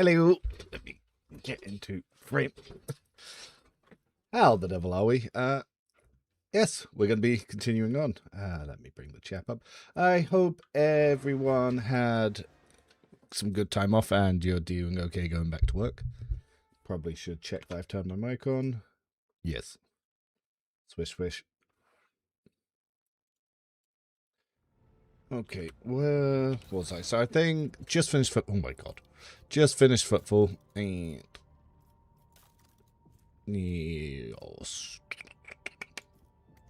Hello. Let me get into frame. How the devil are we? Yes, we're going to be continuing on. Let me bring the chat up. I hope everyone had some good time off and you're doing okay going back to work. Probably should check that I've turned my mic on. Yes. Swish, swish. Okay, where was I? So I think just finished football. Oh my god. Just finished football and... Yes.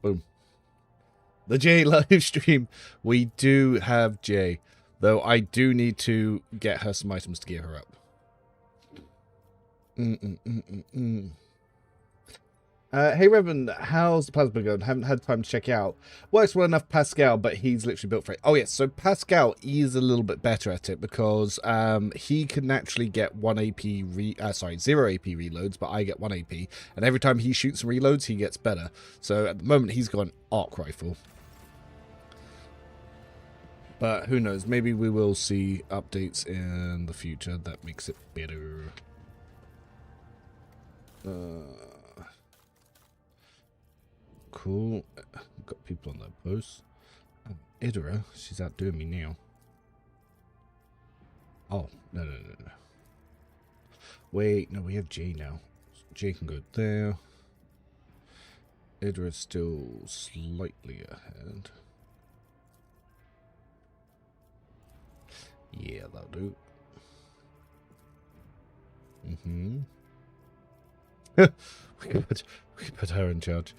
Boom. The J live stream. We do have J, though I do need to get her some items to gear her up. Hey Reverend, how's the plasma going? Haven't had time to check it out. Works well enough Pascal, but he's literally built for it. Oh yes, so Pascal is a little bit better at it because he can naturally get 0 AP reloads, but I get 1 AP, and every time he shoots and reloads, he gets better. So at the moment, he's got an arc rifle. But who knows? Maybe we will see updates in the future that makes it better. Cool. Got people on their posts. Idra, she's outdoing me now. Oh, no. Wait, no, we have J now. J can go there. Idra's still slightly ahead. Yeah, that'll do. we can put her in charge.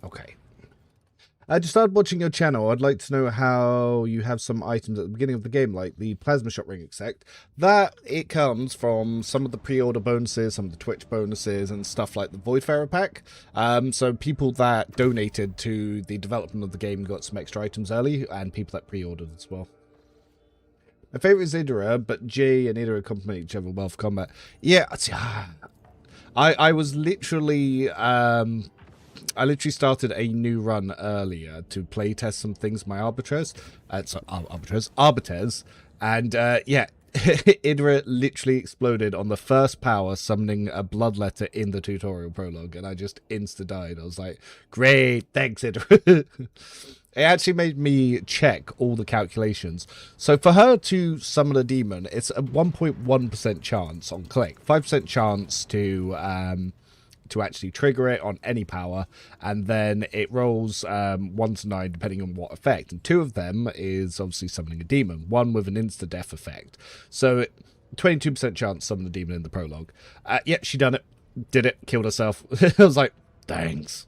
Okay. I just started watching your channel. I'd like to know how you have some items at the beginning of the game, like the plasma shot ring exec. That it comes from some of the pre-order bonuses, some of the Twitch bonuses, and stuff like the Voidfarer pack. So people that donated to the development of the game got some extra items early, and people that pre-ordered as well. My favorite is Idra, but Jay and Idra complement each other well for combat. Yeah, I was literally I literally started a new run earlier to playtest some things with my arbiters, and yeah, Idra literally exploded on the first power, summoning a bloodletter in the tutorial prologue, and I just insta-died. I was like, great, thanks Idra. It actually made me check all the calculations. So for her to summon a demon, it's a 1.1% chance on click, 5% chance to actually trigger it on any power, and then it rolls 1 to 9 depending on what effect, and 2 of them is obviously summoning a demon, 1 with an insta-death effect. So 22% chance summon the demon in the prologue. Yeah, she done it, did it, killed herself. I was like, thanks.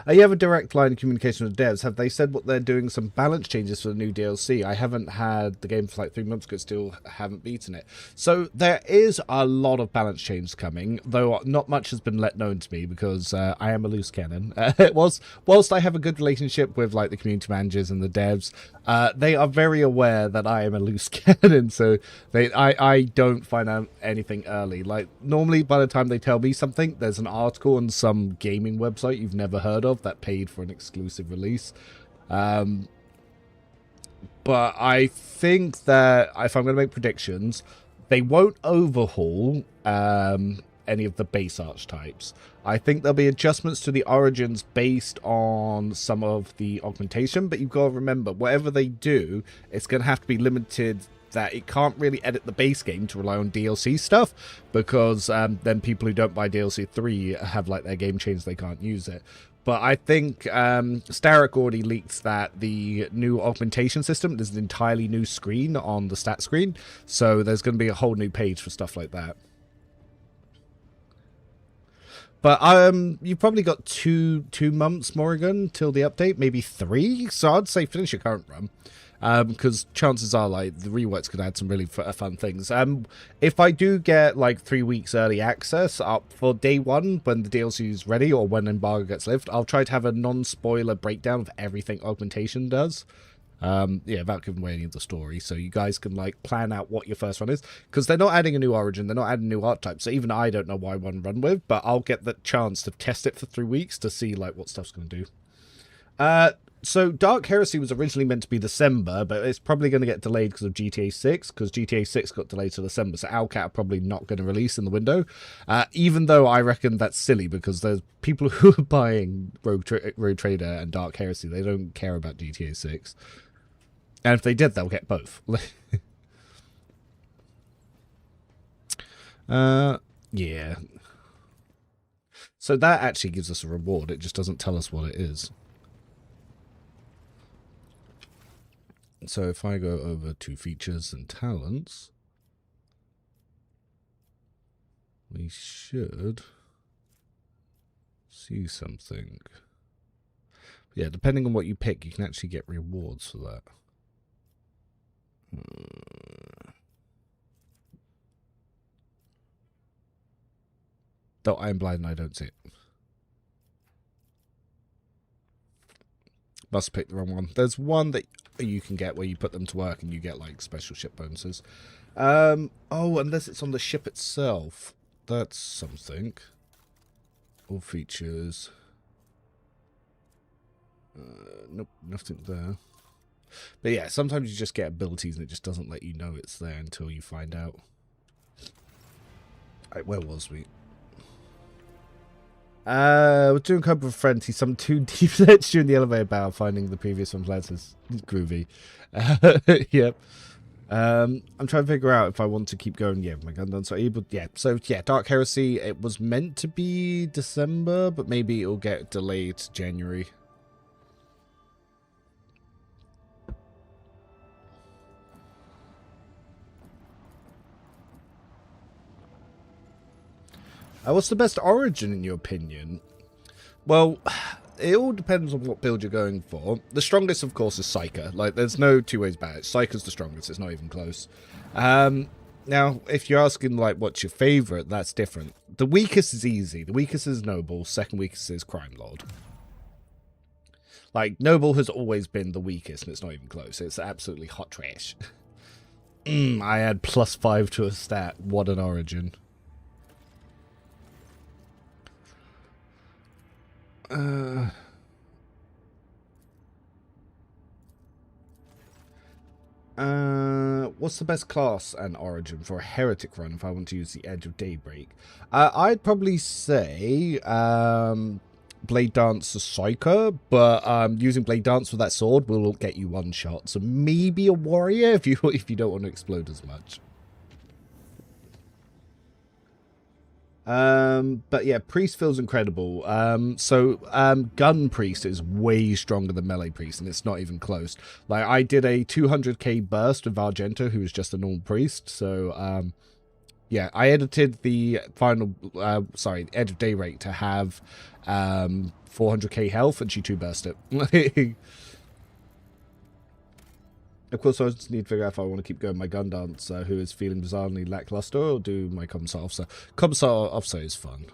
You have a direct line of communication with devs. Have they said what they're doing? Some balance changes for the new DLC. I haven't had the game for like 3 months because still haven't beaten it. So there is a lot of balance changes coming, though not much has been let known to me because I am a loose cannon. Whilst I have a good relationship with like the community managers and the devs, they are very aware that I am a loose cannon, so I don't find out anything early. Like normally by the time they tell me something, there's an article on some gaming website you've never heard of that paid for an exclusive release. But I think that if I'm going to make predictions, they won't overhaul any of the base archetypes. I think there'll be adjustments to the origins based on some of the augmentation, but you've got to remember, whatever they do, it's going to have to be limited that it can't really edit the base game to rely on DLC stuff, because then people who don't buy DLC 3 have like their game changed, they can't use it. But I think Starrick already leaked that the new augmentation system is an entirely new screen on the stat screen, so there's going to be a whole new page for stuff like that. But you've probably got two months, Morrigan, till the update, maybe 3. So I'd say finish your current run, because chances are like the reworks could add some really fun things. If I do get like 3 weeks early access up for day 1 when the DLC is ready or when embargo gets lifted, I'll try to have a non-spoiler breakdown of everything augmentation does. Yeah, without giving away any of the story, so you guys can like plan out what your first run is, because they're not adding a new origin, they're not adding a new art type, so even I don't know why one run with, but I'll get the chance to test it for 3 weeks to see like what stuff's going to do. So Dark Heresy was originally meant to be December, but it's probably going to get delayed because of GTA 6, because GTA 6 got delayed to December, so Owlcat are probably not going to release in the window, even though I reckon that's silly, because there's people who are buying Rogue Trader and Dark Heresy, they don't care about GTA 6. And if they did, they'll get both. Yeah. So that actually gives us a reward. It just doesn't tell us what it is. So if I go over to features and talents, we should see something. Yeah, depending on what you pick, you can actually get rewards for that. Though I am blind and I don't see it. Must have picked the wrong one. There's one that you can get where you put them to work and you get like special ship bonuses. Oh, unless it's on the ship itself. That's something. All features. Nope, nothing there. But yeah, sometimes you just get abilities and it just doesn't let you know it's there until you find out. Right, where was we? We're doing a couple of friends. He's some 2 deep sets during the elevator battle, finding the previous one places. It's groovy. Yep. I'm trying to figure out if I want to keep going. Yeah, my gun done. So able. Yeah. So yeah, Dark Heresy. It was meant to be December, but maybe it'll get delayed to January. What's the best origin in your opinion? Well, it all depends on what build you're going for. The strongest, of course, is Psyker. Like, there's no two ways about it. Psyker's the strongest. It's not even close. Now, if you're asking, like, what's your favorite, that's different. The weakest is easy. The weakest is Noble. Second weakest is Crimelord. Like, Noble has always been the weakest, and it's not even close. It's absolutely hot trash. I add +5 to a stat. What an origin. What's the best class and origin for a heretic run if I want to use the Edge of Daybreak? I'd probably say Blade Dance or Psyker, but using Blade Dance with that sword will get you one shot. So maybe a warrior if you don't want to explode as much. But yeah, Priest feels incredible. Gun Priest is way stronger than Melee Priest, and it's not even close. Like, I did a 200k burst with Argento, who was just a normal Priest, so, yeah, I edited the final, Edge of Daybreak to have, 400k health, and she 2-burst it. Of course, I just need to figure out if I want to keep going my gun dancer, who is feeling bizarrely lackluster, or do my Commissar Officer. Commissar Officer is fun.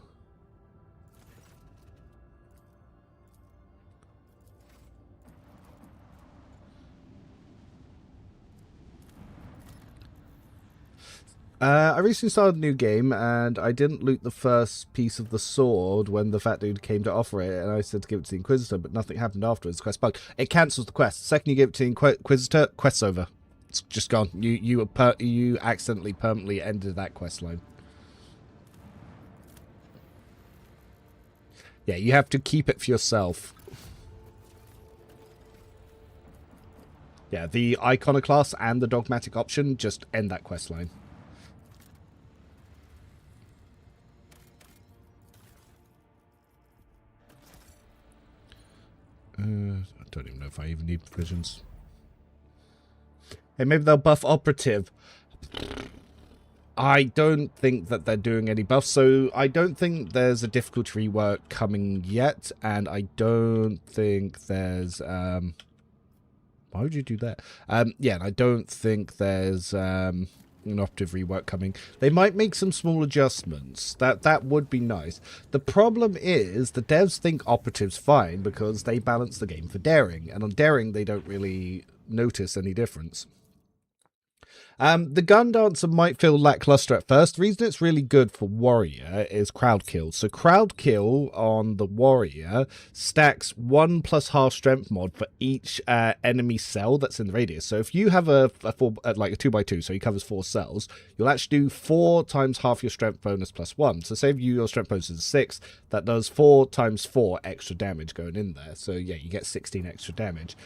I recently started a new game, and I didn't loot the first piece of the sword when the fat dude came to offer it, and I said to give it to the Inquisitor, but nothing happened afterwards. Quest bug. It cancels the quest. The second you give it to the Inquisitor, quest's over. It's just gone. You accidentally permanently ended that quest line. Yeah, you have to keep it for yourself. Yeah, the Iconoclast and the Dogmatic option just end that quest line. I don't even know if I even need provisions. Hey, maybe they'll buff Operative. I don't think that they're doing any buffs, so I don't think there's a difficulty rework coming yet, and I don't think there's... why would you do that? Yeah, and I don't think there's... an operative rework coming. They might make some small adjustments. That would be nice. The problem is the devs think operative's fine because they balance the game for daring, and on daring they don't really notice any difference. The gun dancer might feel lackluster at first. The reason it's really good for warrior is crowd kill. So crowd kill on the warrior stacks 1 plus half strength mod for each enemy cell that's in the radius. So if you have a 2x2, so he covers 4 cells, you'll actually do 4 times half your strength bonus plus 1. So say if your strength bonus is 6, that does 4 times 4 extra damage going in there. So yeah, you get 16 extra damage.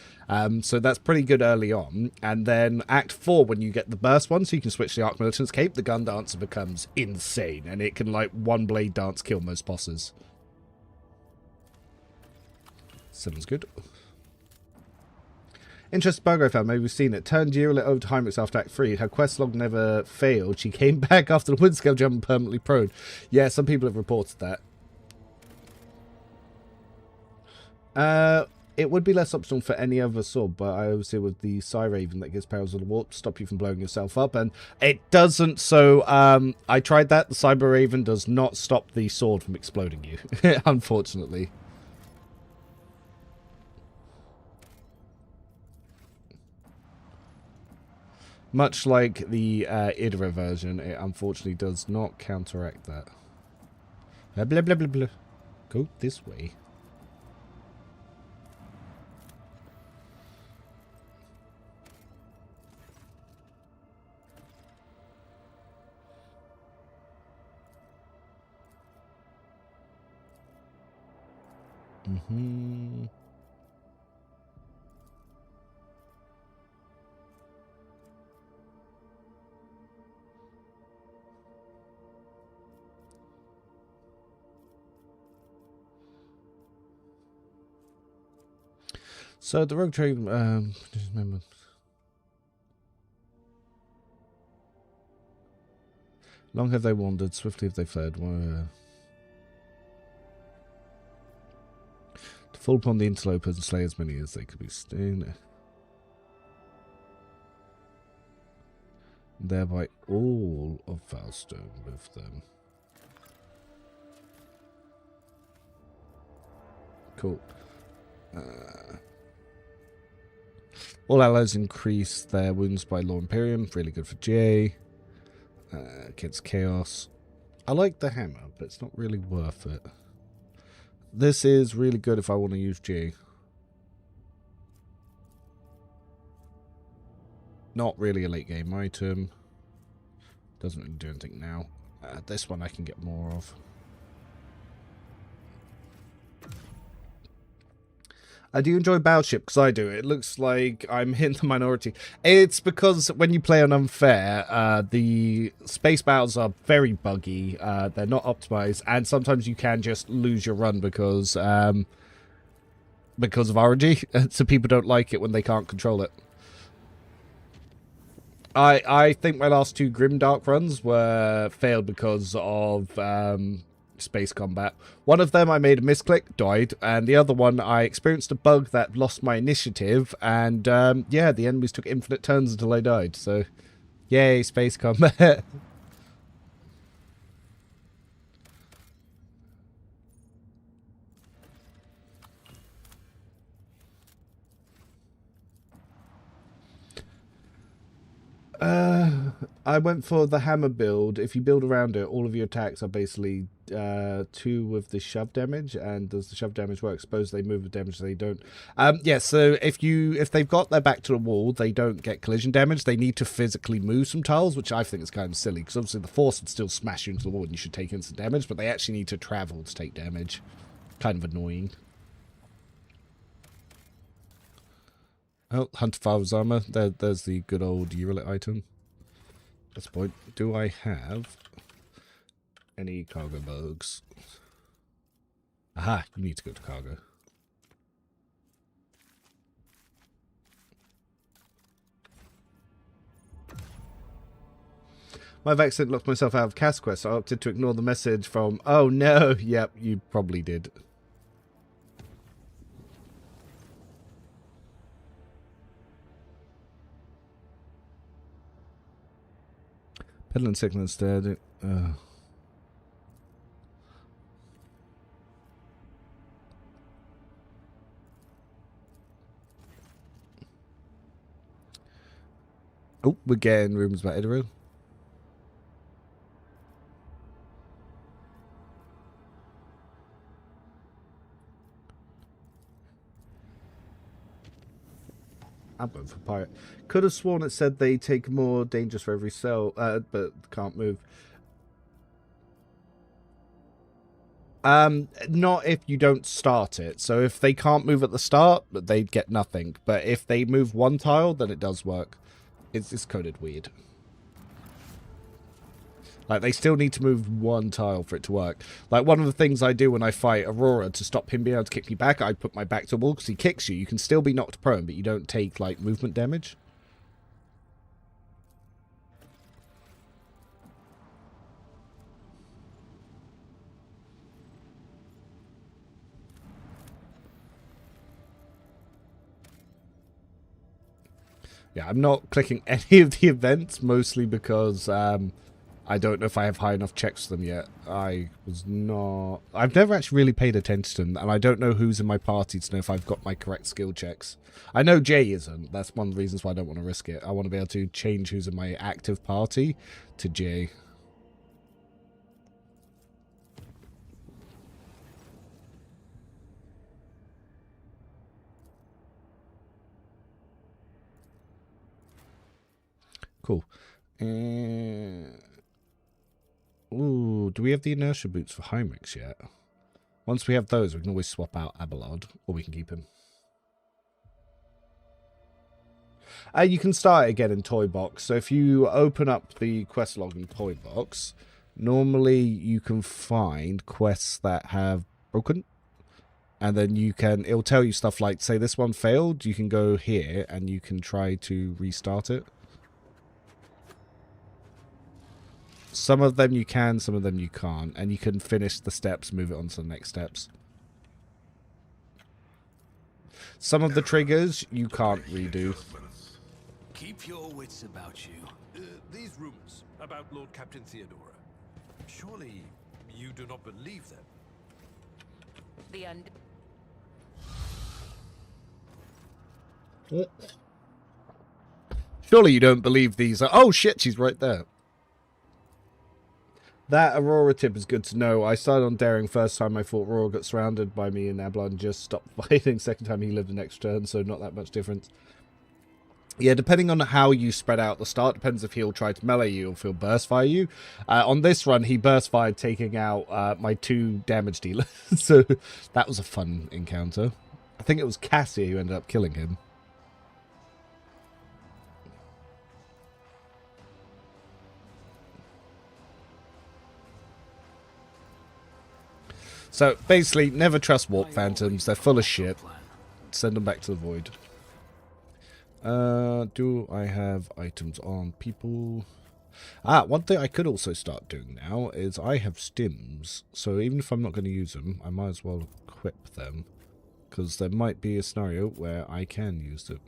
So that's pretty good early on. And then Act 4, when you get the burst one, so you can switch the Arc Militant's cape, the gun dancer becomes insane, and it can, like, one blade dance kill most bosses. Sounds good. Interesting bug I found, maybe we've seen it. Turned Uriel over to Heinrichs after Act 3. Her quest log never failed. She came back after the windscale jump and permanently prone. Yeah, some people have reported that. It would be less optional for any other sword, but I always say with the Psy Raven that gives Perils of the Warp to stop you from blowing yourself up, and it doesn't. So I tried that. The Cyber Raven does not stop the sword from exploding you, unfortunately. Much like the Idra version, it unfortunately does not counteract that. Blah, blah, blah, blah, blah. Go this way. Mm-hmm. So the rogue trade, just remember. Long have they wandered, swiftly have they fled. To fall upon the interlopers and slay as many as they could be seen. Thereby all of Valstone with them. Cool. All allies increase their wounds by Law Imperium. Really good for J. Against Chaos. I like the hammer, but it's not really worth it. This is really good if I want to use G. Not really a late game item. Doesn't really do anything now. This one I can get more of. I do enjoy Battleship, because I do. It looks like I'm in the minority. It's because when you play on Unfair, the space battles are very buggy. They're not optimized, and sometimes you can just lose your run because of RNG. So people don't like it when they can't control it. I think my last 2 Grimdark runs were failed because of space combat. One of them I made a misclick, died, and the other one I experienced a bug that lost my initiative, and yeah, the enemies took infinite turns until I died. So, yay, space combat. I went for the hammer build. If you build around it, all of your attacks are basically 2 with the shove damage. And does the shove damage work? Suppose they move with damage, they don't. Yeah, so if they've got their back to the wall, they don't get collision damage. They need to physically move some tiles, which I think is kind of silly, because obviously the force would still smash you into the wall and you should take instant damage, but they actually need to travel to take damage. Kind of annoying. Oh, Hunter Father's armor. There's the good old Uriel item. That's the point. Do I have any cargo bugs? Aha, you need to go to cargo. I've accidentally locked myself out of Cast Quest. I opted to ignore the message from... Oh no! Yep, you probably did. Peddling signal instead. Oh, we're getting rumours about Idru. I'm going for pirate. Could have sworn it said they take more dangerous for every cell, but can't move. Not if you don't start it. So if they can't move at the start, they get nothing. But if they move one tile, then it does work. It's coded weird. Like, they still need to move one tile for it to work. Like, one of the things I do when I fight Aurora to stop him being able to kick me back, I put my back to the wall because he kicks you. You can still be knocked prone, but you don't take, like, movement damage. Yeah, I'm not clicking any of the events, mostly because I don't know if I have high enough checks for them yet. I've never actually really paid attention to them, and I don't know who's in my party to know if I've got my correct skill checks. I know Jay isn't. That's one of the reasons why I don't want to risk it. I want to be able to change who's in my active party to Jay. Cool. Ooh, do we have the inertia boots for Heinrichs yet? Once we have those, we can always swap out Abelard, or we can keep him. You can start it again in Toy Box. So if you open up the quest log in Toy Box, normally you can find quests that have broken. And then it'll tell you stuff like, say this one failed, you can go here and you can try to restart it. Some of them you can, some of them you can't. And you can finish the steps, move it on to the next steps. Some of the triggers you can't redo. Keep your wits about you. These rumors about Lord Captain Theodora. Surely you do not believe them? Surely you don't believe these are... Oh shit, she's right there. That Aurora tip is good to know. I started on daring first time I fought Aurora, got surrounded by me and Ablon, just stopped fighting. Second time he lived the next turn, so not that much difference. Yeah, depending on how you spread out the start, depends if he'll try to melee you or if he'll burst fire you. On this run, he burst fired, taking out my 2 damage dealers. So that was a fun encounter. I think it was Cassie who ended up killing him. So, basically, never trust Warp Phantoms. They're full of shit. Send them back to the Void. Do I have items on people? One thing I could also start doing now is I have stims. So, even if I'm not going to use them, I might as well equip them. Because there might be a scenario where I can use them.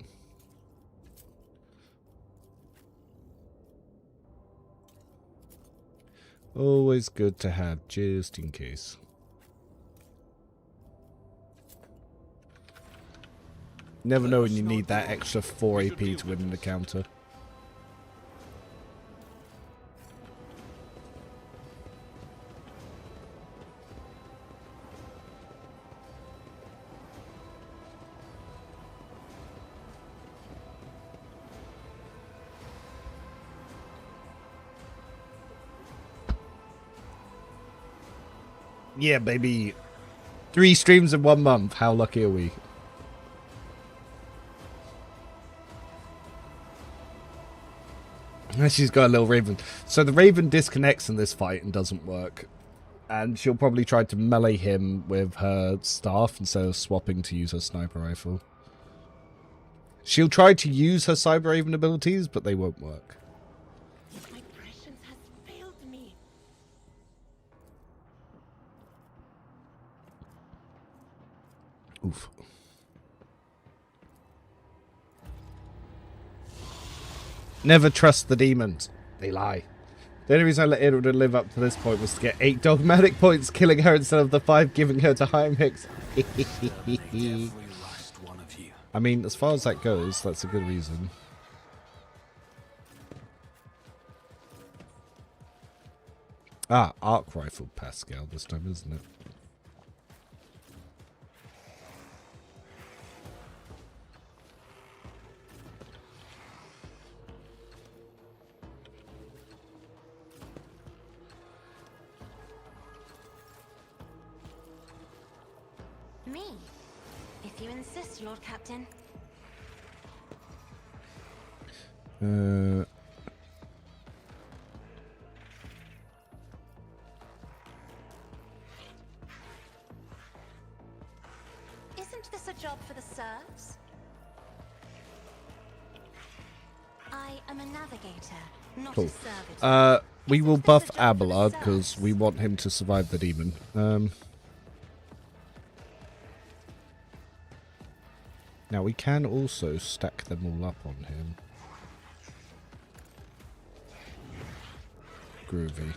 Always good to have, just in case. Never know when you need that extra 4 AP to win an encounter. Yeah, baby. 3 streams in 1 month. How lucky are we? She's got a little Raven. So the Raven disconnects in this fight and doesn't work. And she'll probably try to melee him with her staff instead of swapping to use her sniper rifle. She'll try to use her Cyber Raven abilities, but they won't work. My prescience has failed me. Oof. Never trust the demons. They lie. The only reason I let Edward live up to this point was to get 8 dogmatic points, killing her instead of the 5 giving her to Heinrichs. I mean, as far as that goes, that's a good reason. Ah, arc rifle Pascal this time, isn't it? Me? If you insist, Lord Captain. Isn't this a job for the serfs? I am a navigator, not Cool. a servitor. We will buff Abelard because we want him to survive the demon. Now we can also stack them all up on him. Groovy.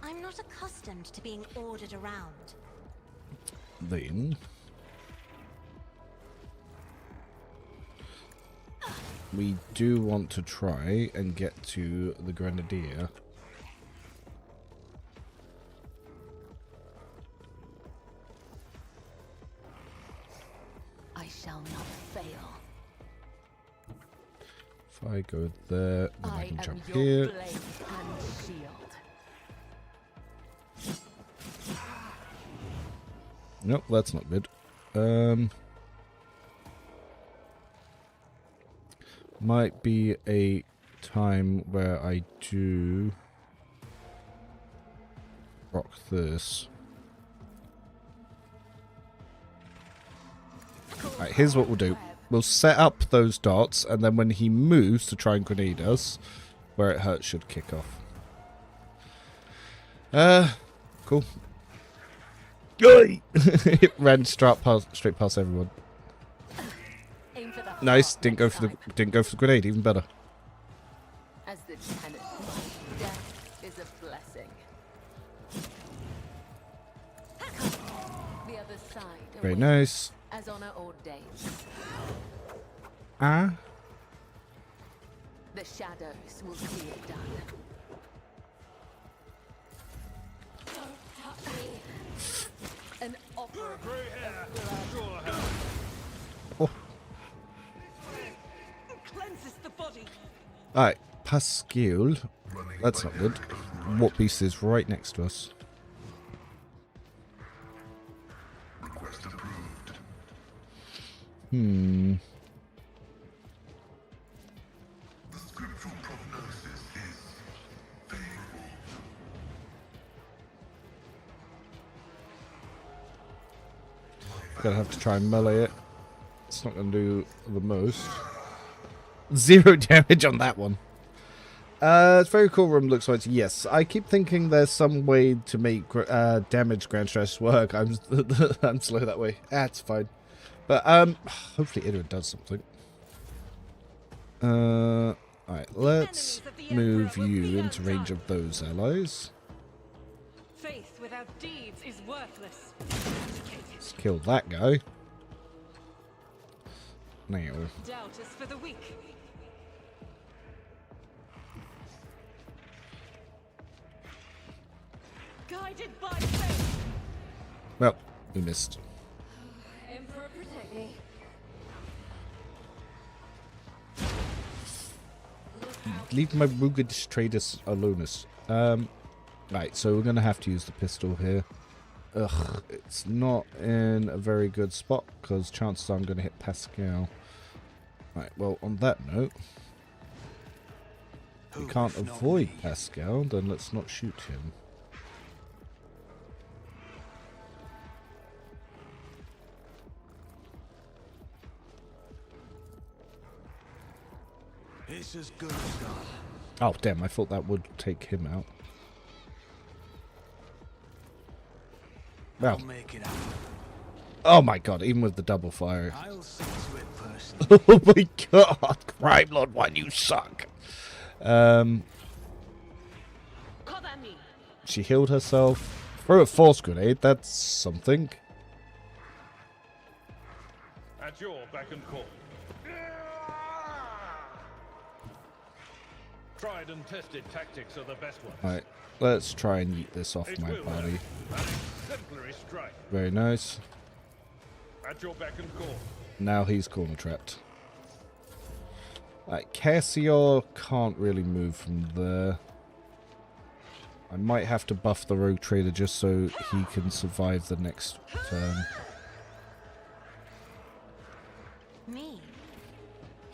I'm not accustomed to being ordered around. Then we do want to try and get to the Grenadier. I shall not fail. If I go there, then I can jump your here. blade and shield. Nope, that's not good. Might be a time where I do rock this. Alright, here's what we'll do. We'll set up those dots, and then when he moves to try and grenade us, where it hurts should kick off. Cool. It ran straight past everyone. Nice. Didn't go for the grenade. Even better. As the tenant, death is a blessing. The other side. Very awaits, nice. As honor ordains. Ah. The shadows will see it done. An offer of blood. Oh. Cleanses the body. Alright, Pascal. That's not good. What beast is right next to us? Hmm. Gonna have to try and melee it. It's not gonna do the most. 0 damage on that one. It's very cool room looks like. Yes, I keep thinking there's some way to make damage grand stress work. I'm slow that way. It's fine. But hopefully Idra does something. Alright, let's move you into range of those allies. Faith without deeds is worthless. Let's kill that guy. Now. Doubt is for the weak. Guided by faith. Well, we missed. Emperor protect me. Leave my rugged traders alone. Right, so we're gonna have to use the pistol here. Ugh, it's not in a very good spot because chances are I'm gonna hit Pascal. Right, well, on that note, we can't avoid Pascal, then let's not shoot him. It's as good as done. Oh, damn, I thought that would take him out. Well, I'll make it happen. oh my god, even with the double fire. I'll see to it personally. Oh my god, Crimelord, why do you suck? She healed herself. Throw a force grenade, that's something. At your beck and call. Tried and tested tactics are the best ones. Alright, let's try and yeet this off It my will body. have an exemplary strike. Very nice. At your beck and call. Now he's corner trapped. Cassio can't really move from there. I might have to buff the rogue trader just so he can survive the next turn. Me?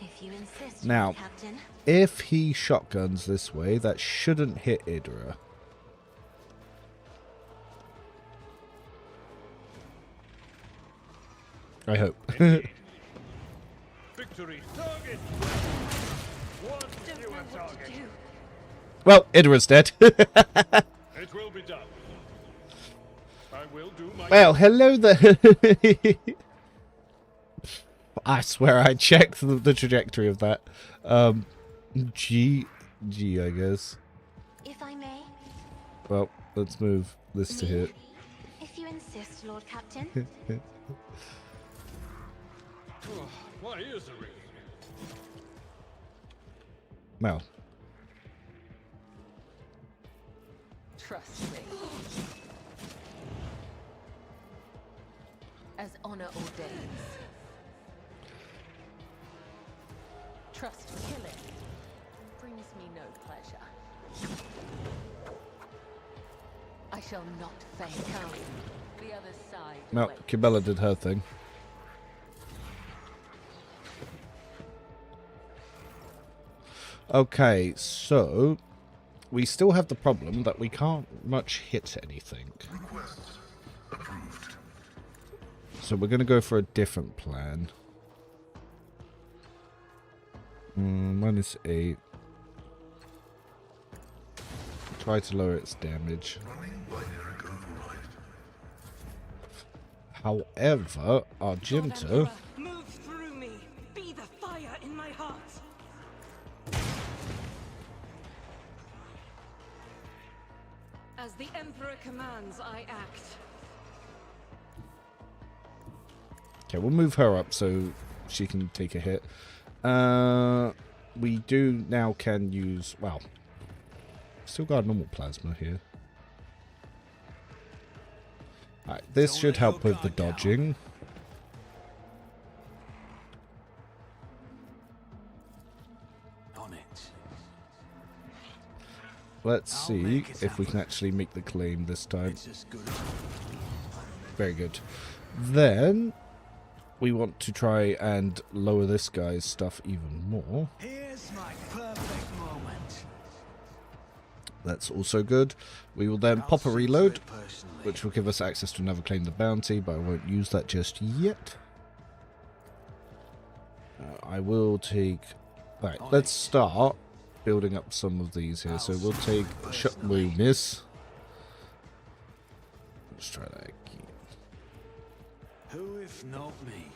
If you insist, Now, Captain. if he shotguns this way, that shouldn't hit Idra. I hope. Victory target. One Don't fewer know what to target. do. Well, Idra's dead. It will be done. I will do my Well, hello there. I swear I checked the trajectory of that. G, I guess. If I may. Well, let's move this to Me? hit. If you insist, Lord Captain. Oh, my ears are ringing. Well, Trust me. As honor ordains. Trust killing brings me no pleasure. I shall not fail count. The other side no, awaits. Kibella did her thing. Okay, so we still have the problem that we can't much hit anything. So we're going to go for a different plan. -8. Try to lower its damage. However, Argento... Emperor, move through me. Be the fire in my heart. As the Emperor commands, I act. Okay, we'll move her up so she can take a hit. We do now can use... Well, still got normal plasma here. Alright, this Don't should let help your with the guard down. dodging. On it. Let's I'll see make it if we can happen. actually make the claim this time. It's as good as Very good. Then we want to try and lower this guy's stuff even more. Here's my perfect moment. That's also good. We will then I'll pop a see to reload, it personally. which will give us access to another claim the bounty, but I won't use that just yet. I will take... Right, let's start building up some of these here. So we'll take shot wound miss. Let's try that again. Who if not me?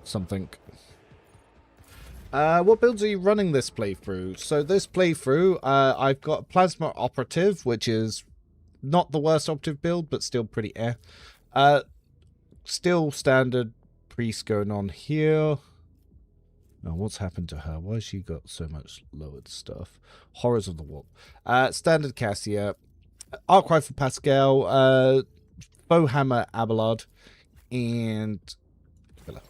Something. What builds are you running this playthrough? So this playthrough, I've got Plasma Operative, which is not the worst operative build, but still pretty still standard priest going on here. Now, what's happened to her? Why has she got so much lowered stuff? Horrors of the Warp. Standard Cassia. Arc Rifle Pascal. Bow Hammer Abelard. And... Killer.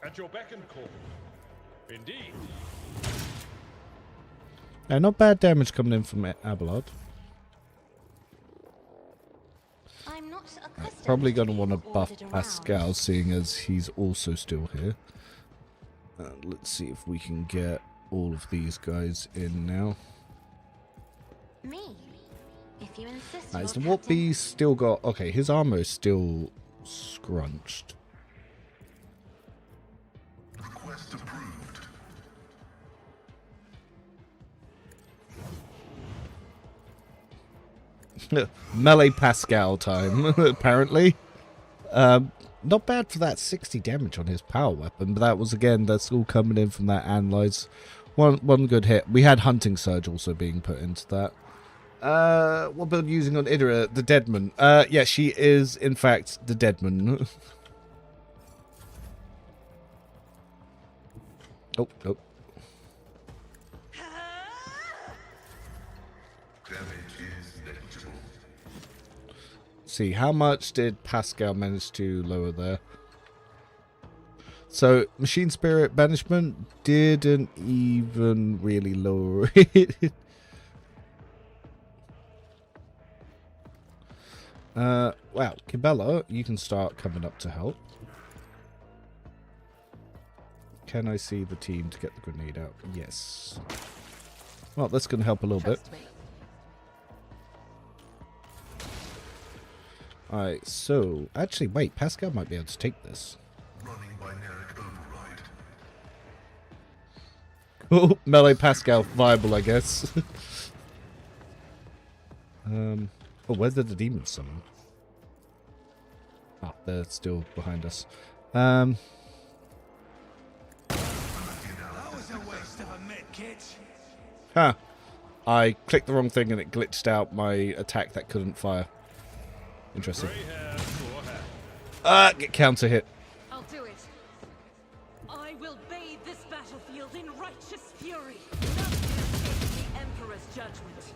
At your beck and call. Indeed. Now, not bad damage coming in from Abelard. I'm not accustomed Probably to going to being want to buff ordered around. Pascal, seeing as he's also still here. Let's see if we can get all of these guys in now. Me? If you insist, Has the Lord Warp Captain. Beast still got... Okay, his armor is still scrunched. Request approved. Melee Pascal time, apparently. Not bad for that 60 damage on his power weapon, but that was, again, that's all coming in from that Analyze. One good hit. We had Hunting Surge also being put into that. What build using on Idra? The Deadman. Yeah, she is in fact the Deadman. Oh, nope. Damage is negligible. See, how much did Pascal manage to lower there? So, Machine Spirit Banishment didn't even really lower it. Wow, Kibella, you can start coming up to help. Can I see the team to get the grenade out? Yes. Well, that's going to help a little bit. Trust me. Alright, so... Actually, wait, Pascal might be able to take this. Running binaric override. Cool. Melee Pascal viable, I guess. Oh, where did the demons summon? Ah, they're still behind us. That was a waste of a med kit. Huh. I clicked the wrong thing and it glitched out my attack that couldn't fire. Interesting. Get counter hit. I'll do it. I will bathe this battlefield in righteous fury. None can escape the Emperor's judgment.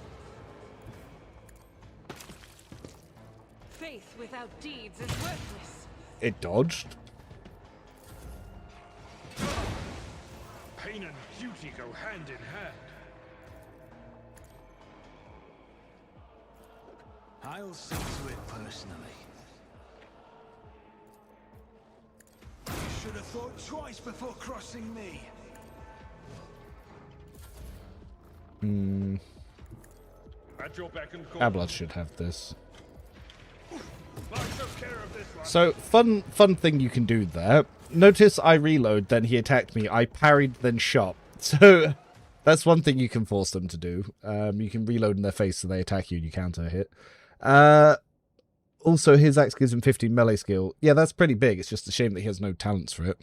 Faith without deeds is worthless. It dodged. Pain and duty go hand in hand. I'll see to it personally. You should have thought twice before crossing me. At your beck and call. Ablad should have this. I took care of this one. So, fun thing you can do there. Notice I reload, then he attacked me. I parried, then shot. So, that's one thing you can force them to do. You can reload in their face so they attack you and you counter hit. Also, his axe gives him 15 melee skill. Yeah, that's pretty big. It's just a shame that he has no talents for it.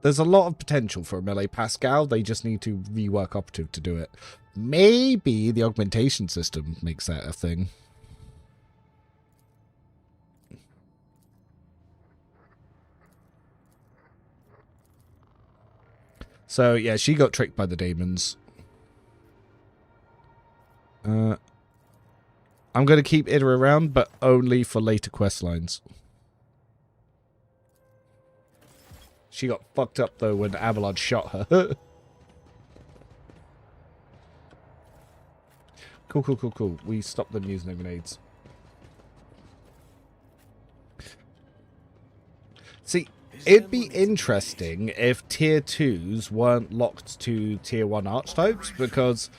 There's a lot of potential for a melee Pascal. They just need to rework operative to do it. Maybe the augmentation system makes that a thing. So, yeah, she got tricked by the demons. I'm going to keep Ida around, but only for later quest lines. She got fucked up, though, when Abelard shot her. Cool. We stopped them using their grenades. See, it'd be interesting if tier 2s weren't locked to tier 1 archetypes, because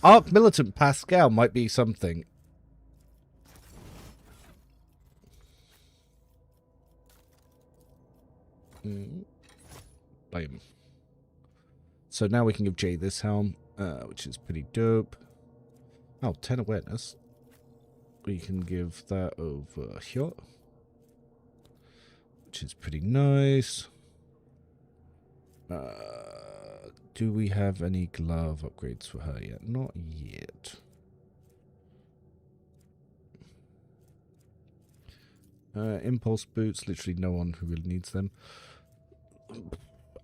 Arc Militant Pascal might be something. Bam. So now we can give Jay this helm, which is pretty dope. Oh, 10 awareness. We can give that over here, which is pretty nice. Do we have any glove upgrades for her yet? Not yet. Impulse boots, literally no one who really needs them.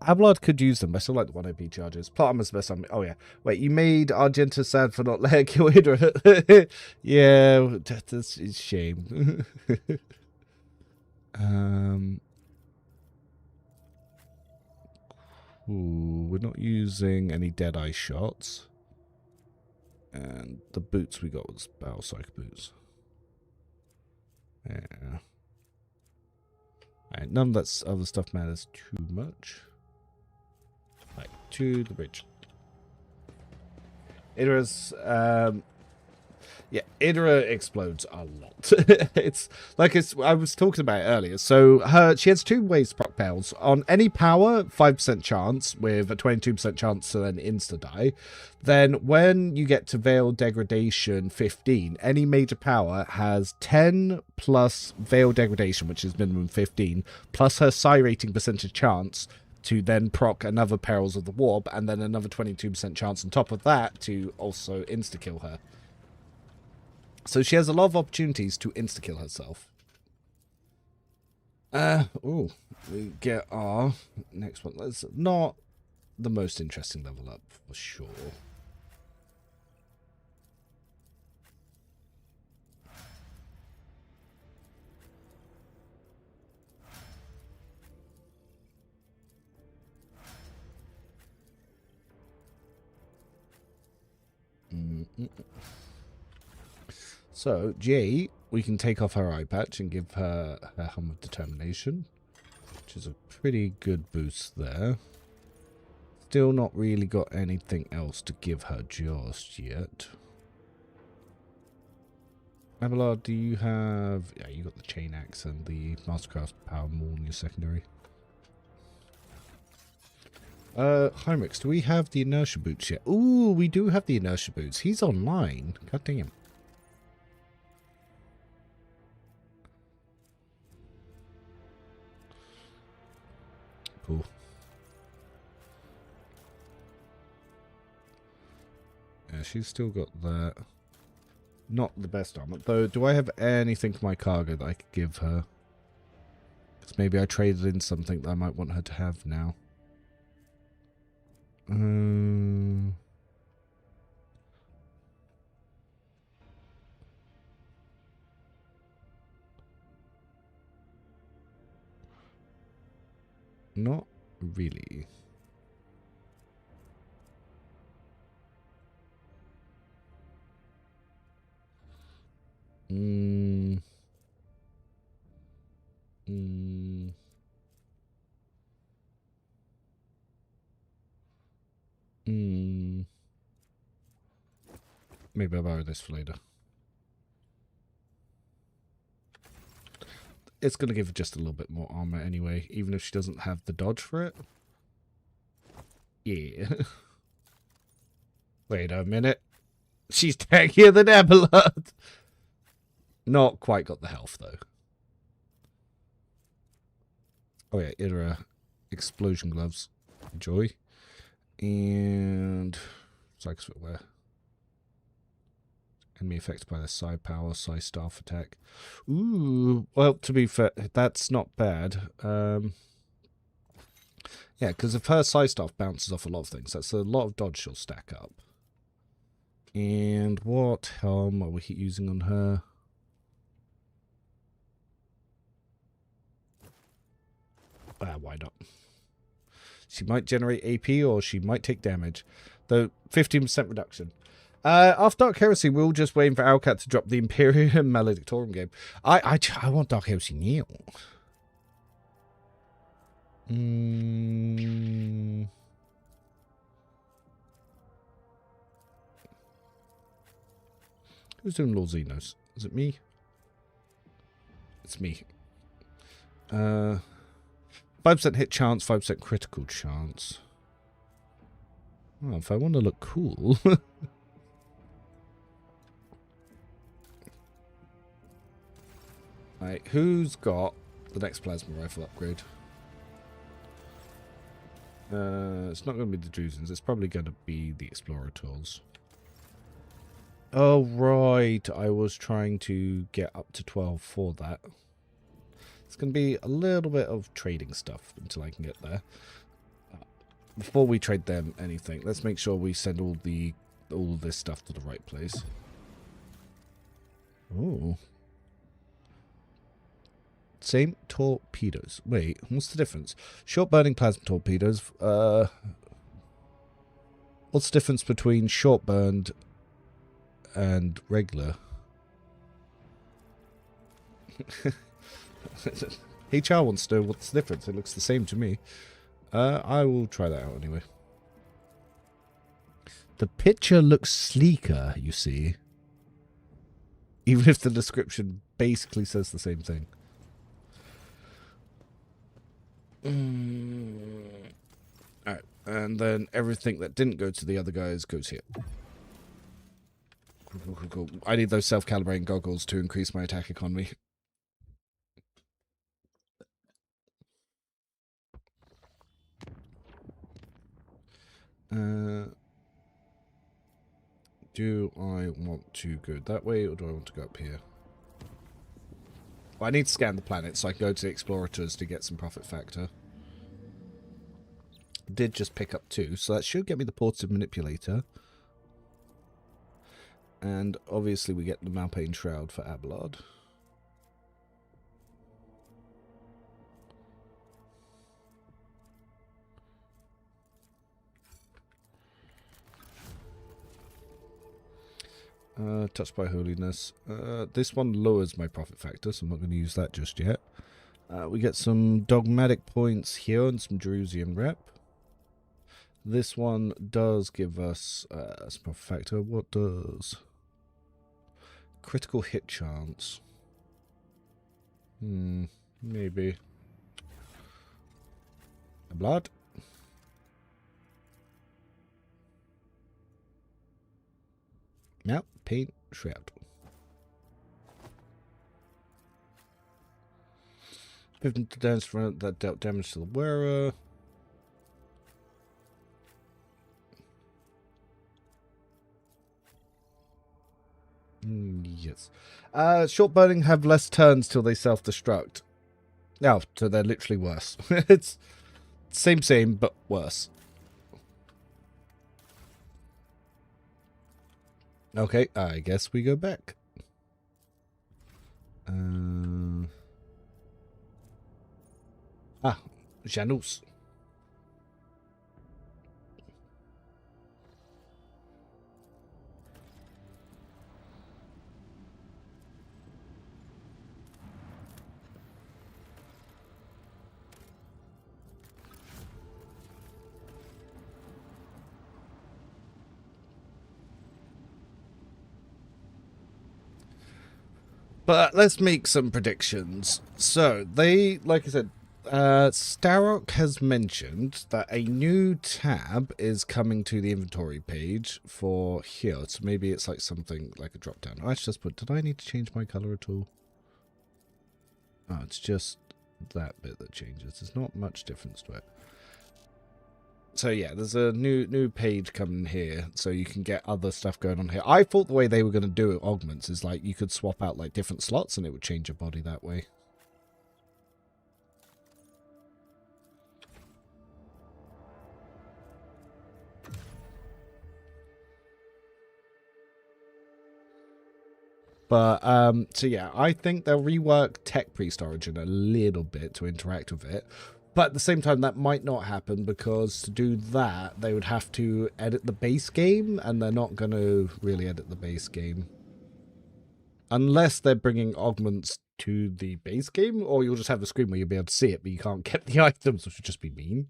Abelard could use them. I still like the 1 AP charges. Platinum's the best. Oh, yeah. Wait, you made Argenta sad for not letting her kill Hydra. Yeah, that's a shame. Ooh, we're not using any Deadeye shots. And the boots we got was Battle Psych boots. Yeah. Alright, none of that other stuff matters too much. Right, to the bridge. Idra's, yeah, Idra explodes a lot. It's like I was talking about it earlier. So she has 2 ways to proc pals. On any power, 5% chance with a 22% chance to then insta die. Then when you get to Veil Degradation 15, any major power has 10 plus Veil Degradation, which is minimum 15, plus her psi rating percentage chance, to then proc another Perils of the Warp, and then another 22% chance on top of that to also insta-kill her. So she has a lot of opportunities to insta-kill herself. We get our next one. That's not the most interesting level up, for sure. So, Jay, we can take off her eye patch and give her her Helm of Determination, which is a pretty good boost there. Still not really got anything else to give her just yet. Abelard, do you have... Yeah, you got the Chain Axe and the Mastercraft Power Maul in your secondary. Heinrichs, do we have the Inertia Boots yet? Ooh, we do have the Inertia Boots. He's online. God damn. Cool. Yeah, she's still got that. Not the best armor. Though, do I have anything for my cargo that I could give her? Because maybe I traded in something that I might want her to have now. Not really. Maybe I'll borrow this for later. It's going to give her just a little bit more armor anyway, even if she doesn't have the dodge for it. Yeah. Wait a minute. She's tankier than Abelard. Not quite got the health, though. Oh, yeah. Idra Explosion Gloves. Enjoy. And Psychic Footwear. Enemy affected by the Psi Power, Psi Staff attack. Ooh. Well, to be fair, that's not bad. Yeah, because if her Psi Staff bounces off a lot of things, that's a lot of dodge she'll stack up. And what helm are we using on her? Why not? She might generate AP or she might take damage. Though, 15% reduction. After Dark Heresy, we're all just waiting for Alcat to drop the Imperium Maledictorum game. I want Dark Heresy now. Who's doing Lord Xenos? Is it me? It's me. 5% hit chance, 5% critical chance. Well, if I want to look cool... Right, who's got the next plasma rifle upgrade? It's not going to be the Druzins. It's probably going to be the Explorer Tools. Oh, right. I was trying to get up to 12 for that. It's going to be a little bit of trading stuff until I can get there. Before we trade them anything, let's make sure we send all this stuff to the right place. Oh. Same torpedoes. Wait, what's the difference? Short burning plasma torpedoes. What's the difference between short burned and regular? HR wants to know what's the difference. It looks the same to me. I will try that out anyway. The picture looks sleeker, you see. Even if the description basically says the same thing. Alright, and then everything that didn't go to the other guys goes here. Cool. I need those self-calibrating goggles to increase my attack economy. Do I want to go that way, or do I want to go up here? Well, I need to scan the planet, so I can go to the Explorators to get some profit factor. Did just pick up 2, so that should get me the Portative Manipulator. And obviously we get the Malpain Shroud for Abelard. Touched by Holiness. This one lowers my profit factor, so I'm not going to use that just yet. We get some Dogmatic points here and some Jerusian rep. This one does give us some profit factor. What does? Critical hit chance. Maybe. Blood. Now, paint shroud. 15 damage from that dealt damage to the wearer. Yes. Short burning have less turns till they self-destruct. No, so they're literally worse. It's same, but worse. Okay, I guess we go back. Janus. But let's make some predictions. So, they, like I said, Starrock has mentioned that a new tab is coming to the inventory page for here. So maybe it's like something like a drop down. I just put, did I need to change my color at all? Oh, it's just that bit that changes. There's not much difference to it. So yeah, there's a new page coming here, so you can get other stuff going on here. I thought the way they were going to do it, augments, is like you could swap out like different slots and it would change your body that way. But, so yeah, I think they'll rework Tech Priest Origin a little bit to interact with it. But at the same time, that might not happen, because to do that, they would have to edit the base game, and they're not going to really edit the base game. Unless they're bringing augments to the base game, or you'll just have a screen where you'll be able to see it, but you can't get the items, which would just be mean.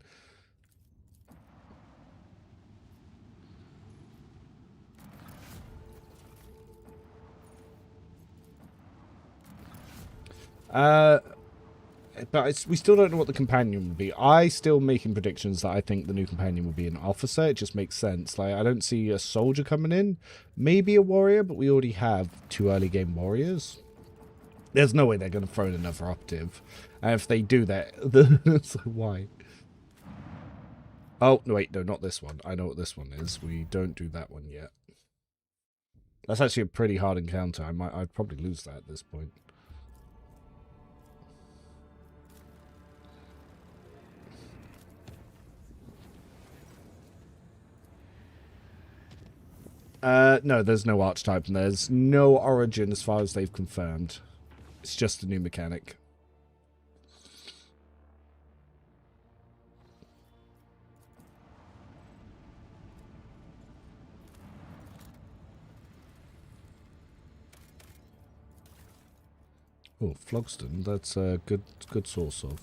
But we still don't know what the companion will be. I still making predictions that I think the new companion will be an officer. It just makes sense. Like, I don't see a soldier coming in. Maybe a warrior, but we already have 2 early game warriors. There's no way they're going to throw in another operative. And if they do that, so why? Oh, no, wait, no, not this one. I know what this one is. We don't do that one yet. That's actually a pretty hard encounter. I'd probably lose that at this point. No, there's no archetype, and there's no origin as far as they've confirmed. It's just a new mechanic. Oh, Flogston, that's a good source of.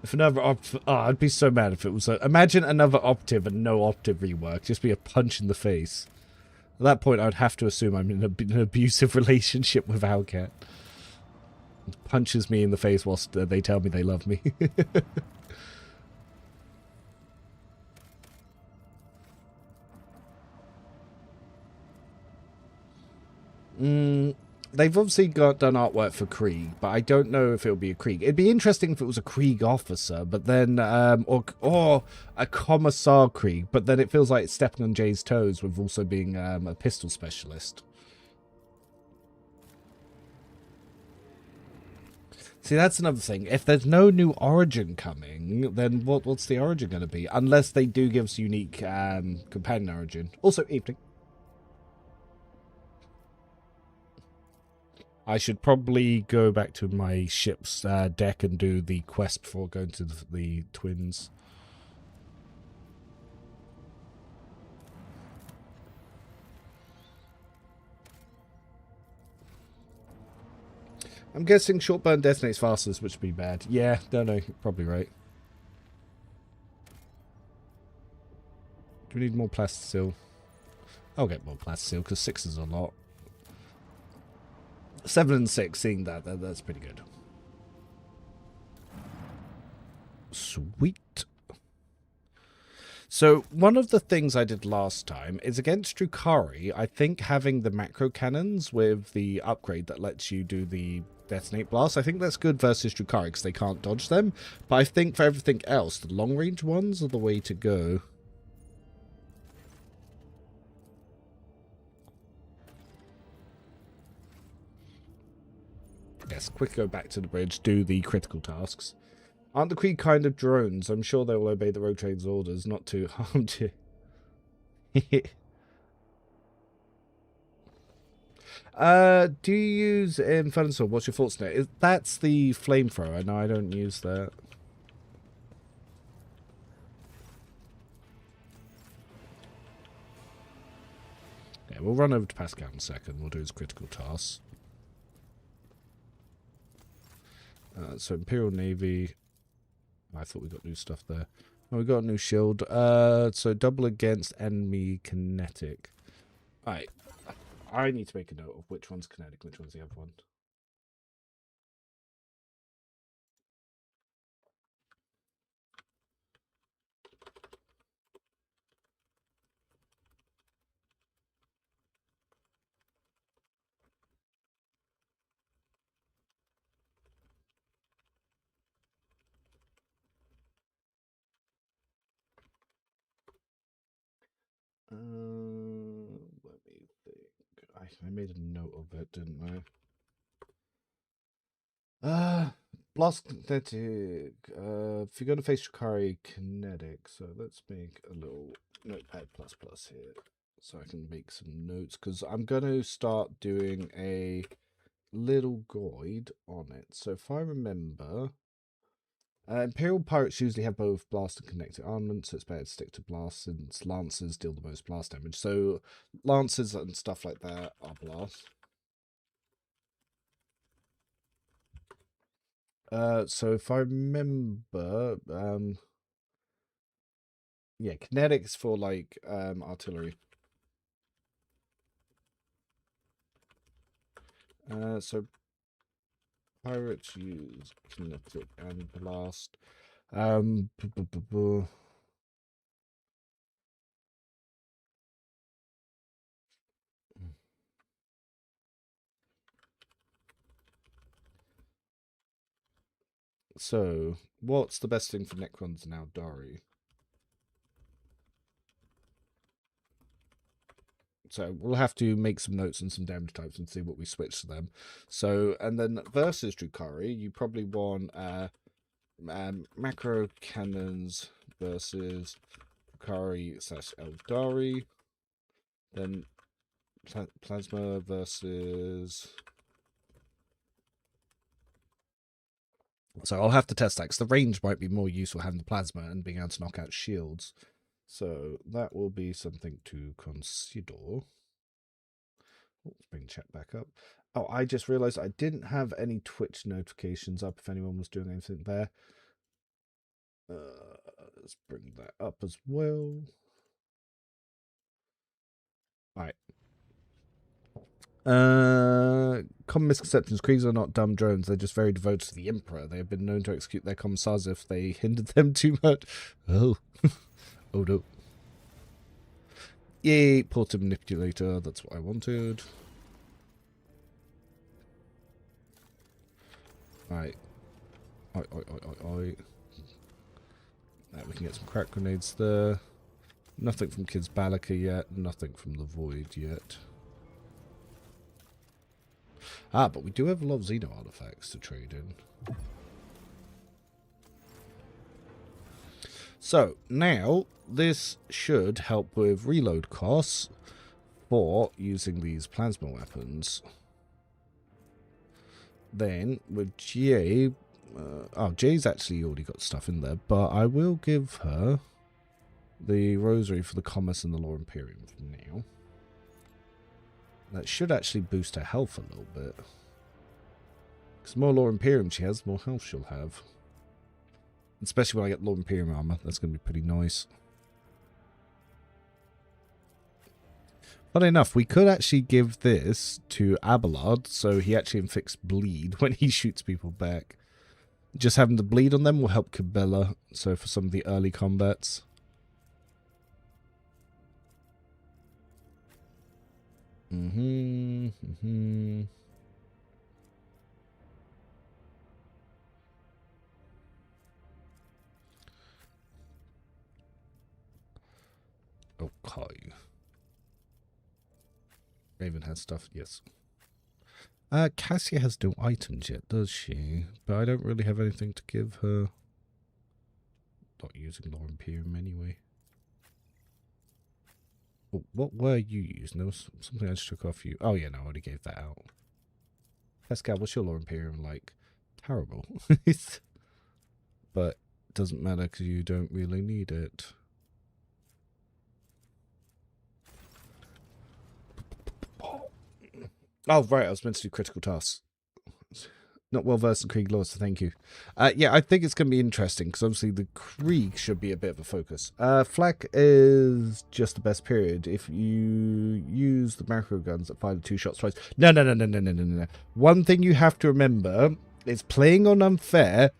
If another I'd be so mad if it was imagine another optive and no optive rework, just be a punch in the face. At that point, I'd have to assume I'm in an abusive relationship with Howcat. Punches me in the face whilst they tell me they love me. they've obviously done artwork for Krieg, but I don't know if it'll be a Krieg. It'd be interesting if it was a Krieg officer, but then, or a Commissar Krieg, but then it feels like it's stepping on Jay's toes with also being a pistol specialist. See, that's another thing. If there's no new origin coming, then what's the origin going to be? Unless they do give us unique companion origin. Also, evening. I should probably go back to my ship's deck and do the quest before going to the twins. I'm guessing short burn detonates fastest, which would be bad. Yeah, no, you're probably right. Do we need more plasticil? I'll get more plasticil because 6 is a lot. 7 and 6, seeing that's pretty good. Sweet. So, one of the things I did last time is against Drukhari, I think having the macro cannons with the upgrade that lets you do the detonate blast, I think that's good versus Drukhari because they can't dodge them. But I think for everything else, the long range ones are the way to go. Yes, quick go back to the bridge, do the critical tasks. Aren't the Krieg kind of drones? I'm sure they will obey the rogue trade's orders, not to harm you. Do you use Infernal Sword? What's your thoughts on it? That's the flamethrower. No, I don't use that. Yeah, we'll run over to Pascal in a second. We'll do his critical tasks. So Imperial Navy. I thought we got new stuff there. Oh, we got a new shield. So double against enemy kinetic. Alright. I need to make a note of which one's kinetic, which one's the other one. Let me think. I made a note of it, didn't I? Blast kinetic. If you're going to face Drukhari kinetic, so let's make a little notepad ++ here, so I can make some notes because I'm going to start doing a little guide on it. So if I remember. Imperial pirates usually have both blast and kinetic armament, so it's better to stick to blast since lancers deal the most blast damage. So lancers and stuff like that are blast. So if I remember, yeah, kinetics for like artillery. So pirates use kinetic and blast. So, what's the best thing for Necrons now, Dari? So we'll have to make some notes and some damage types and see what we switch to them. So, and then versus Drukhari, you probably want macro cannons versus Drukhari / Eldari. Then plasma versus... So I'll have to test that because the range might be more useful having the plasma and being able to knock out shields. So that will be something to consider. Let's bring chat back up. Oh, I just realized I didn't have any Twitch notifications up if anyone was doing anything there. Let's bring that up as well. Alright. Common misconceptions. Kriegs are not dumb drones. They're just very devoted to the Emperor. They have been known to execute their commissars if they hindered them too much. Oh. Oh no. Yay, portal manipulator. That's what I wanted. Right. Oi, oi, oi, oi, oi. Now we can get some crack grenades there. Nothing from Kid's Balaka yet. Nothing from the Void yet. Ah, but we do have a lot of Xeno artifacts to trade in. So, now, this should help with reload costs for using these plasma weapons. Then, with Jay... Jay's actually already got stuff in there, but I will give her the Rosary for the Commerce and the Law Imperium for now. That should actually boost her health a little bit. Because the more Law Imperium she has, the more health she'll have. Especially when I get Law Imperium armor. That's going to be pretty nice. Funny enough, we could actually give this to Abelard, so he actually inflicts bleed when he shoots people back. Just having the bleed on them will help Cabela, so for some of the early combats. Okay. Raven has stuff, yes. Cassia has no items yet, does she? But I don't really have anything to give her. Not using Law Imperium anyway. Oh, what were you using? There was something I just took off you. Oh yeah, no, I already gave that out. Pascal, what's your Law Imperium like? Terrible. But it doesn't matter because you don't really need it. Oh, right, I was meant to do critical tasks. Not well versed in Krieg laws, so thank you. Yeah, I think it's going to be interesting, because obviously the Krieg should be a bit of a focus. Flak is just the best period if you use the macro guns that fire the 2 shots twice. No. One thing you have to remember is playing on unfair,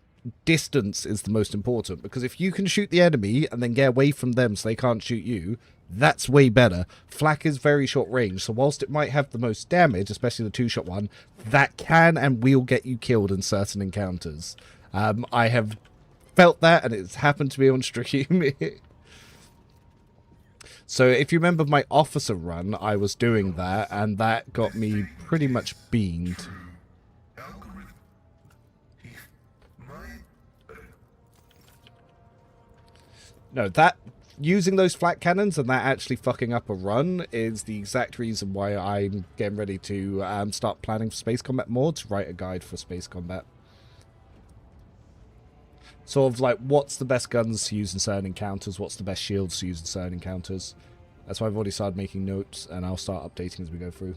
distance is the most important, because if you can shoot the enemy and then get away from them so they can't shoot you, that's way better. Flak is very short range, so whilst it might have the most damage, especially the 2-shot one, that can and will get you killed in certain encounters. I have felt that, and it's happened to me on stream. So if you remember my officer run, I was doing that, and that got me pretty much beamed. No, that... Using those flat cannons and that actually fucking up a run is the exact reason why I'm getting ready to start planning for space combat more, to write a guide for space combat. Sort of like, what's the best guns to use in certain encounters, what's the best shields to use in certain encounters. That's why I've already started making notes, and I'll start updating as we go through.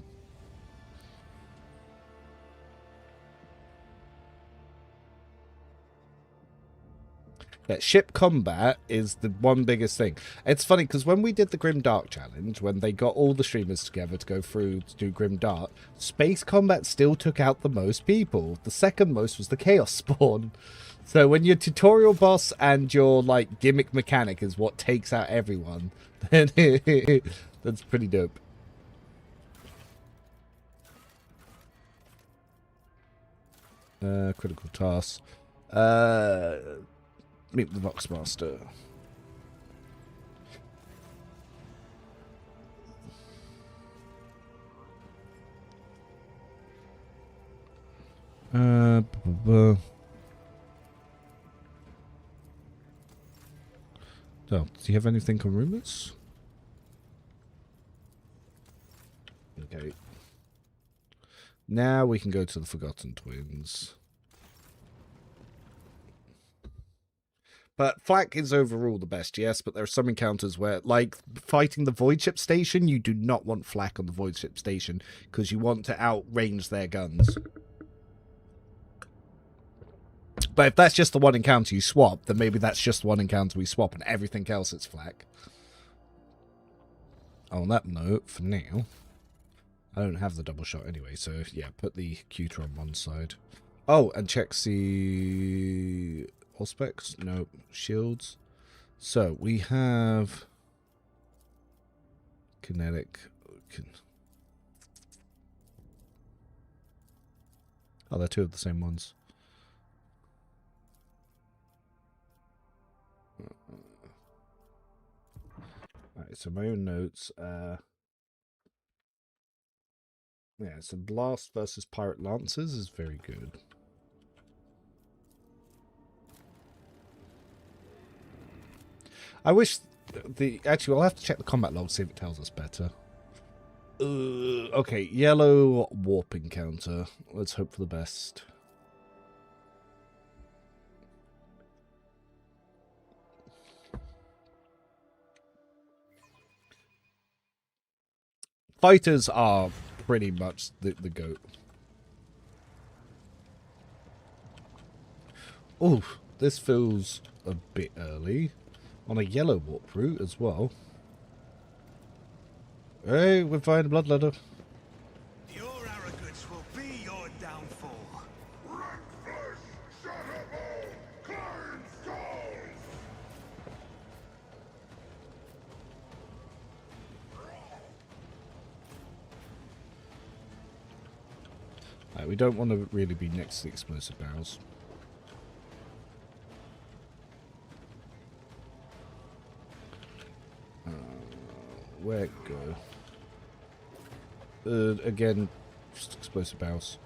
Yeah, ship combat is the one biggest thing. It's funny, because when we did the Grim Dark Challenge, when they got all the streamers together to go through to do Grim Dark, space combat still took out the most people. The second most was the Chaos Spawn. So when your tutorial boss and your, like, gimmick mechanic is what takes out everyone, then that's pretty dope. Critical task. Meet the Voxmaster. So, does he have anything on rumors? Okay. Now we can go to the Forgotten Twins. But Flak is overall the best, yes, but there are some encounters where, like, fighting the Void Ship Station, you do not want Flak on the Void Ship Station, because you want to outrange their guns. But if that's just the one encounter you swap, then maybe that's just the one encounter we swap, and everything else is Flak. On that note, for now, I don't have the double shot anyway, so yeah, put the Cuter on one side. Oh, and check the... all specs? No. Shields. So, we have... Kinetic... Oh, they're two of the same ones. Right, so my own notes. Yeah, so Blast versus Pirate Lancers is very good. I wish actually, I'll have to check the combat log, see if it tells us better. Okay, yellow warp encounter. Let's hope for the best. Fighters are pretty much the GOAT. Oh, this feels a bit early. On a yellow warp route as well. Hey, we're finding a bloodletter. Your arrogance will be your downfall. Right, we don't want to really be next to the explosive barrels. Where go? Again, just explosive barrels.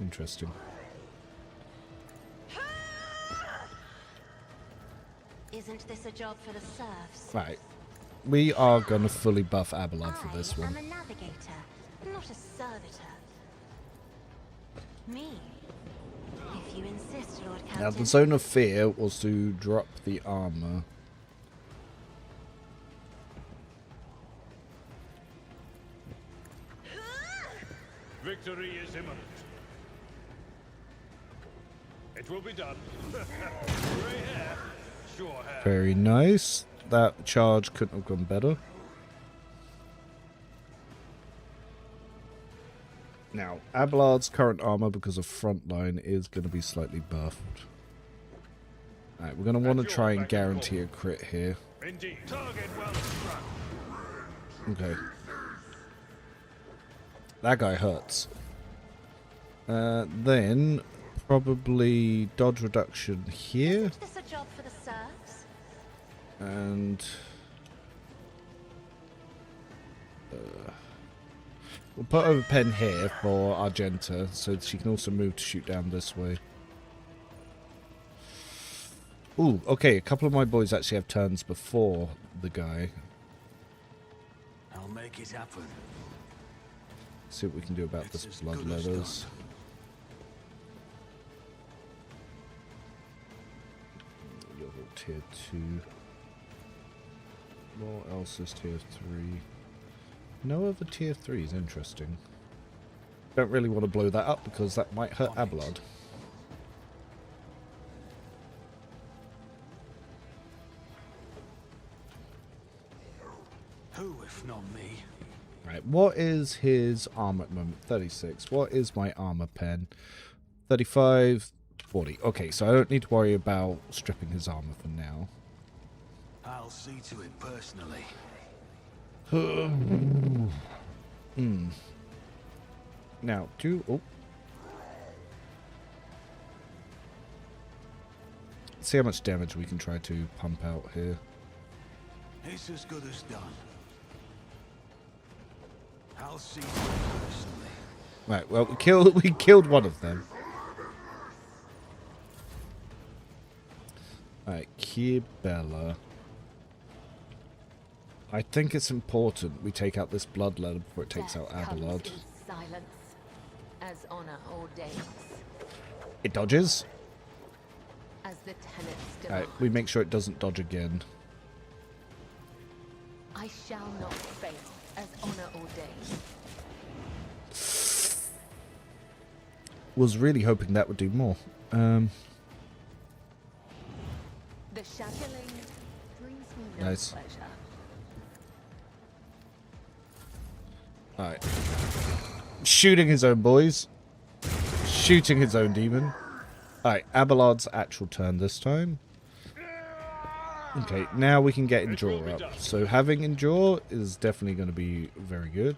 Interesting. Isn't this a job for the serfs? Right. We are going to fully buff Abelard for this one. I'm a navigator, not a servitor. Me? If you insist, Lord Captain. Now, the zone of fear was to drop the armor. Victory is imminent. It will be done. Gray hair, sure hair. Very nice. That charge couldn't have gone better. Now, Abelard's current armor, because of frontline, is going to be slightly buffed. Alright, we're going to want to try and guarantee a crit here. Indeed. Target well struck. Okay. That guy hurts. Then, probably dodge reduction here. Isn't this a job for the serfs? And we'll put over pen here for Argenta, so she can also move to shoot down this way. Ooh, okay, a couple of my boys actually have turns before the guy. I'll make it happen. See what we can do about this blood letters. You're tier 2. What else is tier 3? No other tier 3 is interesting. Don't really want to blow that up because that might hurt Abelard. Who, if not me? Right, what is his armor at the moment? 36. What is my armor pen? 35, 40. Okay, so I don't need to worry about stripping his armor for now. I'll see to it personally. Now, oh. See how much damage we can try to pump out here. It's as good as done. I'll see to it personally. Right, well, we killed one of them. Alright, Kibella. I think it's important we take out this bloodletter before it takes out Death comes Abelard. in silence, as honor ordains. It dodges. As the tenets Alright, demand. we make sure it doesn't dodge again. I shall not fail, as honor ordains. Was really hoping that would do more. The chatelaine brings me no Nice. pleasure. Alright. Shooting his own boys. Shooting his own demon. Alright, Abelard's actual turn this time. Okay, now we can get Endure up. So having Endure is definitely going to be very good.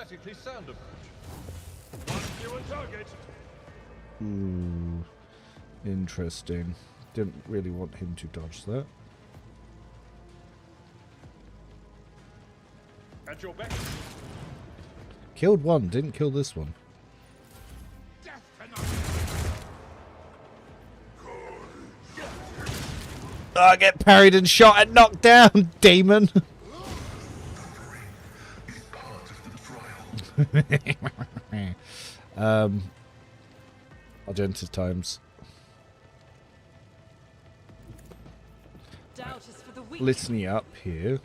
diplomatically sound approach. One fewer target. Ooh, interesting. Didn't really want him to dodge that. At your back. Killed one, didn't kill this one. Death penalty. I get parried and shot and knocked down, demon. Argenta times. Doubt is for the weak. Listening up here.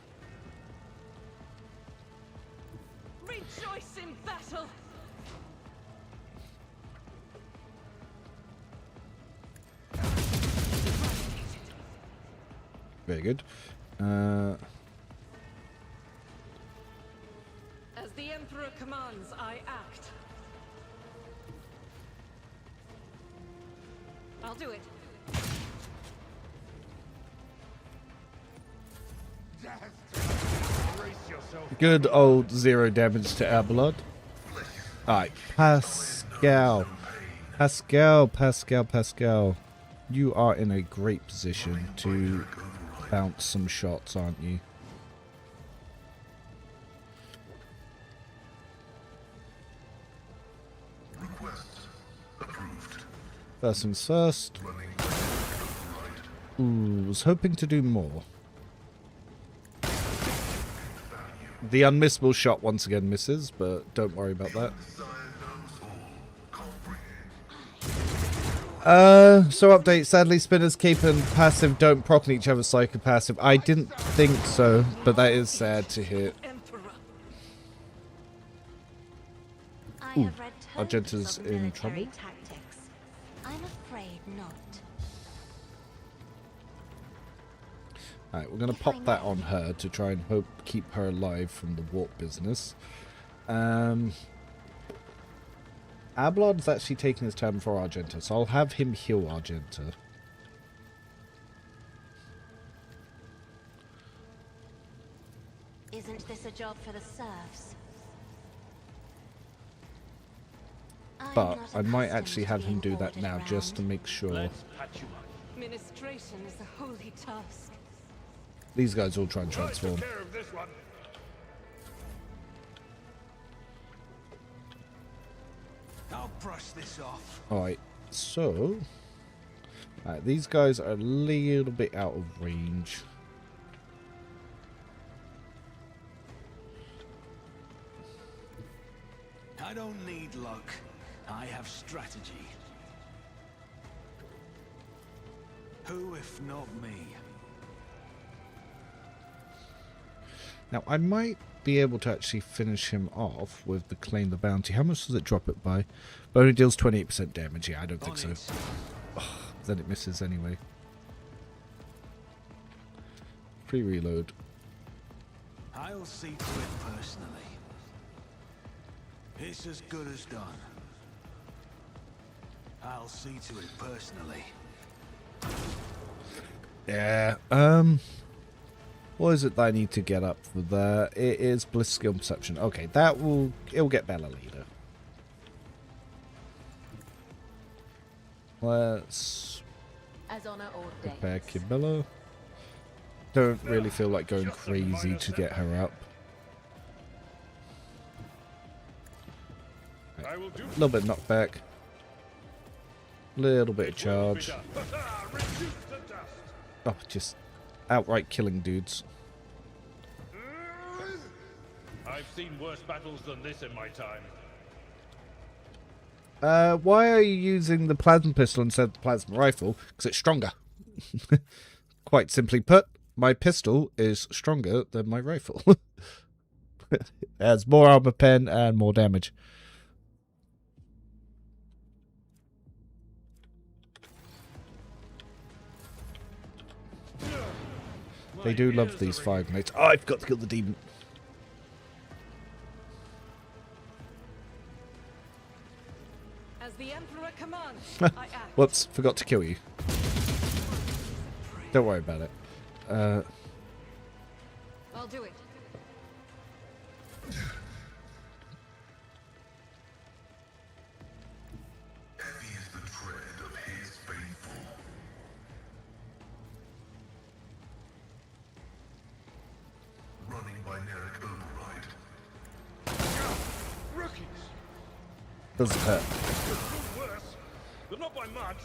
Rejoice in battle. Very good. As the Emperor commands, I act. I'll do it. Brace yourself. Good old 0 damage to Abelard. Alright, Pascal. Pascal. You are in a great position to bounce some shots, aren't you? Request approved. First things first. Ooh, was hoping to do more. The unmissable shot once again misses, but don't worry about that. So update, sadly Spinner's Cape and passive don't proc on each other's psycho passive. I didn't think so, but that is sad to hear. Emperor. I Ooh, have read Argenta's tons of in military trouble. tactics. I'm afraid not. Alright, we're going to pop that on her to try and hope keep her alive from the warp business. Abelard's actually taking his turn before Argenta, so I'll have him heal Argenta. Isn't this a job for the serfs? I'm But not I might accustomed actually to have him being do that ordered now just to around. make sure. Let's patch you up. Ministration is a holy task. These guys all try and I transform. took care of this one. I'll brush this off. Alright, so... Alright, these guys are a little bit out of range. I don't need luck. I have strategy. Who if not me? Now, I might be able to actually finish him off with the Claim the Bounty. How much does it drop it by? But only deals 28% damage. Yeah, I don't think so. Then it misses anyway. Free reload. I'll see to it personally. It's as good as done. I'll see to it personally. Yeah, what is it that I need to get up for there? It is Bliss Skill Perception. Okay, it'll get better later. Let's As honor prepare ordains. Kibella. Don't really feel like going crazy to get her up. I will do A little bit of knockback. Little bit of charge. Reduce to dust. Oh, just outright killing dudes. I've seen worse battles than this in my time. Why are you using the plasma pistol instead of the plasma rifle? Because it's stronger. Quite simply put, my pistol is stronger than my rifle. It has more armor pen and more damage. They do love these fire grenades. Oh, I've got to kill the demon. As the Emperor commands, I act. Whoops, forgot to kill you. Don't worry about it. I'll do it. Doesn't hurt. Worse, but not by much.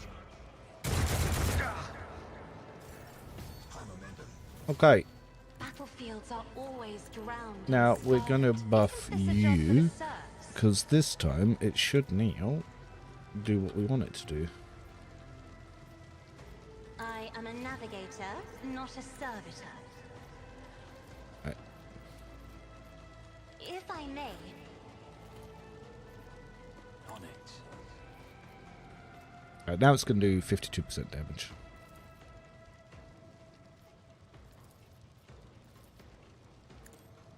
Okay. Battlefields are always drowned. Now in we're storm. gonna buff Is this a job for the you, serfs? because this time it should now do what we want it to do. I am a navigator, not a servitor. Right. If I may, On it. Right, now it's gonna do 52% damage.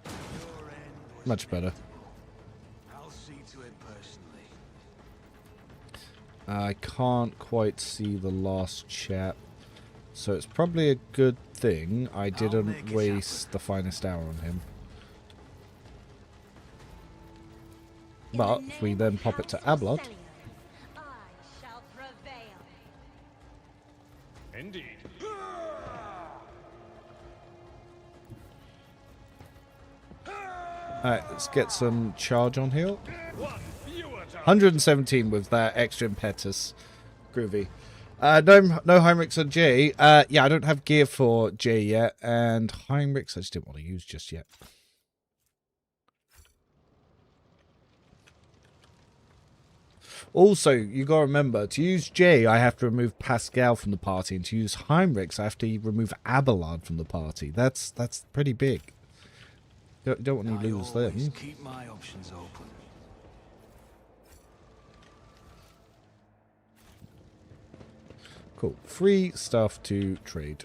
Your end was Much better. I'll see to it personally. I can't quite see the last chap, so it's probably a good thing I didn't make it waste the finest hour on him. in But the if we name then of pop it to House Ablot, Orselion, I shall prevail. Indeed. alright, let's get some charge on here. One fewer to 117 with that extra impetus. Groovy. No Heinrichs on J. Yeah, I don't have gear for J yet, and Heinrichs I just didn't want to use just yet. Also, you gotta remember, to use J, I have to remove Pascal from the party, and to use Heinrichs, I have to remove Abelard from the party. That's pretty big. Don't want I to lose always them. keep my options open. Cool. Free stuff to trade.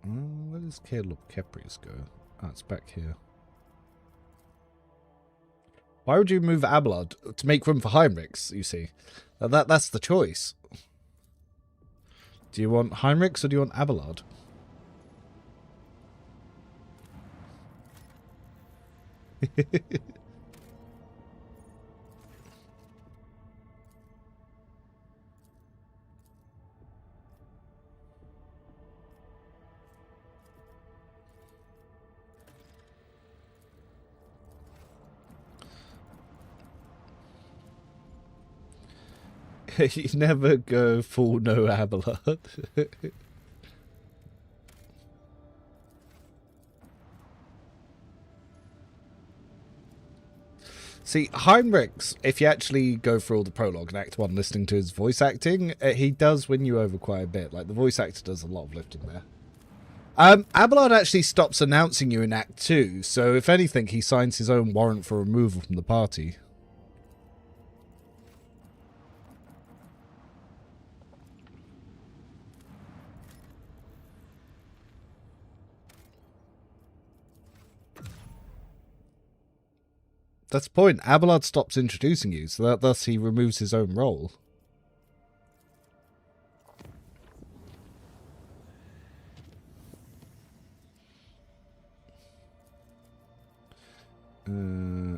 Where does Caleb Capri's go? Ah, it's back here. Why would you move Abelard? To make room for Heinrichs, you see. That's the choice. Do you want Heinrichs or do you want Abelard? You never go full no Abelard. See, Heinrichs, if you actually go through all the prologue in Act 1 listening to his voice acting, he does win you over quite a bit. Like, the voice actor does a lot of lifting there. Abelard actually stops announcing you in Act 2, so if anything, he signs his own warrant for removal from the party. That's the point. Abelard stops introducing you, so thus he removes his own role. We're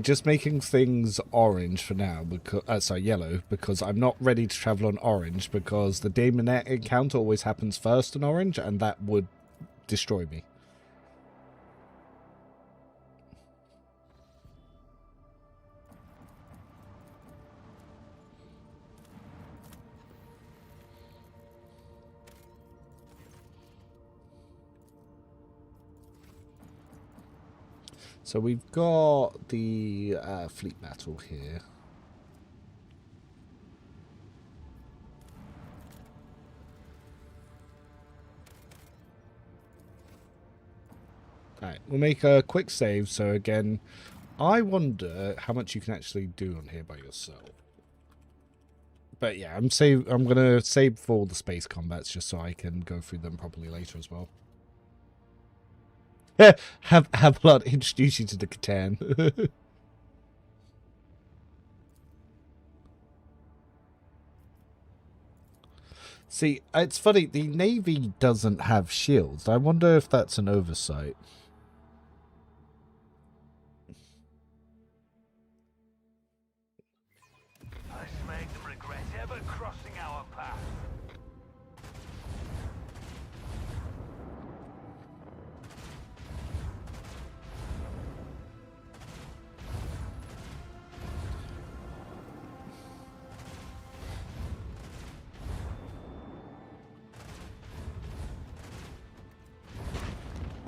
just making things orange for now, because sorry, yellow, because I'm not ready to travel on orange, because the Daemonette encounter always happens first on orange, and that would destroy me. So we've got the fleet battle here. Alright, we'll make a quick save. So again, I wonder how much you can actually do on here by yourself. But yeah, I'm gonna save for the space combats just so I can go through them properly later as well. Have Abelard introduce you to the Catan. See, it's funny, the Navy doesn't have shields. I wonder if that's an oversight. our path.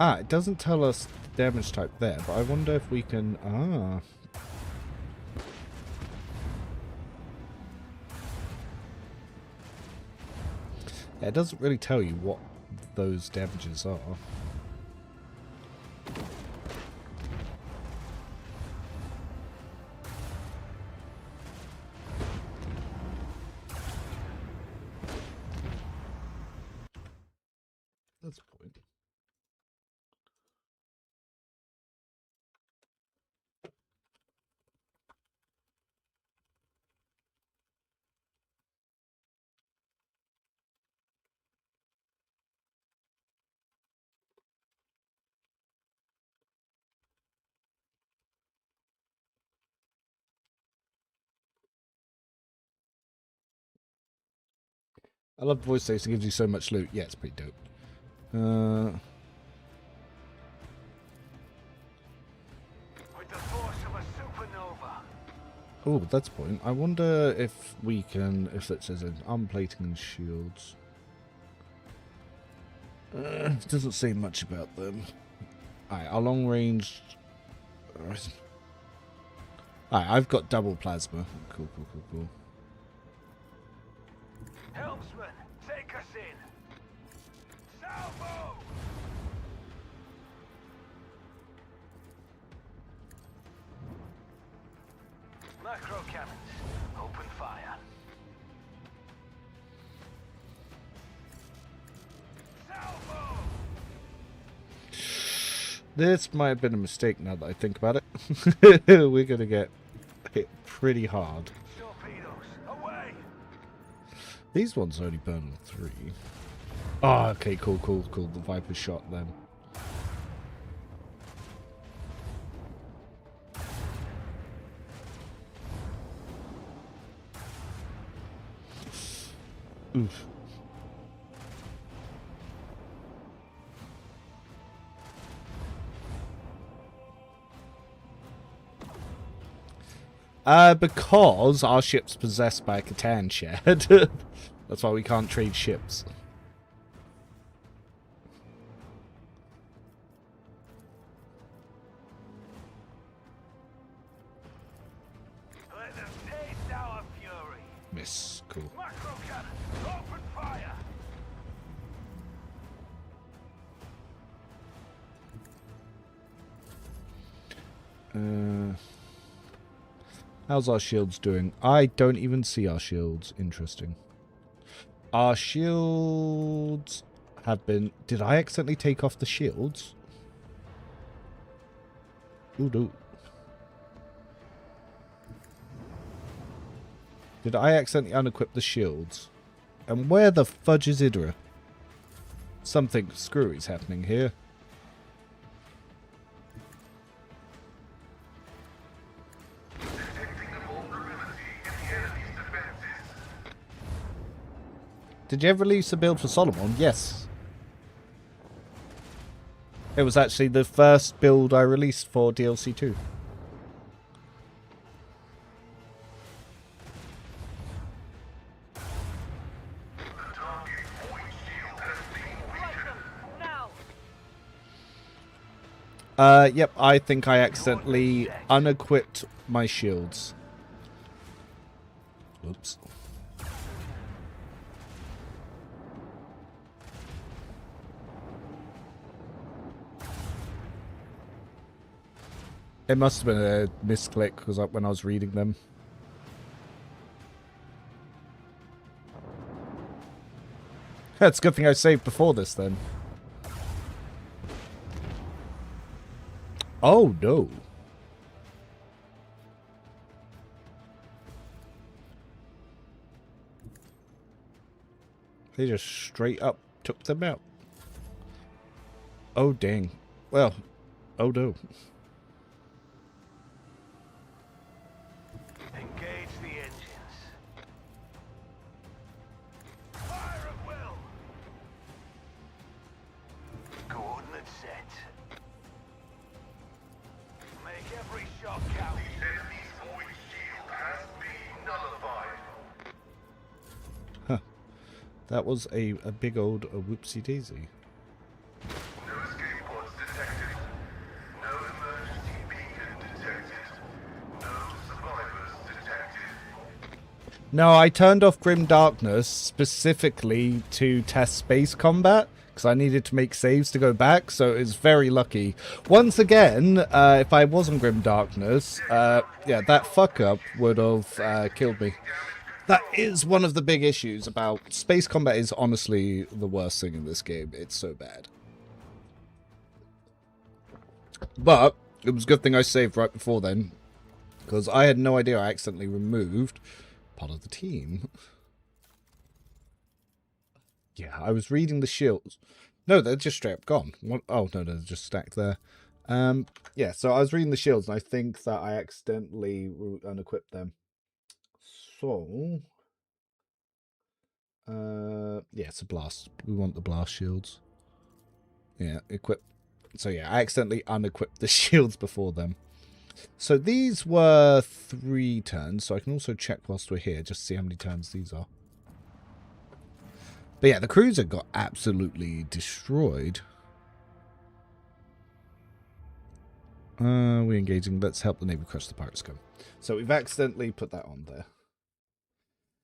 Ah, it doesn't tell us the damage type there, but I wonder if we can... Ah. Yeah, it doesn't really tell you what those damages are. That's a point. I love the voice saves, it gives you so much loot. Yeah, it's pretty dope. With the force of a supernova. Oh, that's a point. I wonder if we can, if that says armor plating and shields. It doesn't say much about them. Alright, our long range... Alright, I've got double plasma. Cool, cool, cool, cool. Helmsman, take us in. Salvo! Macro cannons, open fire. Salvo! This might have been a mistake now that I think about it. We're gonna get hit pretty hard. Torpedoes, away! These ones only burn on 3. Oh, okay, cool, cool, cool. The Viper shot them. Oof. Because our ship's possessed by a Catan shed. That's why we can't trade ships. Let them taste our fury. Miss. Cool. Macro cannons, open fire! How's our shields doing? I don't even see our shields. Interesting. Our shields have been... Did I accidentally take off the shields? Ooh, no. Did I accidentally unequip the shields? And where the fudge is Idra? Something screwy is happening here. Did you ever release a build for Solomon? Yes. It was actually the first build I released for DLC 2. Yep, I think I accidentally unequipped my shields. Oops. It must have been a misclick because when I was reading them. It's a good thing I saved before this then. Oh no. They just straight up took them out. Oh dang. Well, oh no. Engage the engines. That was a big old whoopsie daisy. No escape pods detected. No emergency beacon detected. No survivors detected. No, I turned off Grim Darkness specifically to test space combat because I needed to make saves to go back, so it's very lucky. Once again, if I wasn't Grim Darkness, yeah, that fuck up would have killed me. That is one of the big issues about space combat. Is honestly the worst thing in this game. It's so bad. But it was a good thing I saved right before then, because I had no idea I accidentally removed part of the team. Yeah, I was reading the shields. No, they're just straight up gone. What? Oh, no, they're just stacked there. Yeah, so I was reading the shields, and I think that I accidentally unequipped them. So, yeah, it's a blast. We want the blast shields. Yeah, equip. So yeah, I accidentally unequipped the shields before them. So these were 3 turns, so I can also check whilst we're here, just to see how many turns these are. But yeah, the cruiser got absolutely destroyed. We're engaging. Let's help the Navy crush the pirates scum. So we've accidentally put that on there.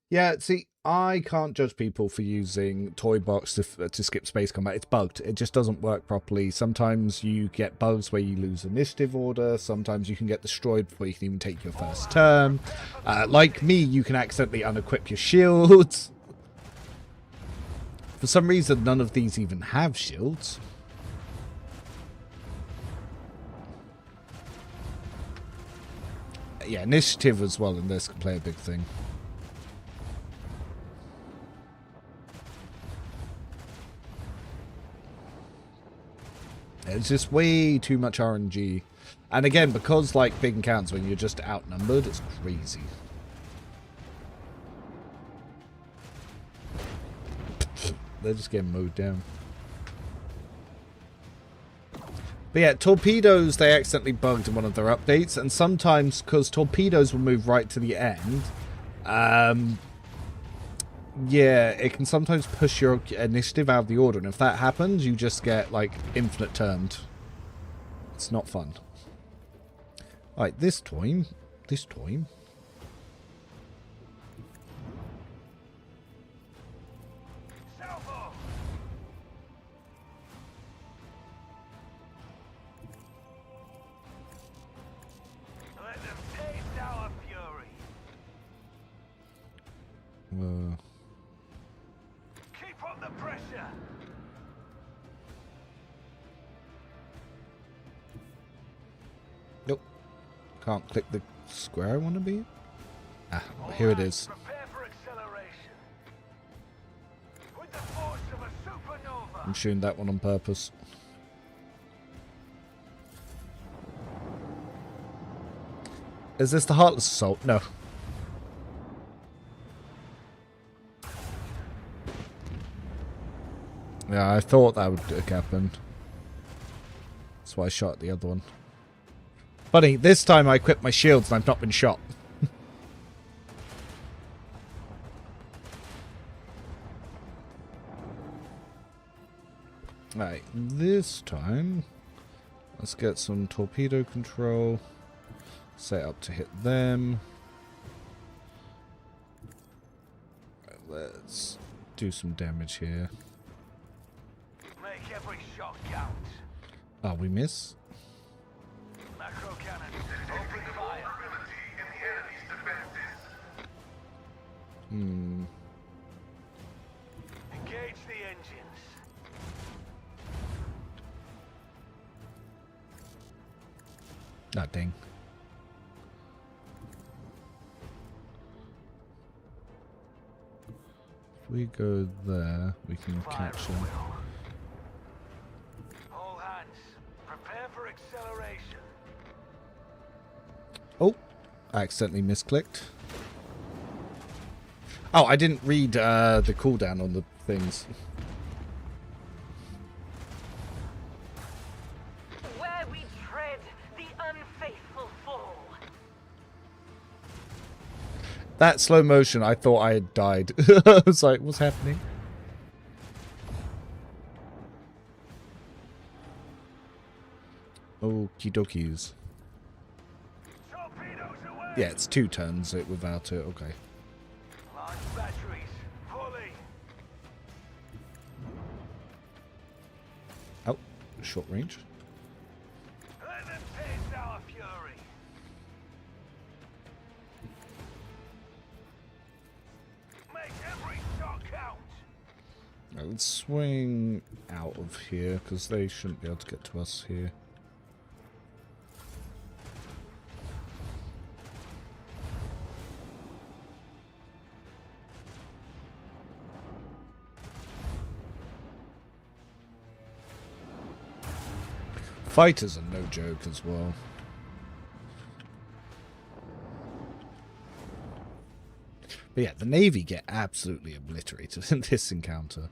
Yeah, see, I can't judge people for using Toy Box to skip space combat. It's bugged. It just doesn't work properly. Sometimes you get bugs where you lose initiative order. Sometimes you can get destroyed before you can even take your first turn. Like me, you can accidentally unequip your shields. For some reason, none of these even have shields. Yeah, initiative as well in this can play a big thing. It's just way too much RNG. And again, because like big encounters when you're just outnumbered, it's crazy. They're just getting mowed down. But yeah, torpedoes, they accidentally bugged in one of their updates. And sometimes, because torpedoes will move right to the end, yeah, it can sometimes push your initiative out of the order. And if that happens, you just get, like, infinite turned. It's not fun. Alright, this time. Let them taste our fury. Keep up the pressure. Nope. Can't click the square I want to be. Ah, here it is. Prepare for acceleration. With the force of a supernova. I'm shooting that one on purpose. Is this the Heartless Assault? No. Yeah, I thought that would happen. That's why I shot the other one. Funny, this time I equipped my shields and I've not been shot. Alright, this time, let's get some torpedo control. Set up to hit them. Let's do some damage here. Make every shot count. Oh, we miss? Macro cannon. Open fire. Engage the engines. Ah, dang. If we go there, we can catch them. All hands, prepare for acceleration. Oh, I accidentally misclicked. Oh, I didn't read the cooldown on the things. Where we tread, the unfaithful fall. That slow motion, I thought I had died. I was like, what's happening? Okie dokies. Torpedoes away! Yeah, it's 2 turns it without it. Okay. Large batteries, fully. Oh, short range. Let them taste our fury. Make every shot count. Right, let's swing out of here because they shouldn't be able to get to us here. Fighters are no joke as well. But yeah, the Navy get absolutely obliterated in this encounter.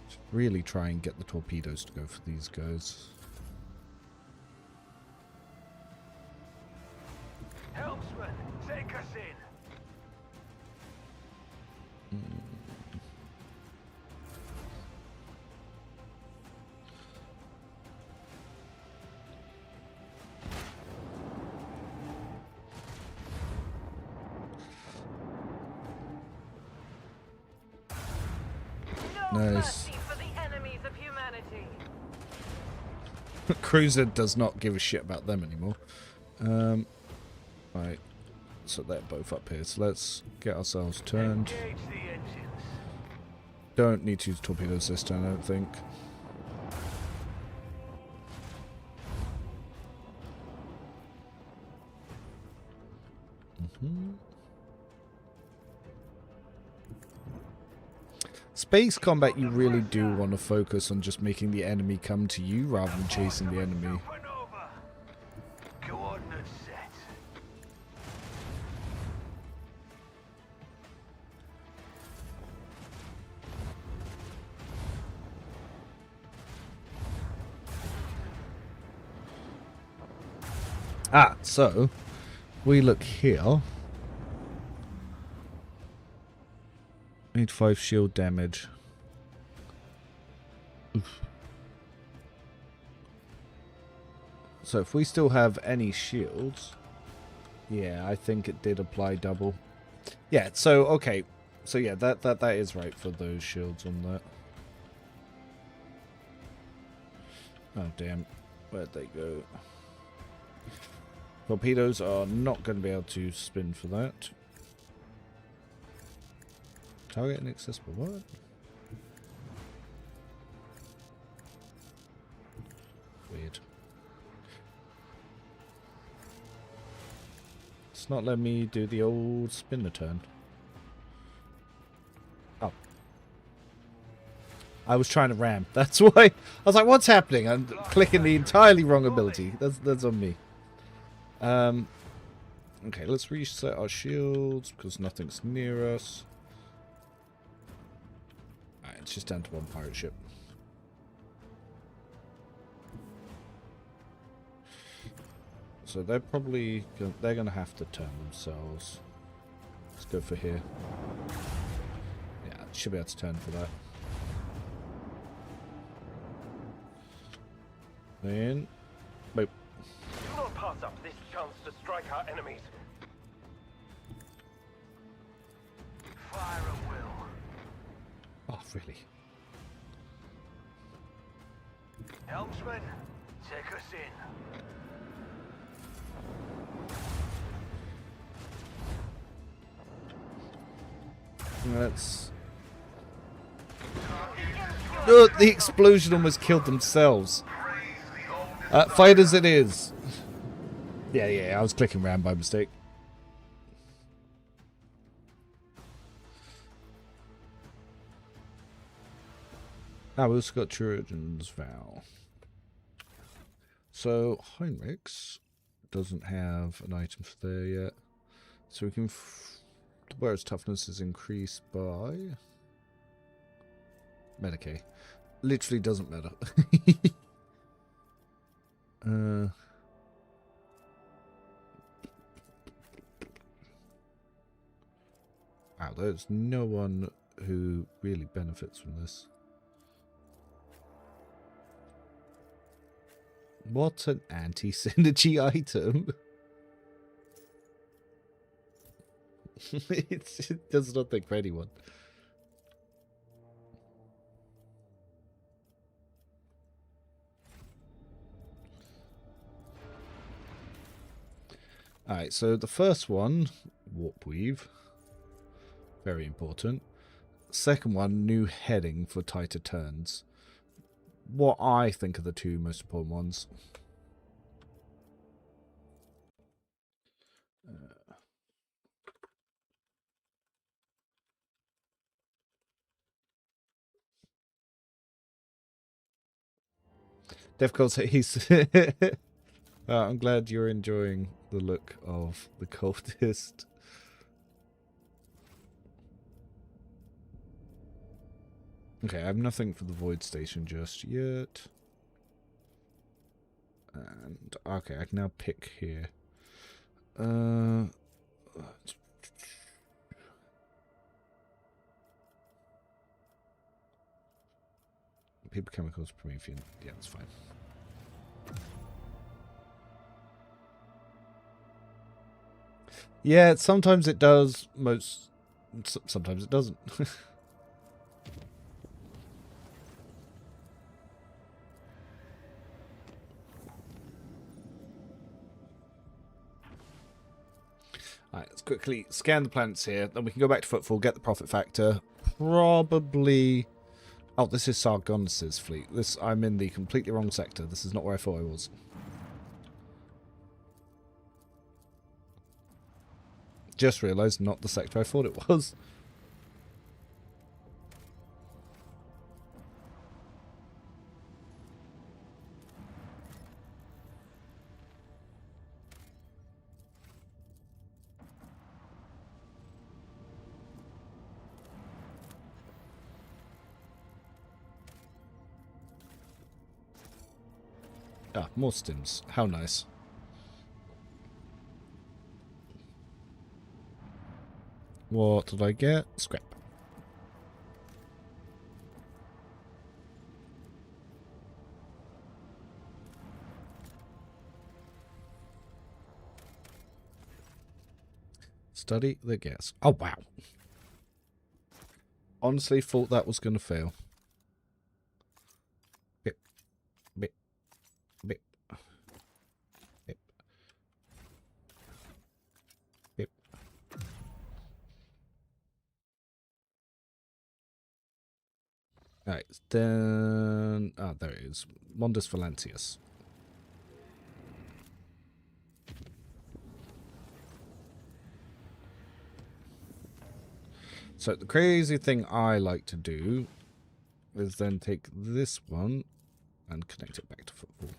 Just really try and get the torpedoes to go for these guys. Helmsman, take us in. No Nice. mercy for the enemies of humanity. Cruiser does not give a shit about them anymore. Right, so they're both up here. So let's get ourselves turned. Engage the engines. Don't need to use torpedoes this time, I don't think. Space combat, you really do want to focus on just making the enemy come to you rather than chasing the enemy. Supernova. Coordinates set. Ah, so we look here. Need 5 shield damage. Oof. So if we still have any shields, yeah, I think it did apply double. Yeah, so okay, so yeah, that is right for those shields on that. Oh damn, where'd they go? Torpedoes are not going to be able to spin for that. Target inaccessible. What? Weird. It's not letting me do the old spin the turn. Oh. I was trying to ram. That's why. I was like, what's happening? I'm clicking the entirely wrong ability. That's on me. Okay, let's reset our shields because nothing's near us. Alright, it's just down to 1 pirate ship. So they're probably they're gonna have to turn themselves. Let's go for here. Yeah, should be able to turn for that. Then, boop. Do not pass up this chance to strike our enemies. Fire at will. Oh, really? Helmsman, take us in. Let's. Oh, the explosion almost killed themselves. Fighters it is. Yeah, I was clicking round by mistake. Ah, we also got Trojan's Vow. So, Heinrichs doesn't have an item for there yet. So we can... where its toughness is increased by... Medicaid. Literally doesn't matter. Wow, there's no one who really benefits from this. What an anti-synergy item. It does nothing for anyone. Alright, so the first one, warp weave. Very important. Second one, new heading for tighter turns. What I think are the two most important ones. Difficult. He's. I'm glad you're enjoying the look of the cultist. Okay, I have nothing for the void station just yet. And okay, I can now pick here. Paper chemicals, Promethean. Yeah, that's fine. Yeah, sometimes it does. Sometimes it doesn't. Alright, let's quickly scan the planets here. Then we can go back to Footfall, get the profit factor. Probably... Oh, this is Sargonus' fleet. I'm in the completely wrong sector. This is not where I thought I was. Just realised not the sector I thought it was. Ah, more stims. How nice. What did I get? Scrap. Study the gas. Oh, wow. Honestly thought that was going to fail. Bip. Bip. Bip. Bip. Bip. Alright, then... Ah, there it is. Mondus Valancius. So the crazy thing I like to do is then take this one and connect it back to Football.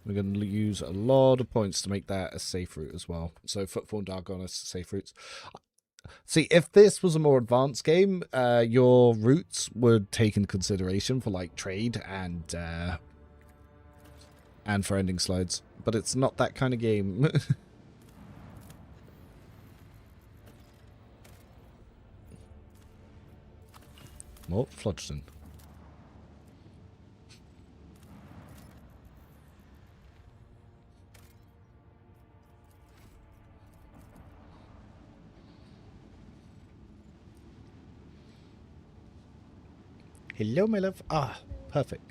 We're going to use a lot of points to make that a safe route as well. So Footfall and Dargonis are safe routes. See, if this was a more advanced game, your routes would take into consideration for like trade and for ending slides. But it's not that kind of game. More Flodgson. Hello, my love. Ah, perfect.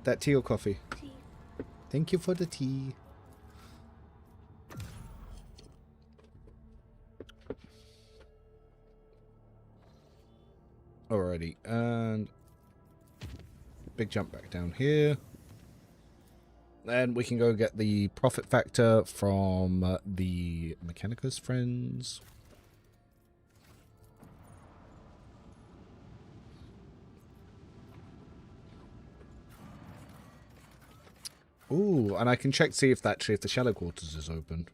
That tea or coffee? Tea. Thank you for the tea. Alrighty, and big jump back down here. Then we can go get the profit factor from the Mechanicus friends. Ooh, and I can check to see if the shallow quarters is open.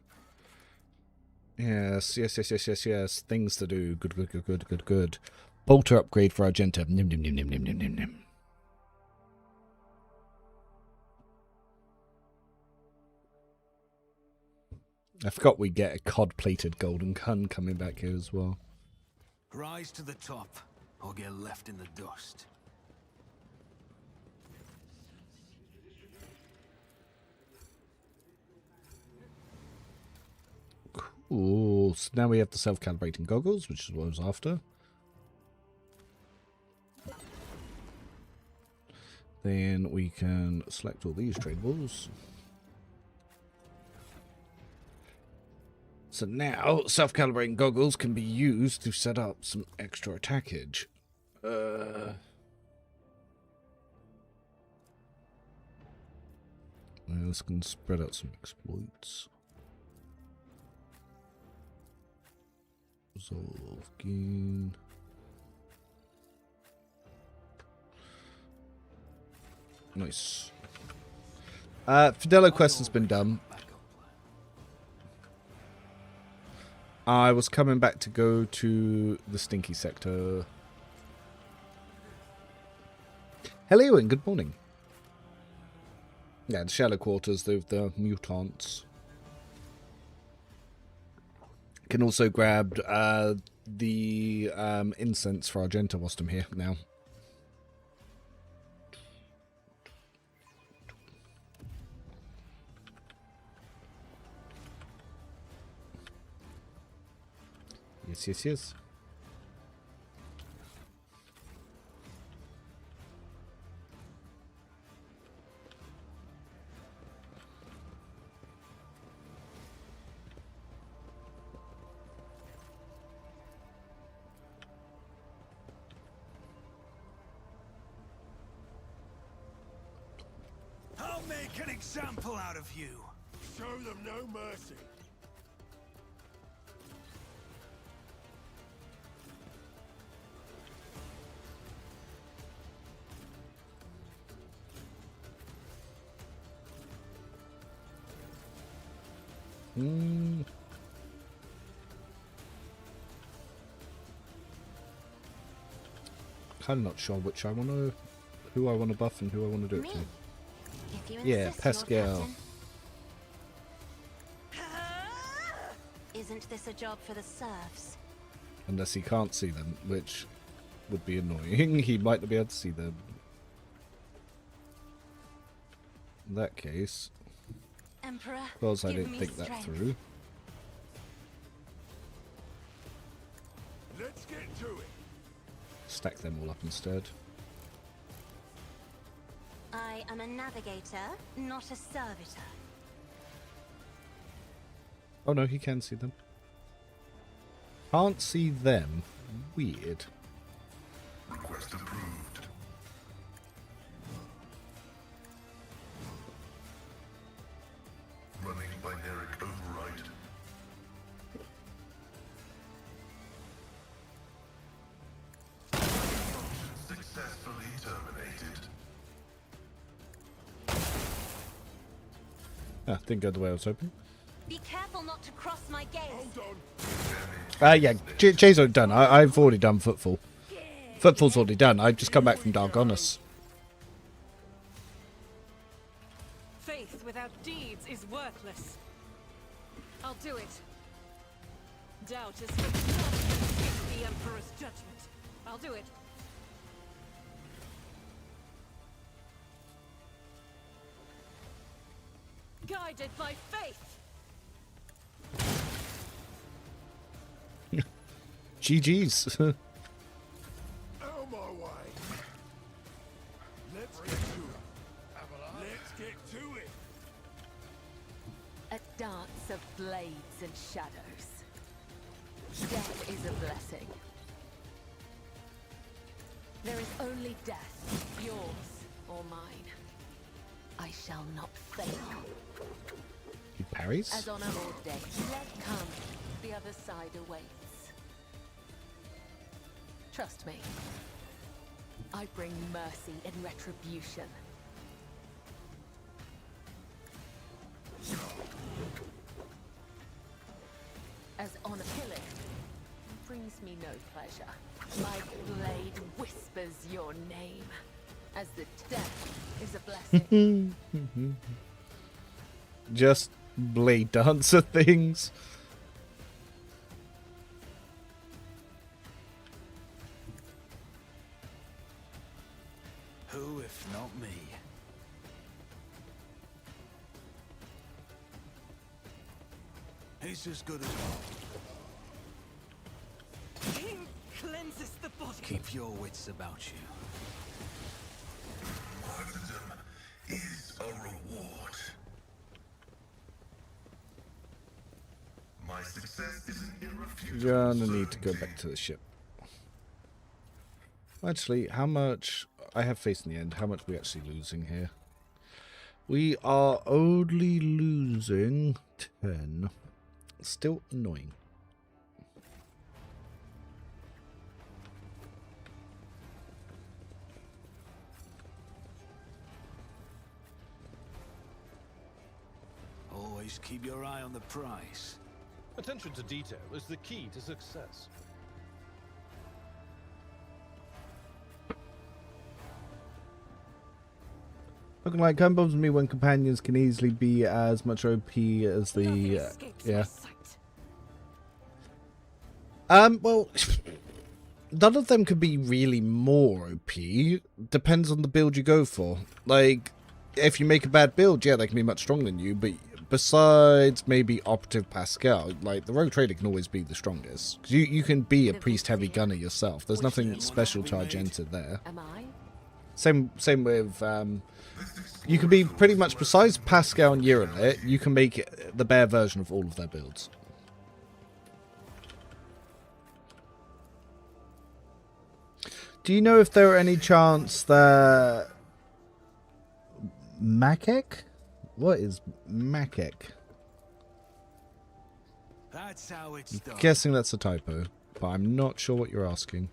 Yes. Things to do. Good. Bolter upgrade for Argenta. Nim. I forgot we get a cod-plated golden gun coming back here as well. Rise to the top, or get left in the dust. Ooh, so now we have the self-calibrating goggles, which is what I was after. Then we can select all these tradables. So now, self-calibrating goggles can be used to set up some extra attackage. This can spread out some exploits. Resolve gain. Nice. Fidelo quest has been done. I was coming back to go to the Stinky sector. Hello and good morning. Yeah, the shallow quarters, the mutants. Can also grab the incense for Argenta whilst I'm here now. Yes, yes, yes. I'll make an example out of you. Show them no mercy. Kind of not sure which I want to, who I want to buff and who I want to do it Me. to. If you Yeah, insist, Lord Pascal. Captain. Isn't this a job for the serfs? Unless he can't see them, which would be annoying. He might not be able to see them. In that case, Emperor, because I give didn't me think that strength. through. Let's get to it. Stack them all up instead. I am a navigator, not a servitor. Oh no, he can see them. Can't see them. Weird. Request approved. Running binaric override. Function successfully terminated. Ah, didn't go the way I was hoping. Be careful not to cross my gaze. Yeah, Jay's already done. I've already done Footfall. Footfall's already done. I've just come back from Dargonis. Faith without deeds is worthless. I'll do it. Doubt is for not to escape the Emperor's judgment. I'll do it. Guided by faith. GG's. Out my way. Let's get to it. Let's get to it. A dance of blades and shadows. Death is a blessing. There is only death, yours or mine. I shall not fail. He parries? As on a Lord day, let come. The other side awaits. Trust me. I bring mercy in retribution. As on a killing brings me no pleasure. My blade whispers your name. As the death is a blessing. Just blade dancer things. Who if not me? It's as good as King cleanses the body. keep your wits about you. Martyrdom is a reward. My success is an irrefutable Gonna need to go back to the ship. Actually, how much... I have faith in the end. How much are we actually losing here? We are only losing 10. Still annoying. Always keep your eye on the prize. Attention to detail is the key to success. Looking like kind of bothers me when companions can easily be as much OP as the Nothing escapes my yeah. sight. Well, none of them could be really more OP. Depends on the build you go for. Like, if you make a bad build, yeah, they can be much stronger than you. But besides maybe Operative Pascal, like the Rogue Trader can always be the strongest. 'Cause you can be a priest heavy gunner yourself. There's nothing special to Argenta there. Am I? Same with you can be pretty much, besides Pascal and Eurolit, you can make the bare version of all of their builds. Do you know if there are any chance that Makek? What is Makek? That's how it's done. Guessing that's a typo, but I'm not sure what you're asking.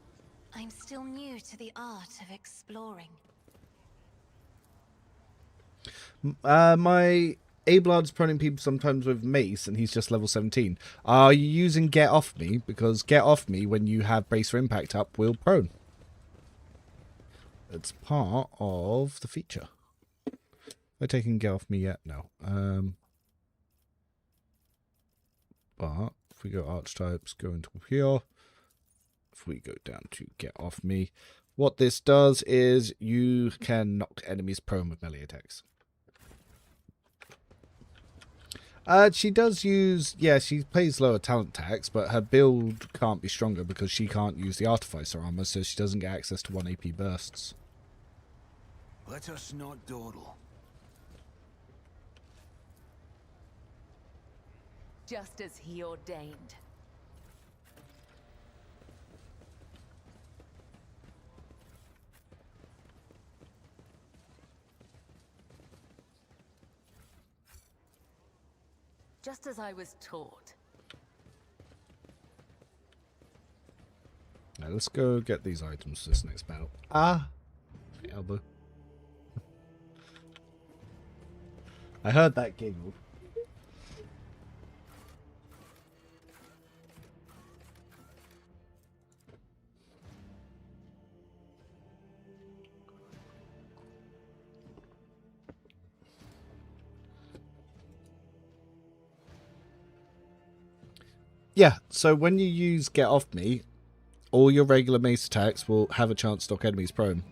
I'm still new to the art of exploring. My A-Blood's proning people sometimes with mace, and he's just level 17. Are you using Get Off Me? Because Get Off Me, when you have Brace for Impact up, will prone. It's part of the feature. Have I taken Get Off Me yet? No. But if we go Archetypes, go into here. If we go down to Get Off Me, what this does is you can knock enemies prone with melee attacks. She does use, yeah, she plays lower talent tax, but her build can't be stronger because she can't use the Artificer armor, so she doesn't get access to 1 AP bursts. Let us not dawdle. Just as he ordained. Just as I was taught. Now let's go get these items for this next battle. Ah! Elbow. I heard that giggle. Yeah, so when you use Get Off Me, all your regular mace attacks will have a chance to knock enemies prone.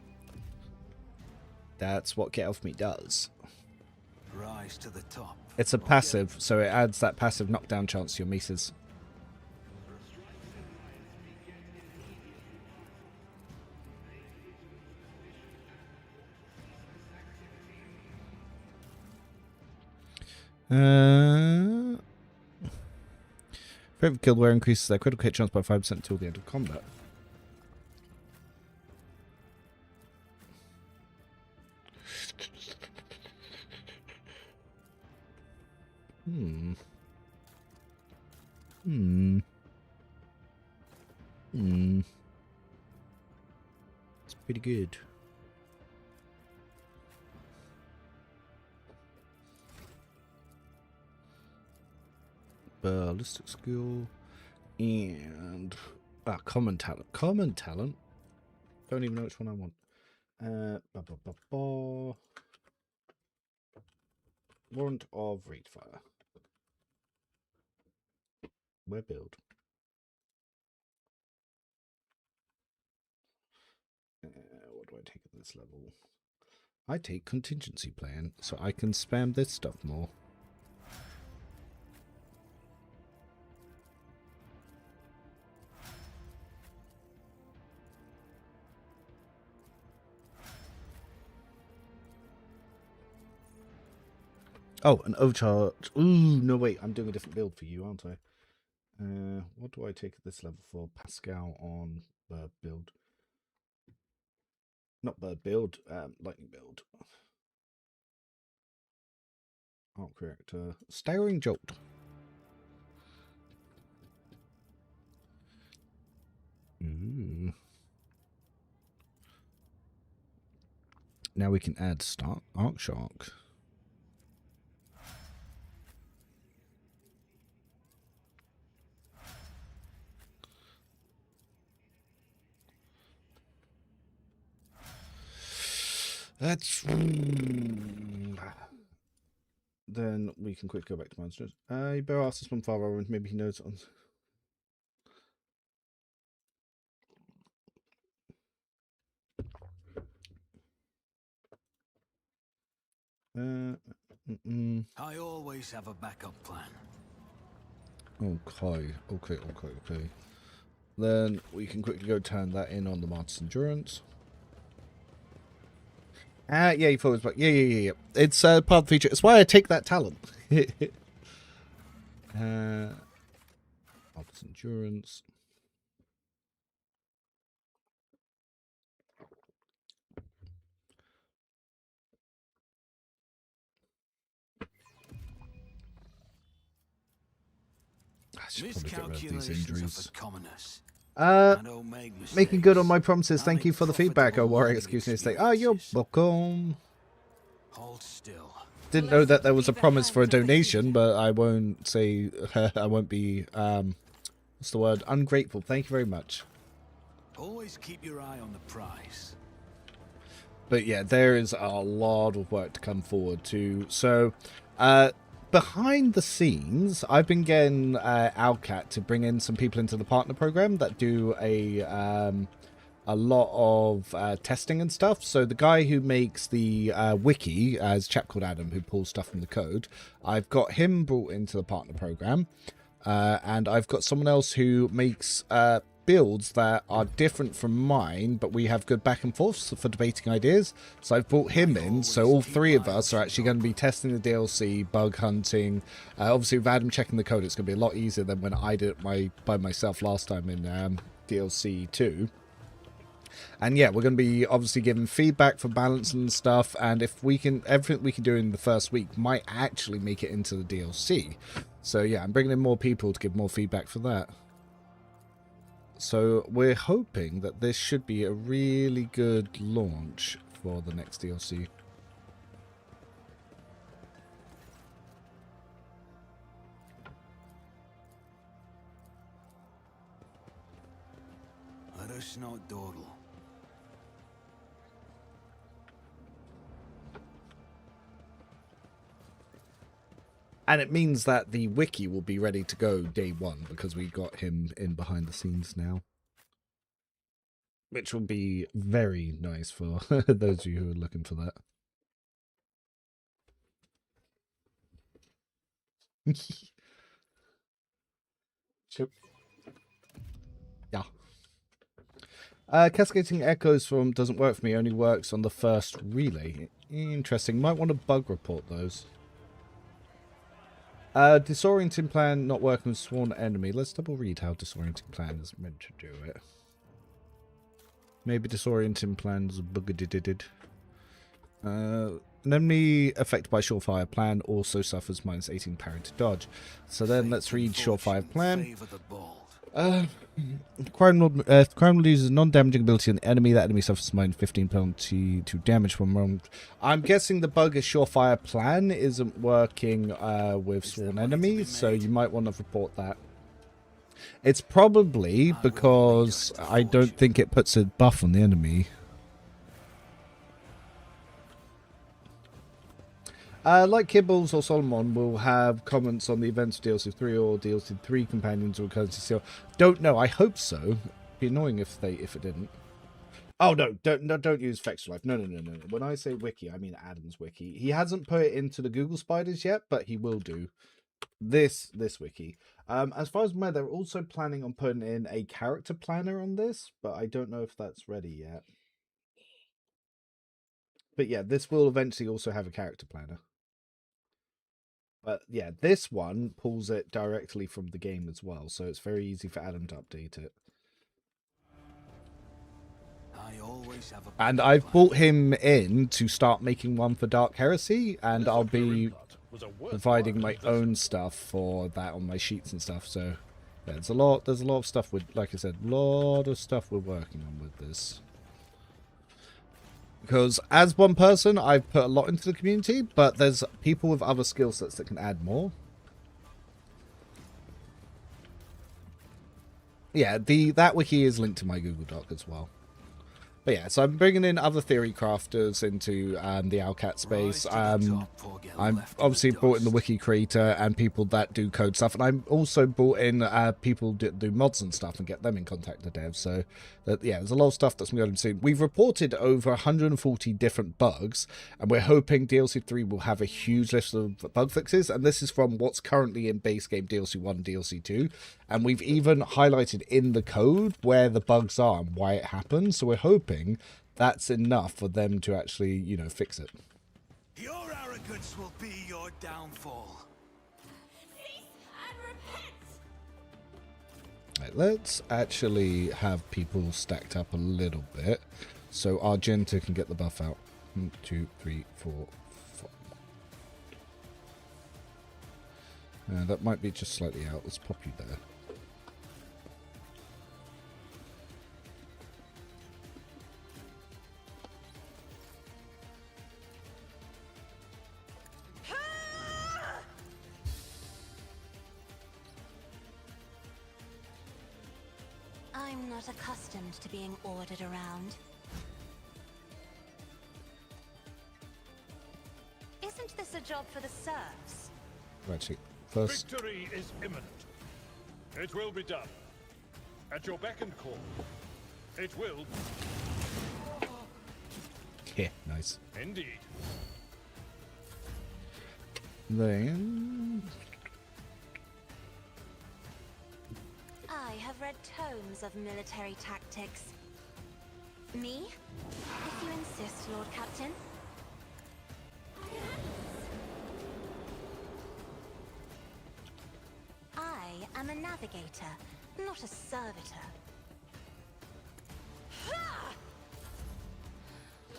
That's what Get Off Me does. Rise to the top. It's a passive, so it adds that passive knockdown chance to your maces. Favorite kill where increases their critical hit chance by 5% until the end of combat. It's pretty good. Ballistic skill and common talent. Common talent. Don't even know which one I want. Warrant of Reedfire. Where build? What do I take at this level? I take contingency plan, so I can spam this stuff more. Oh, an overcharge. Ooh, no, wait. I'm doing a different build for you, aren't I? What do I take at this level for? Pascal on bird build. Not bird build, lightning build. Art character. Staring Jolt. Ooh. Now we can add Arc Shark. That's... Then we can quickly go back to monsters. You better ask this one father, and maybe he knows on. I always have a backup plan. Okay. Then we can quickly go turn that in on the Martyr's Endurance. Yeah, he follows back. Yeah. It's part of the feature. It's why I take that talent. Martyr's Endurance. I should probably get rid of these injuries. Making good on my promises. Thank you for the feedback. Oh, Warwick, excuse me. Say, oh, you're welcome. Hold still. Didn't know that there was a promise for a donation, but I won't say, I won't be, what's the word? Ungrateful. Thank you very much. Always keep your eye on the prize. But yeah, there is a lot of work to come forward to. So, behind the scenes, I've been getting Owlcat to bring in some people into the partner program that do a lot of testing and stuff. So the guy who makes the wiki, as a chap called Adam, who pulls stuff from the code, I've got him brought into the partner program. And I've got someone else who makes builds that are different from mine, but we have good back and forth for debating ideas. So I've brought him in, so all three of us are actually going to be testing the DLC, bug hunting. Obviously with Adam checking the code, it's going to be a lot easier than when I did it by myself last time in DLC 2. And yeah, we're going to be obviously giving feedback for balance and stuff, and if we can, everything we can do in the first week might actually make it into the DLC. So yeah, I'm bringing in more people to give more feedback for that. So we're hoping that this should be a really good launch for the next DLC. Let us not dawdle. And it means that the wiki will be ready to go day one, because we got him in behind the scenes now. Which will be very nice for those of you who are looking for that. Chip. Yeah. Cascading echoes from doesn't work for me, only works on the first relay. Interesting. Might want to bug report those. Disorienting plan not working with sworn enemy. Let's double read how disorienting plan is meant to do it. Maybe disorienting plan is buggadidid. An enemy affected by surefire plan also suffers -18 parry to dodge. So then let's read surefire plan. Crimelord uses non-damaging ability on the enemy. That enemy suffers -15 penalty to damage from round. I'm guessing the bug is surefire plan isn't working with sworn enemies, so you might want to report that. It's probably because I don't think it puts a buff on the enemy. Like Kibbles or Solomon will have comments on the events of DLC 3 or DLC 3 companions or currency seal. Don't know. I hope so. It'd be annoying if it didn't. Oh no! Don't use Fextra Life. No. When I say wiki, I mean Adam's wiki. He hasn't put it into the Google Spiders yet, but he will do. This wiki. As far as I'm aware, they're also planning on putting in a character planner on this, but I don't know if that's ready yet. But yeah, this will eventually also have a character planner. But yeah, this one pulls it directly from the game as well, so it's very easy for Adam to update it. I always have a And I've brought him in to start making one for Dark Heresy, and I'll be providing my own stuff for that on my sheets and stuff. So yeah, there's a lot of stuff with, like I said, a lot of stuff we're working on with this. Because as one person, I've put a lot into the community, but there's people with other skill sets that can add more. Yeah, that wiki is linked to my Google Doc as well. But yeah, so I'm bringing in other theory crafters into the Owlcat space. I'm obviously brought in the wiki creator and people that do code stuff, and I'm also brought in people that do mods and stuff and get them in contact with devs. So yeah, there's a lot of stuff that's going to be soon. We've reported over 140 different bugs, and we're hoping DLC 3 will have a huge list of bug fixes. And this is from what's currently in base game DLC 1 and DLC 2. And we've even highlighted in the code where the bugs are and why it happened. So we're hoping that's enough for them to actually, you know, fix it. Your arrogance will be your downfall. Right, let's actually have people stacked up a little bit so Argenta can get the buff out. 1, 2, 3, 4, 5. That might be just slightly out. Let's pop you there. I'm not accustomed to being ordered around. Isn't this a job for the serfs? Actually, first. Victory is imminent. It will be done. At your beck and call. It will. Yeah, nice. Indeed. Then. I have read tomes of military tactics. Me? If you insist, Lord Captain. I am a navigator, not a servitor.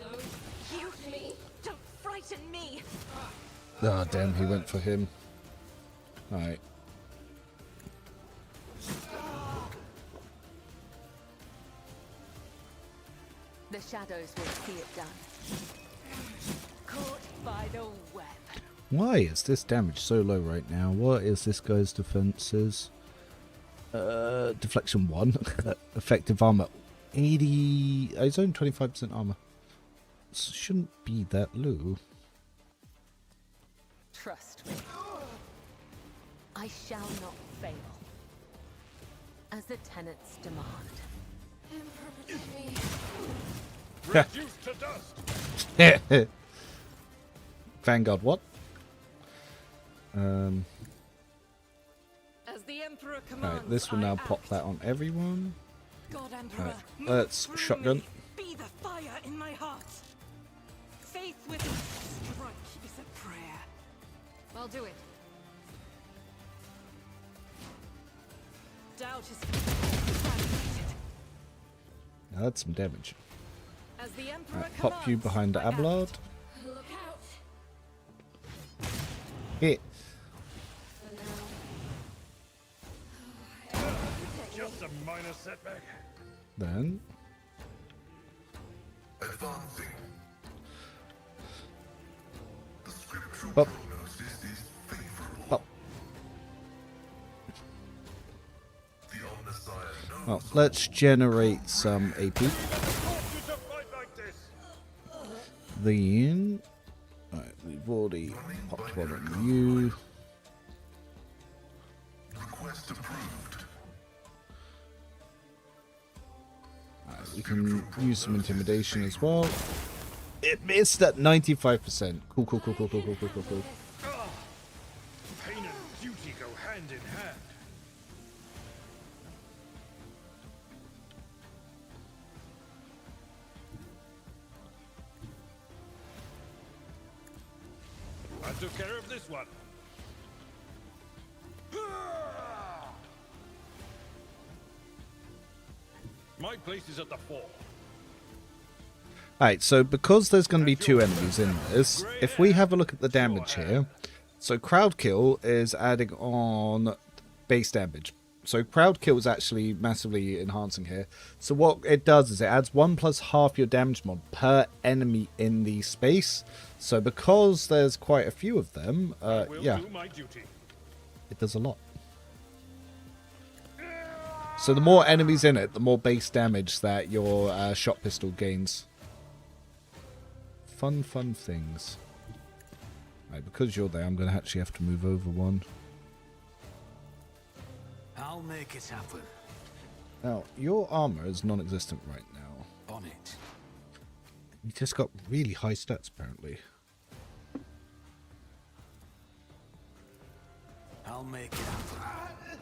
Don't shoot me! Don't frighten me! Oh, damn, he went for him. Alright. The shadows will see it done. Caught by the web. Why is this damage so low right now? What is this guy's defenses? Deflection 1. Effective armor 80. He's only 25% armor. Shouldn't be that low. Trust me. I shall not fail. As the tenants demand. Reduced to dust. Vanguard, what? As the Emperor commands, Alright, this will now pop that on everyone. God Emperor, Right, move let's through shotgun. me. Be the fire in my heart. Faith with strike is a prayer. I'll do it. Doubt is eradicated. Now that's some damage. As the Emperor Right, pop you commands, behind the I act. Abelard. Look out. Hit. Just a minor setback. Then. Advancing. The scriptural Up. prognosis is favorable. Up. The Omnissiah knows Well, let's generate some AP. Taught you to fight like this. Then. Alright, we've already popped one on you. request approved. Alright, we can use some intimidation as well. It missed at 95%. Cool, cool, cool, cool, cool, cool, cool, cool, cool. Pain and duty go hand in hand. I took care of this one. My place is at the fore. Alright, so because there's going to be 2 enemies in this, if we have a look at the damage here, so crowd kill is adding on base damage. So crowd kill is actually massively enhancing here. So what it does is it adds 1 plus half your damage mod per enemy in the space. So because there's quite a few of them, yeah, Do my duty. it does a lot. So the more enemies in it, the more base damage that your shot pistol gains. Fun things. Right, because you're there, I'm going to actually have to move over one. I'll make it happen. Now, your armor is non-existent right now. On it. You just got really high stats, apparently. I'll make it happen.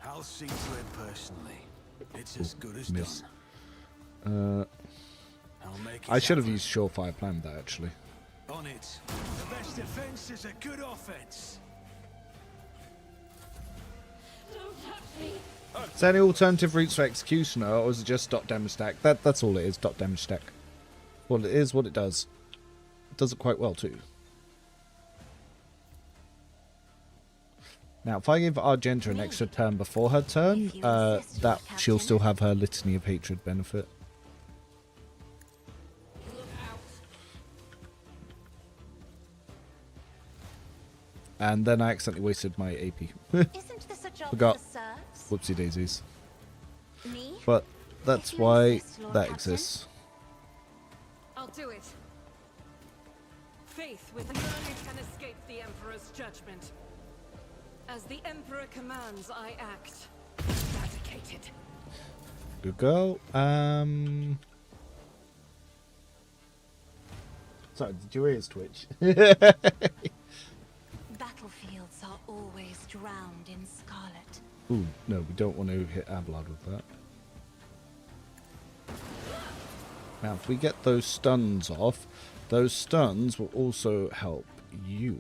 I'll see to it personally. It's as good as Miss. done. I'll make it I should have happen. used Surefire Plan that, actually. On it. The best defense is a good offense. Is there any alternative routes for Executioner, or is it just dot damage stack? That's all it is, dot damage stack. Well, it is what it does. It does it quite well, too. Now, if I give Argenta an extra turn before her turn, that she'll still have her Litany of Hatred benefit. And then I accidentally wasted my AP. Isn't this a job Forgot. for serfs? Whoopsie daisies. Me? But that's If you why insist, Lord that Captain. exists. I'll do it. Faith with none can escape the Emperor's judgment. As the Emperor commands, I act. Dedicated. Good girl. Sorry, did your ears twitch? Battlefields are always drowned in scarlet. Ooh, no, we don't want to hit Abelard with that. Now, if we get those stuns off, those stuns will also help you.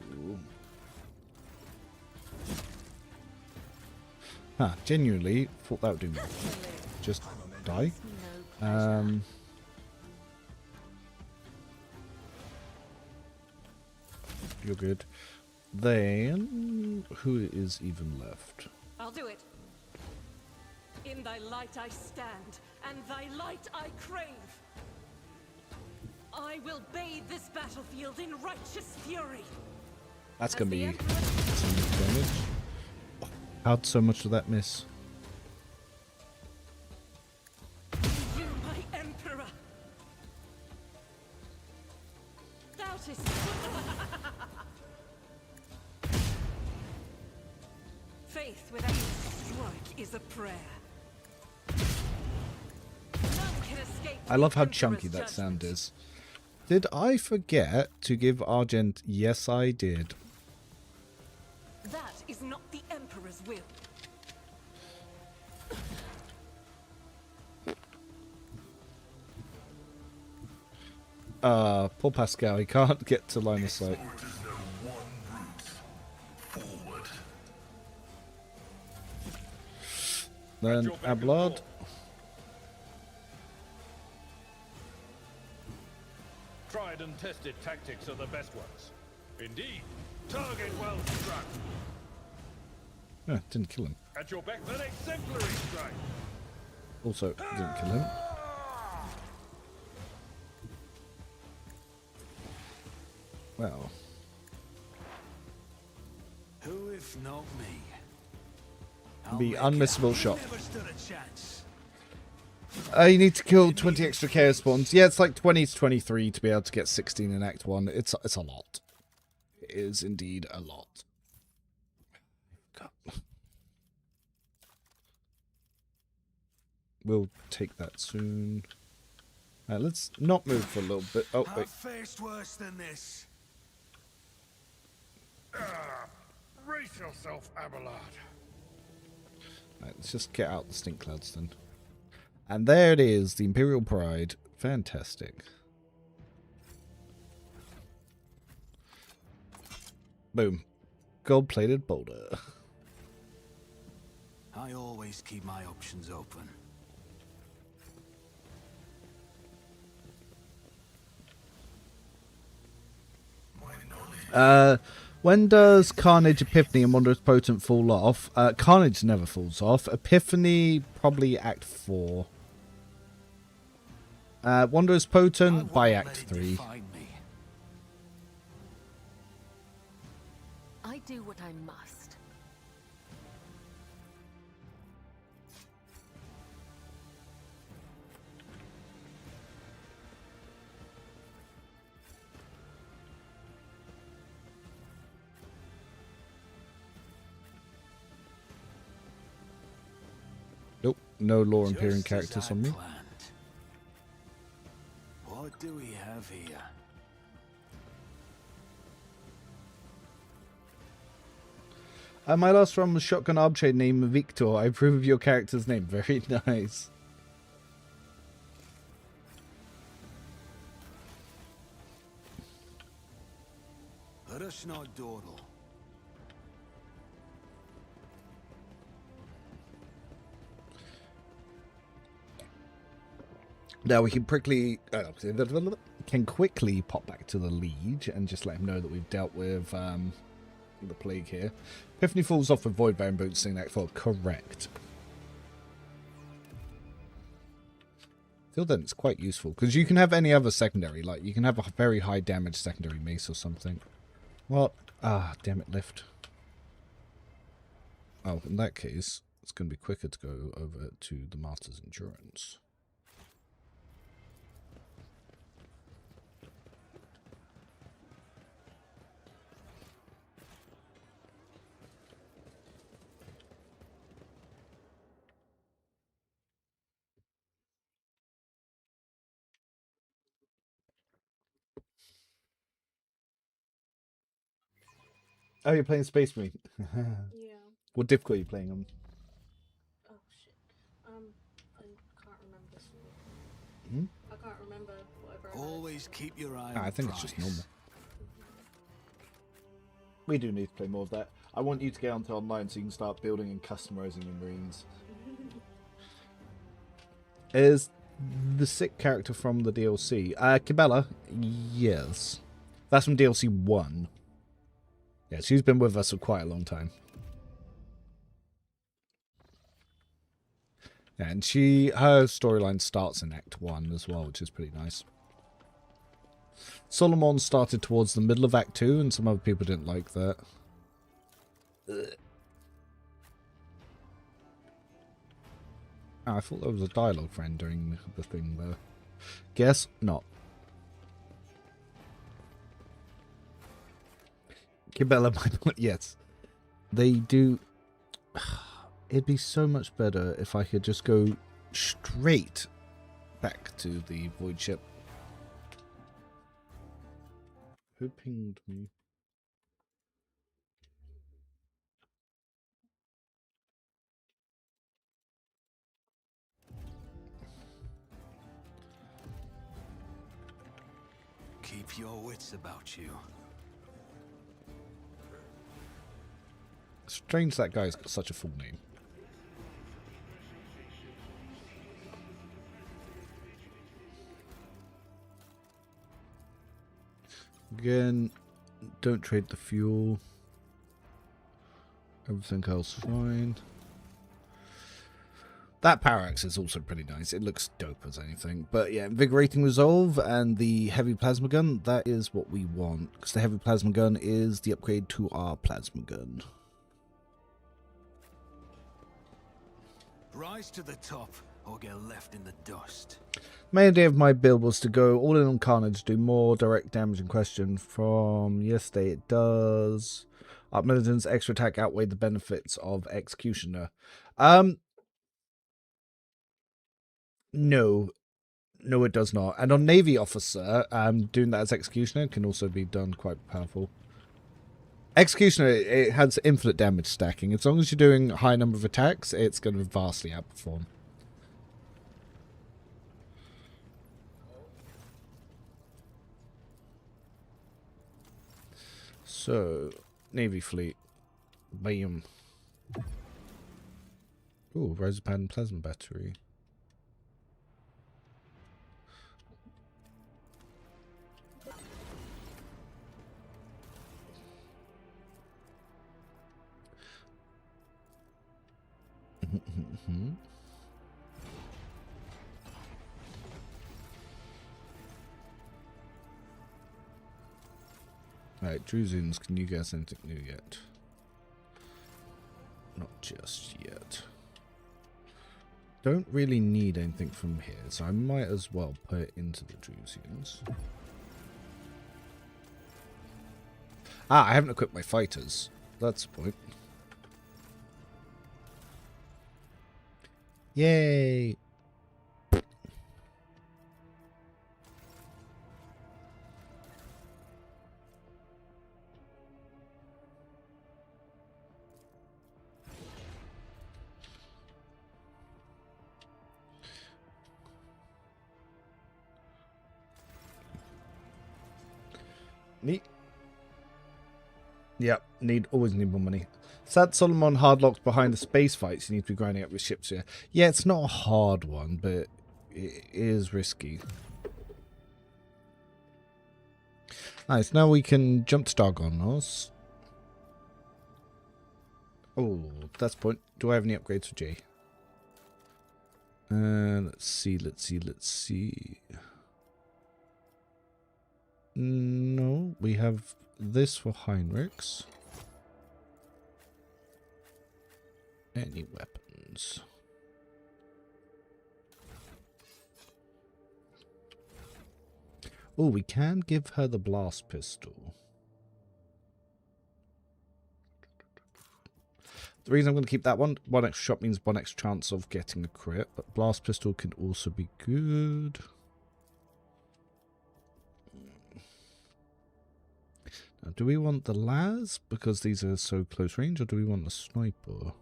Genuinely thought that would do more. Just die. You're good. Then, who is even left? I'll do it. In thy light I stand, and thy light I crave. I will bathe this battlefield in righteous fury. That's As gonna the be Emperor- some damage. Oh, how'd so much of that miss? You, my Emperor. Doubtest. Faith without strike is a prayer. None can escape I love the how Emperor's chunky that sound judgment. is. Did I forget to give Argent? Yes, I did. That is not the Emperor's will. Poor Pascal, he can't get to line of sight. Or it is no one route. Forward. Then Your beck and Abelard. call. Tried and tested tactics are the best ones. Indeed. Target well struck. Didn't kill him. At your back, an exemplary strike. Also, didn't kill him. Well, Who if not me? be make it unmissable happen. shot. Never stood a chance. You need to kill 20 extra chaos spawns. Yeah, it's like 20 to 23 to be able to get 16 in Act 1. It's a lot. It is indeed a lot. God. We'll take that soon. Let's not move for a little bit. Oh, wait. I've faced worse than this. Brace yourself, Abelard. Right, let's just get out the stink clouds then. And there it is, the Imperial Pride. Fantastic. Boom. Gold-plated boulder. I always keep my options open. When does Carnage, Epiphany, and Wondrous Potent fall off? Carnage never falls off. Epiphany, probably Act 4. Wondrous Potent by Act 3. I do what I must. Nope, no lore and peering characters on me. What do we have here? My last run was Shotgun Armchair name Victor. I approve of your character's name. Very nice. Dordle. Now we can quickly pop back to the Liege and just let him know that we've dealt with the plague here. Epiphany falls off with Void Baron Boots in Act 4. Correct. Till then, it's quite useful because you can have any other secondary. Like you can have a very high damage secondary mace or something. What? Ah, damn it, lift. Oh, in that case, it's going to be quicker to go over to the Martyr's Endurance. Oh, you're playing Space Marine. Yeah. What difficulty are you playing on? Oh shit. I can't remember. Hmm? I can't remember whatever. Always keep your eye. I think it's just normal. We do need to play more of that. I want you to get onto online so you can start building and customizing your Marines. Is the sick character from the DLC? Kibella? Yes. That's from DLC 1. Yeah, she's been with us for quite a long time. Yeah, and her storyline starts in Act 1 as well, which is pretty nice. Solomon started towards the middle of Act 2, and some other people didn't like that. Oh, I thought there was a dialogue friend during the thing, though. Guess not. Kibella might not. Yes, they do. It'd be so much better if I could just go straight back to the void ship. Who pinged me? Keep your wits about you. Strange that guy's got such a full name. Again, don't trade the fuel. Everything else fine. That power axe is also pretty nice. It looks dope as anything. But yeah, invigorating resolve and the heavy plasma gun, that is what we want. Because the heavy plasma gun is the upgrade to our plasma gun. Rise to the top or get left in the dust. Main idea of my build was to go all in on Carnage, do more direct damage in question. From yesterday it does. Up Militant's extra attack outweighed the benefits of Executioner. No, it does not. And on Navy Officer, doing that as Executioner can also be done quite powerful. Executioner, it has infinite damage stacking. As long as you're doing a high number of attacks, it's going to vastly outperform. So, Navy fleet. Bam. Ooh, Rosapad and plasma battery. Right, Druzians, can you guess anything new yet? Not just yet. Don't really need anything from here, so I might as well put it into the Druzians. Ah, I haven't equipped my fighters. That's the point. Yay! Neat. Yep, always need more money. Sad Solomon hardlocked behind the space fights. You need to be grinding up your ships here. Yeah, it's not a hard one, but it is risky. Nice, now we can jump to Dargonos. Oh, that's the point. Do I have any upgrades for J? Let's see. No, we have this for Heinrichs. Any weapons? Oh, we can give her the blast pistol. The reason I'm going to keep that one extra shot means one extra chance of getting a crit, but blast pistol can also be good. Now, do we want the las because these are so close range, or do we want the sniper?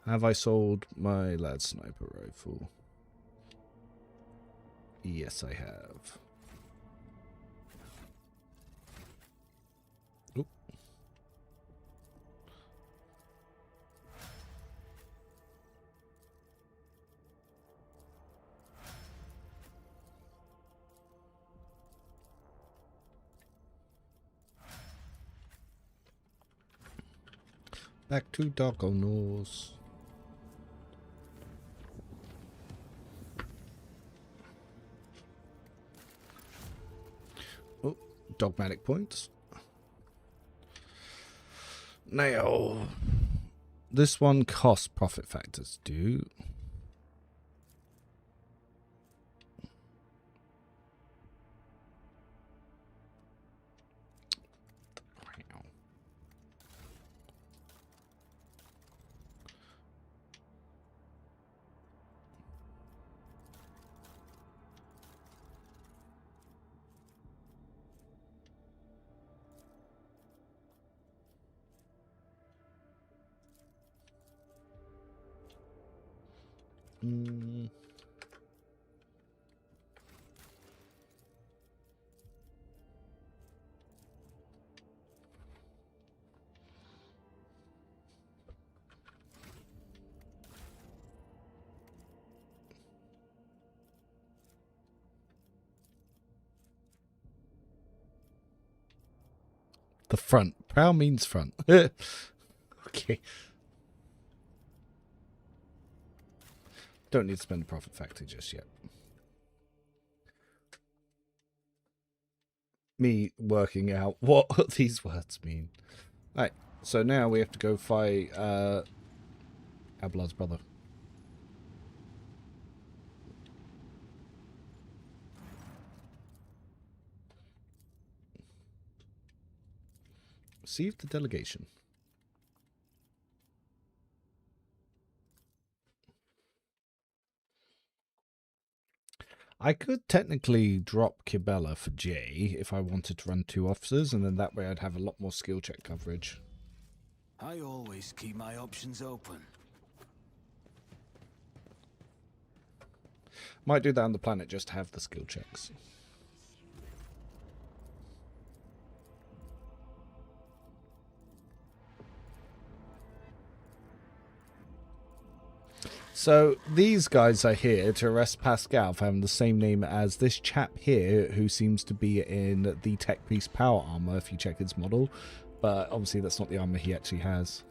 Have I sold my lad sniper rifle? Yes, I have. Oop. Back to Dargonos. Oh, dogmatic points. Now, this one costs profit factors do. The front. Prow means front. Okay. Don't need to spend a profit factor just yet. Me working out what these words mean. Right, so now we have to go fight Ablad's brother. Receive the delegation. I could technically drop Kibella for J if I wanted to run 2 officers, and then that way I'd have a lot more skill check coverage. I always keep my options open. Might do that on the planet just to have the skill checks. So these guys are here to arrest Pascal for having the same name as this chap here, who seems to be in the Tech Priest power armor if you check his model, but obviously that's not the armor he actually has.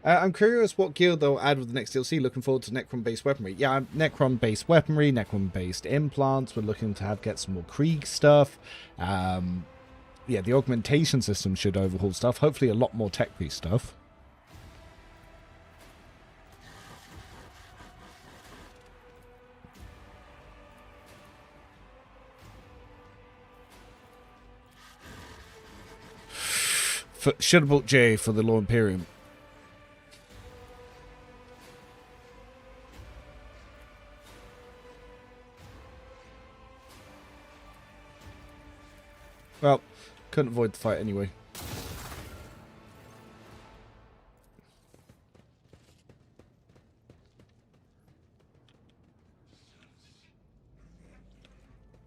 I'm curious what gear they'll add with the next DLC. Looking forward to Necron-based weaponry. Yeah, Necron-based weaponry, Necron-based implants. We're looking to get some more Krieg stuff. Yeah, the augmentation system should overhaul stuff. Hopefully a lot more Tech Priest stuff. Should have bought J for the Law Imperium. Well, couldn't avoid the fight anyway.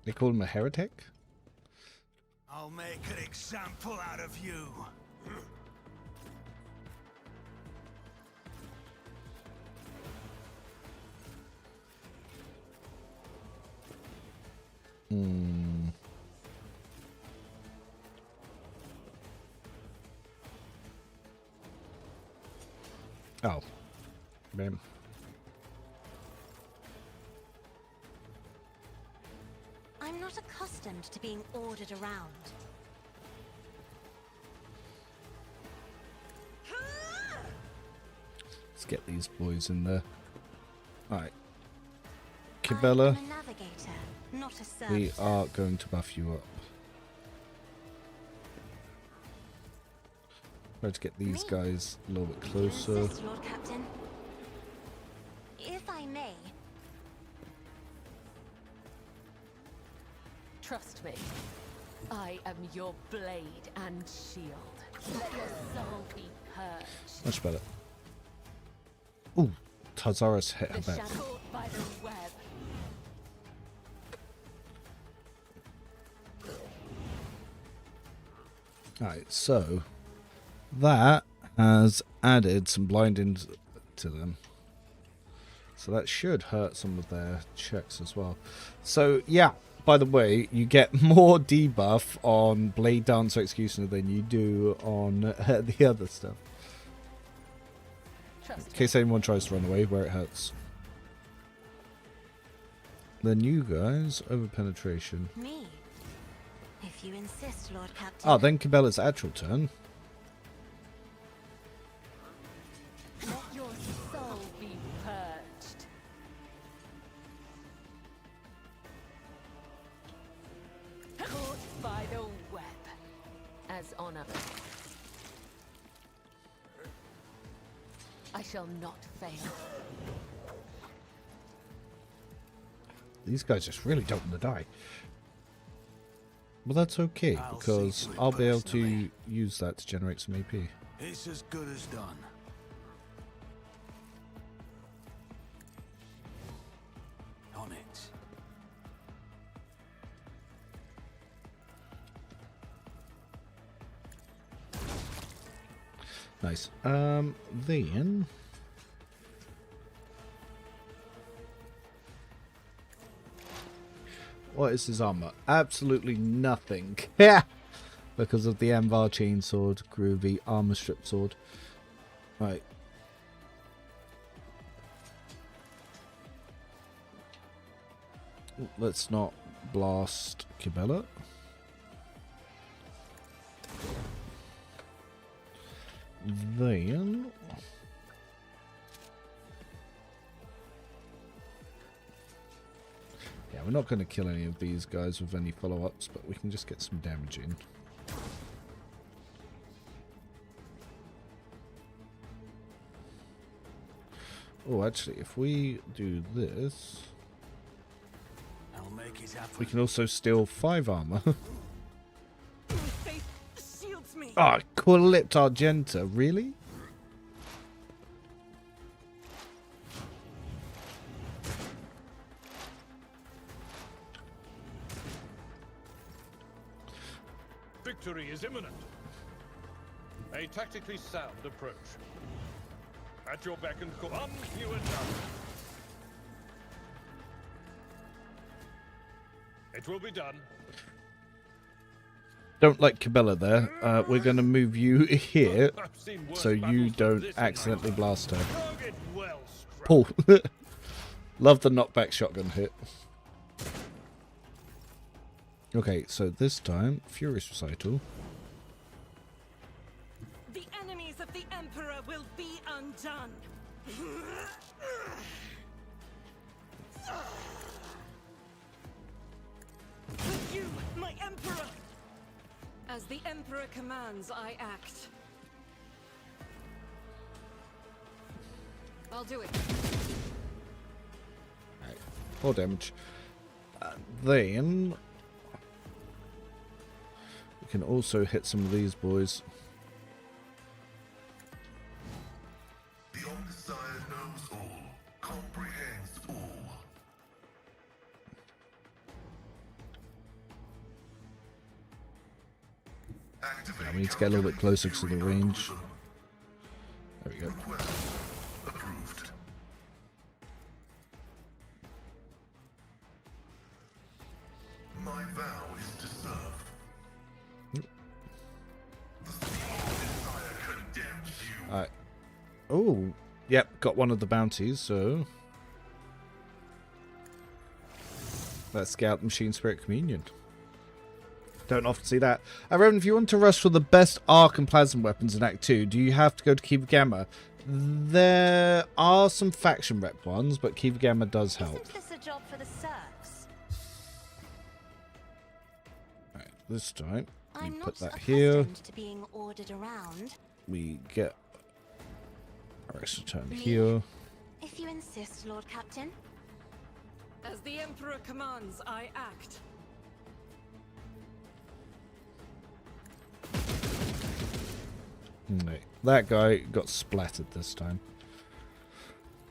They call him a heretic? I'll make an example out of you. Oh. Man. I'm not accustomed to being ordered around. Let's get these boys in there. Alright. Kibella, I'm a navigator, not a we servitor. are going to buff you up. Try to get these guys a little bit closer. You insist, Lord Captain? If I may. Trust me. I am your blade and shield. Let your soul be purged. Much better. Ooh, Tarzaris hit her The back. shadow by the web. Alright, so that has added some blinding to them. So that should hurt some of their checks as well. So yeah, by the way, you get more debuff on Blade Dancer Executioner than you do on the other stuff. In case anyone tries to run away, where it hurts. Then you guys, over penetration. Me. If you insist, Lord Captain. Oh, then Cabela's actual turn. Let your soul be purged. Caught by the web. As honor. I shall not fail. These guys just really don't want to die. Well, that's okay, I'll because see to it I'll be able to personally. use that to generate some AP. It's as good as done. On it. Nice. Then... What is his armor? Absolutely nothing. Yeah! Because of the Amvar Chainsword, Groovy, Armor Strip Sword. Right. Let's not blast Kibella. Then... Yeah, we're not going to kill any of these guys with any follow-ups, but we can just get some damage in. Oh, actually, if we do this, I'll make it happen. we can also steal 5 armor. Faith shields me. Ah, Quilipt Argenta, really? Victory is imminent. A tactically sound approach. At your beck and call. Come, you and done. It will be done. Don't like Cabela there. We're going to move you here I've seen worse so you battles than don't this in my accidentally time. blast her. Target well struck. Pull. Love the knockback shotgun hit. Okay, so this time, Furious Recital. The enemies of the Emperor will be undone. With you, my Emperor! As the Emperor commands, I act. I'll do it. Right, 4 damage. Then we can also hit some of these boys. The Omnissiah knows all, comprehends all. Yeah, we need to get a little bit closer to the range. There we go. Approved. My vow is to serve. The Omnissiah condemns you. Alright. Oh, yep, got one of the bounties, so let's scout the Machine Spirit Communion. Don't often see that. Reverend, if you want to rush for the best arc and plasma weapons in Act 2, do you have to go to Kiva Gamma? There are some faction rep ones, but Kiva Gamma does help. Isn't this a job for the serfs? Right, this time, we I'm put not that here. accustomed to being ordered around. We get our extra turn Me? here. If you insist, Lord Captain. As the Emperor commands, I act. No, that guy got splattered this time.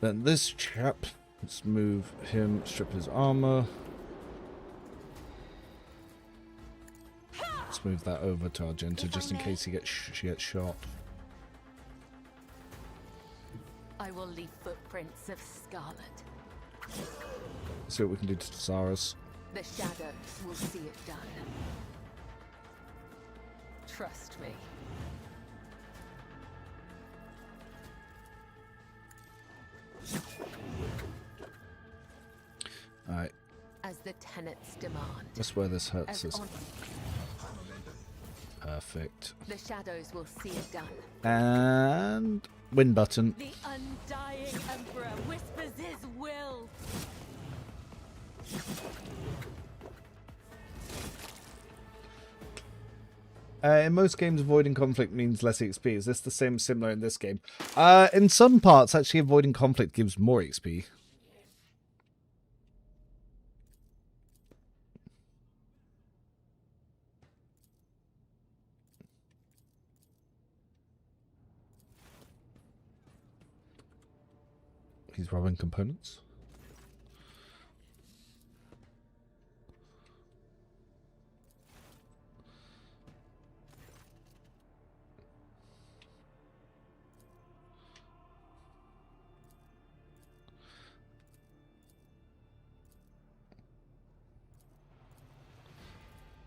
Then this chap, let's move him, strip his armor. Let's move that over to Argenta just in case she gets shot. I will leave footprints of scarlet. Let's see what we can do to Tasaris. The shadows will see it done. Trust me. Alright, As the tenets demand. that's where this hurts As us. on Perfect. the shadows will see it done. And win button. The undying Emperor whispers his will. In most games, avoiding conflict means less XP. Is this the same, similar in this game? In some parts, actually, avoiding conflict gives more XP. He's robbing components.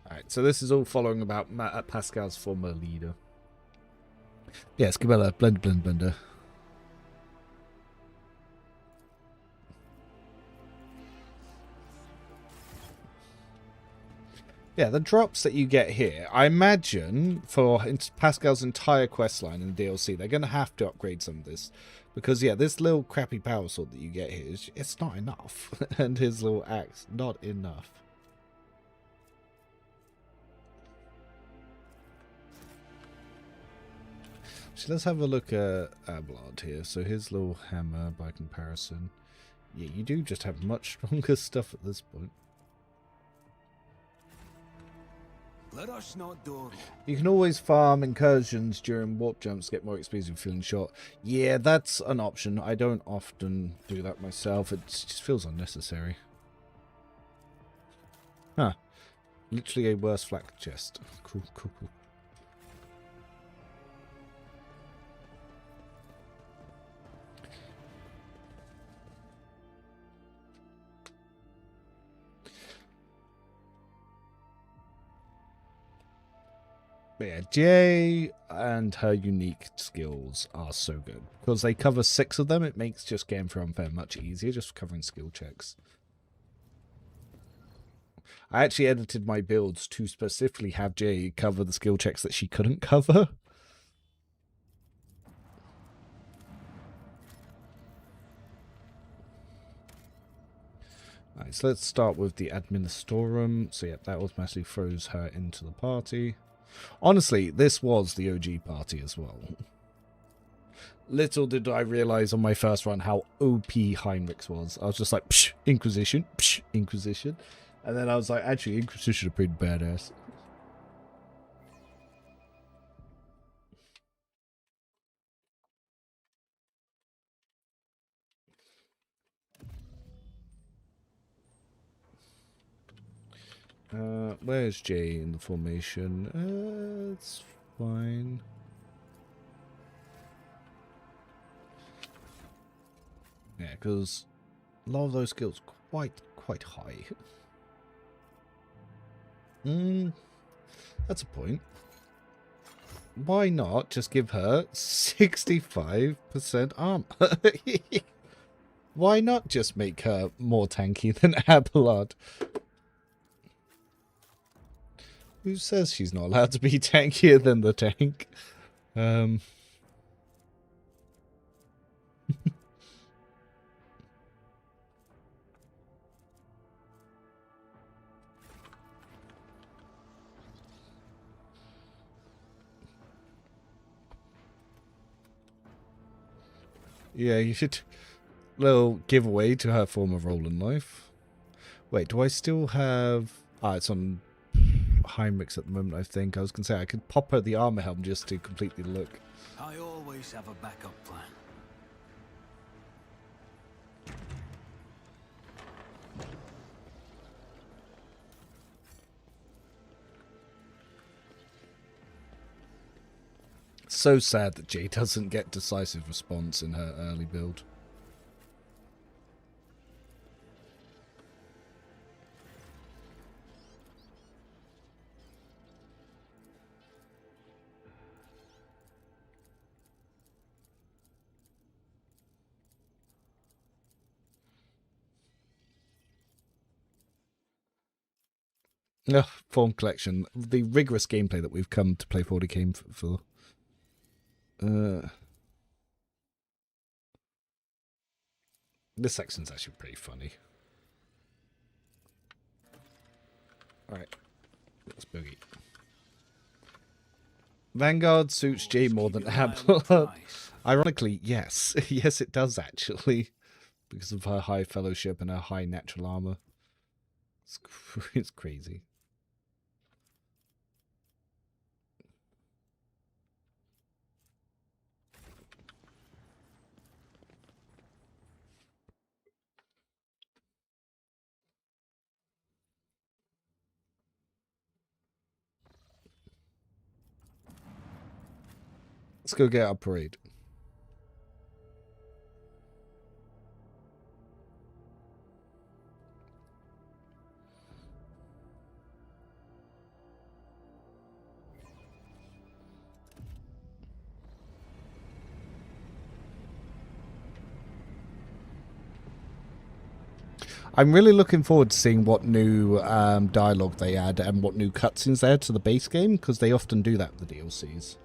Alright, so this is all following about Pascal's former leader. Yes, Cabela, blender. Yeah, the drops that you get here, I imagine for Pascal's entire questline in the DLC, they're going to have to upgrade some of this. Because, yeah, this little crappy power sword that you get here, it's not enough. And his little axe, not enough. So let's have a look at Abelard here. So his little hammer, by comparison. Yeah, you do just have much stronger stuff at this point. Let us not dawdle. You can always farm incursions during warp jumps to get more experience if feeling short. Yeah, that's an option. I don't often do that myself. It just feels unnecessary. Huh. Literally a worse flak chest. Cool. But yeah, Jay and her unique skills are so good. Because they cover 6 of them, it makes just game for Unfair much easier, just covering skill checks. I actually edited my builds to specifically have Jay cover the skill checks that she couldn't cover. Alright, so let's start with the Administorum. So yeah, that automatically throws her into the party. Honestly, this was the OG party as well. Little did I realize on my first run how OP Heinrichs was. I was just like, psh, Inquisition, psh, Inquisition. And then I was like, actually, Inquisition are pretty badass. Where's Jay in the formation? It's fine. Yeah, because a lot of those skills quite high. That's a point. Why not just give her 65% armor? Why not just make her more tanky than Abelard? Who says she's not allowed to be tankier than the tank? Yeah, you should... Little giveaway to her former role in life. Wait, do I still have... Ah, it's on Heinrichs at the moment, I think. I was going to say, I could pop her the armor helm just to complete the look. I always have a backup plan. So sad that Jay doesn't get decisive response in her early build. Ugh, Form Collection. The rigorous gameplay that we've come to play 40k for. This section's actually pretty funny. Alright, let's boogie. Vanguard suits Jay more than Abelard. Ironically, yes. Yes, it does actually. Because of her high fellowship and her high natural armor. It's crazy. Let's go get our parade. I'm really looking forward to seeing what new dialogue they add and what new cutscenes they add to the base game, because they often do that with the DLCs.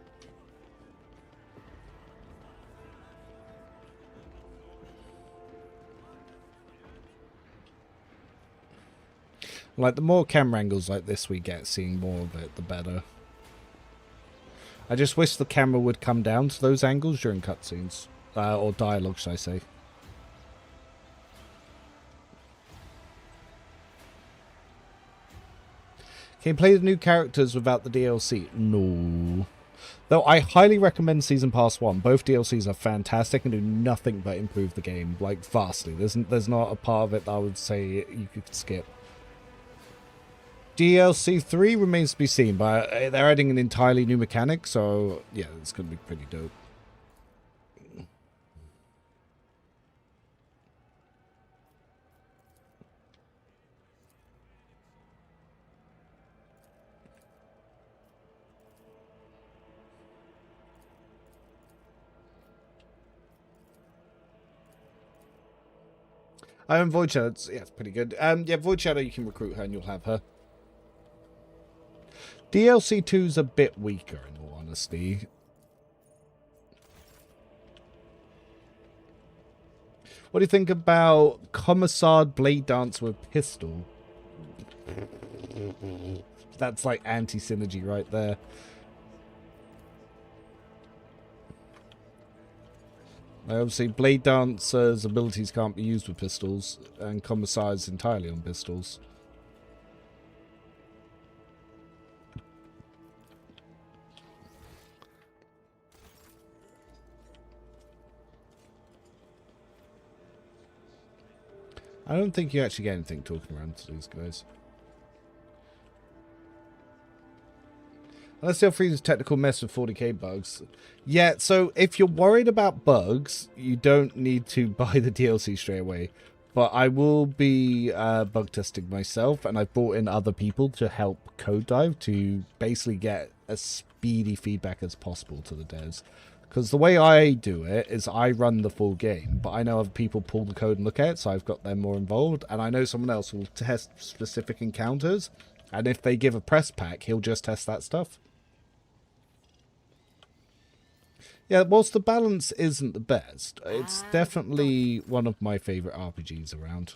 Like, the more camera angles like this we get, seeing more of it, the better. I just wish the camera would come down to those angles during cutscenes. Or dialogue, should I say. Can you play the new characters without the DLC? No. Though I highly recommend Season Pass 1. Both DLCs are fantastic and do nothing but improve the game, like, vastly. There's not a part of it that I would say you could skip. DLC 3 remains to be seen, but they're adding an entirely new mechanic, so yeah, it's going to be pretty dope. I own Void Shadow. Yeah, it's pretty good. Yeah, Void Shadow, you can recruit her and you'll have her. DLC 2's a bit weaker, in all honesty. What do you think about Commissar Blade Dance with Pistol? That's like anti-synergy right there. Obviously, Blade Dancer's abilities can't be used with pistols, and Commissar is entirely on pistols. I don't think you actually get anything talking around to these guys. Unless they'll freeze a technical mess with 40k bugs. Yeah, so if you're worried about bugs, you don't need to buy the DLC straight away. But I will be bug testing myself, and I've brought in other people to help code dive to basically get as speedy feedback as possible to the devs. Because the way I do it is I run the full game, but I know other people pull the code and look at it, so I've got them more involved. And I know someone else will test specific encounters, and if they give a press pack, he'll just test that stuff. Yeah, whilst the balance isn't the best, it's definitely one of my favourite RPGs around.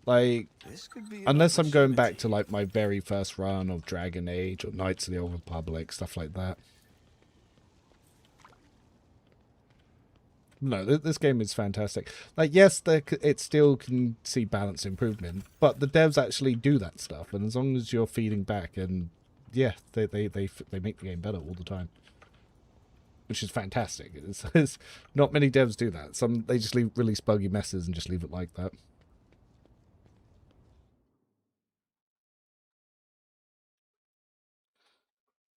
Like, unless I'm going back to like my very first run of Dragon Age or Knights of the Old Republic, stuff like that. No, this game is fantastic. Like, yes, it still can see balance improvement, but the devs actually do that stuff, and as long as you're feeding back, and yeah, they make the game better all the time. Which is fantastic. It's not many devs do that. They just release buggy messes and just leave it like that.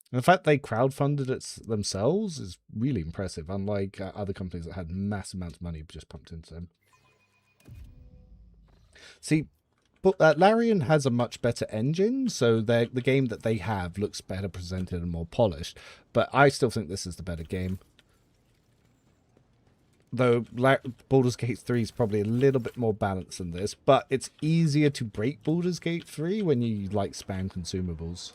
And the fact they crowdfunded it themselves is really impressive, unlike other companies that had massive amounts of money just pumped into them. See, but Larian has a much better engine, so the game that they have looks better presented and more polished. But I still think this is the better game. Though Baldur's Gate 3 is probably a little bit more balanced than this, but it's easier to break Baldur's Gate 3 when you like spam consumables.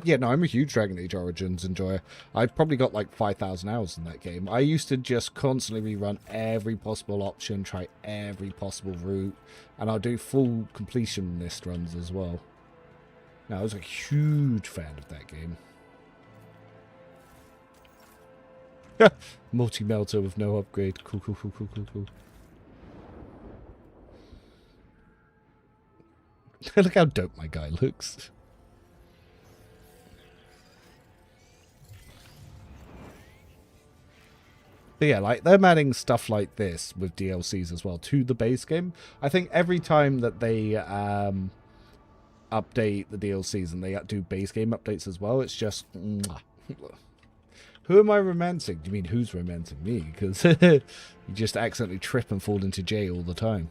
Yeah, no, I'm a huge Dragon Age Origins enjoyer. I've probably got like 5,000 hours in that game. I used to just constantly rerun every possible option, try every possible route, and I'll do full completionist runs as well. Now, I was a huge fan of that game. Multi-melter with no upgrade. Cool, cool, cool, cool, cool, cool. Look how dope my guy looks. But yeah, like, they're adding stuff like this with DLCs as well to the base game. I think every time that they update the DLCs and they do base game updates as well, it's just... Who am I romancing? Do you mean who's romancing me? Because you just accidentally trip and fall into J all the time.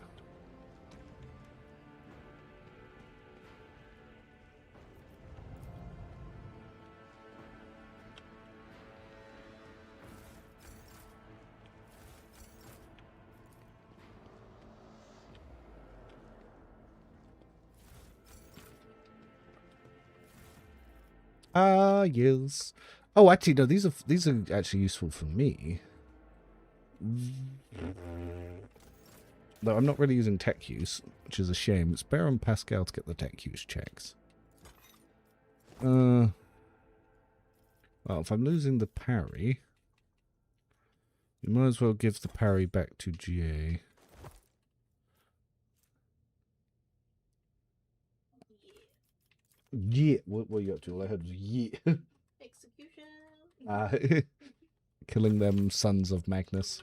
Ah, yes. Oh, actually, no. These are actually useful for me. Though I'm not really using tech use, which is a shame. It's better on Pascal to get the tech use checks. Well, if I'm losing the parry, you might as well give the parry back to GA. Yeah, what are you up to? All I heard was yeah. Execution. Killing them sons of Magnus.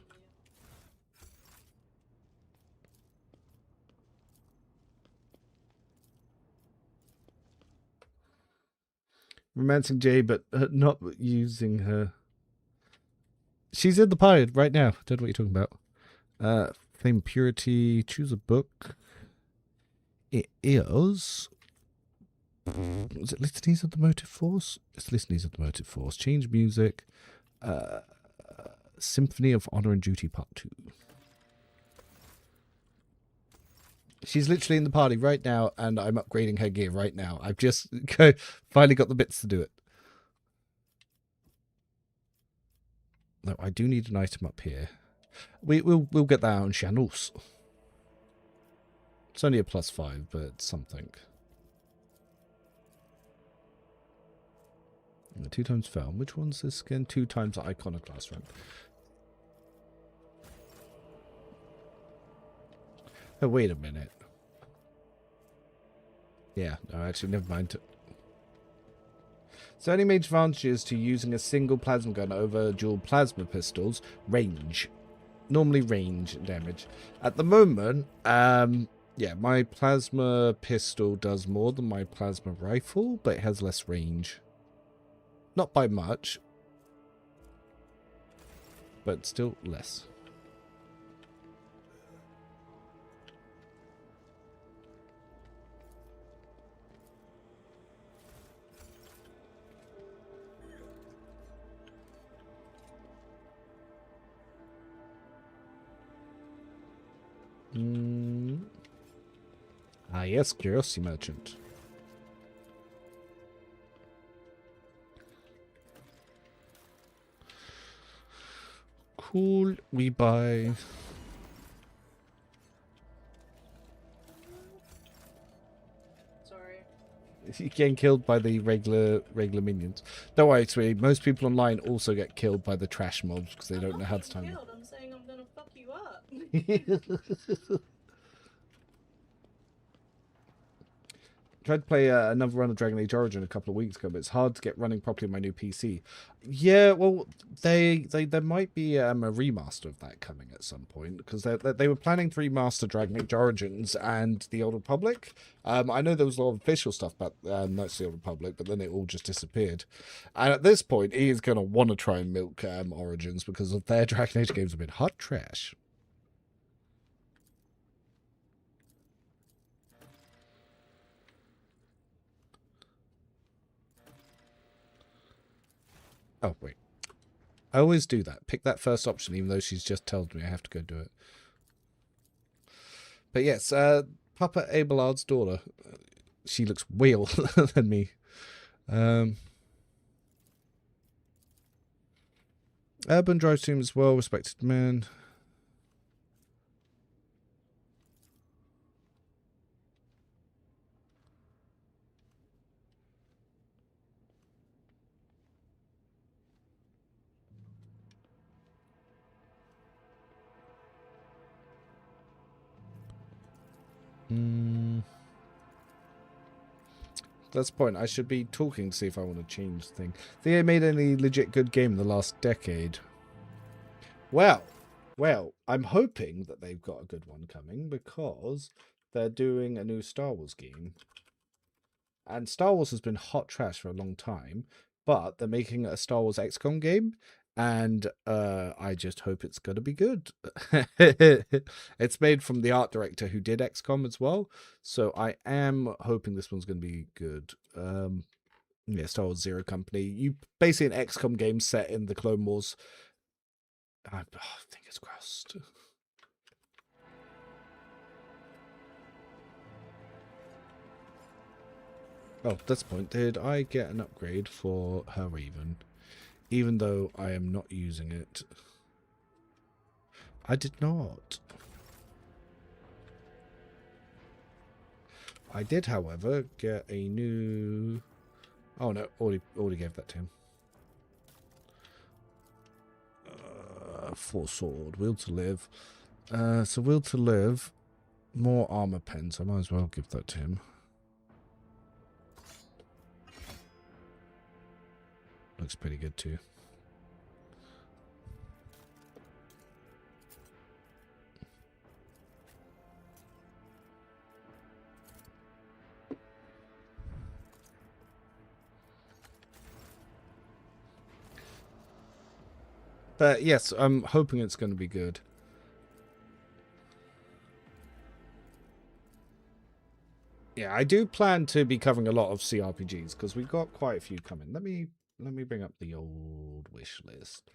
Romancing Jay, but not using her. She's in the pie right now. Don't know what you're talking about. Flame Purity. Choose a book. It is. Was it Litanies of the Motive Force? It's Litanies of the Motive Force. Change music. Symphony of Honor and Duty Part 2. She's literally in the party right now, and I'm upgrading her gear right now. I've just finally got the bits to do it. No, I do need an item up here. We'll get that out on channels. It's only a +5, but it's something. 2 times film. Which one's this again? 2 times iconoclast rank. Oh, wait a minute. Yeah, no, actually, never mind. So any major advantages to using a single plasma gun over dual plasma pistols? Range. Normally range damage. At the moment, yeah, my plasma pistol does more than my plasma rifle, but it has less range. Not by much, but still less. Ah, yes, Curiosity Merchant. Cool, we buy. Sorry. You're getting killed by the regular minions. Don't worry, sweetie. Most people online also get killed by the trash mobs because they don't know how to time them. I'm saying I'm gonna fuck you up. Tried to play another run of Dragon Age Origin a couple of weeks ago, but it's hard to get running properly on my new PC. Yeah, well, there might be a remaster of that coming at some point, because they were planning to remaster Dragon Age Origins and the Old Republic. I know there was a lot of official stuff about that's the Old Republic, but then it all just disappeared. And at this point, he is going to want to try and milk Origins because of their Dragon Age games have been hot trash. Oh, wait. I always do that. Pick that first option, even though she's just told me I have to go do it. But yes, Papa Abelard's daughter. She looks way older than me. Urban Drive Stream as well, respected man. That's the point. I should be talking to see if I want to change the thing. Think they made any legit good game in the last decade? Well, I'm hoping that they've got a good one coming because they're doing a new Star Wars game. And Star Wars has been hot trash for a long time, but they're making a Star Wars XCOM game, and I just hope it's going to be good. It's made from the art director who did XCOM as well, so I am hoping this one's going to be good. Yeah, Star Wars Zero Company. You basically an XCOM game set in the Clone Wars. I think it's crossed. Oh, that's the point. Did I get an upgrade for her Raven? Even though I am not using it. I did not. I did, however, get a new... Oh no, already gave that to him. 4 sword, will to live. So will to live, more armor pens. I might as well give that to him. Looks pretty good too. But yes, I'm hoping it's going to be good. Yeah, I do plan to be covering a lot of CRPGs because we've got quite a few coming. Let me bring up the old wish list.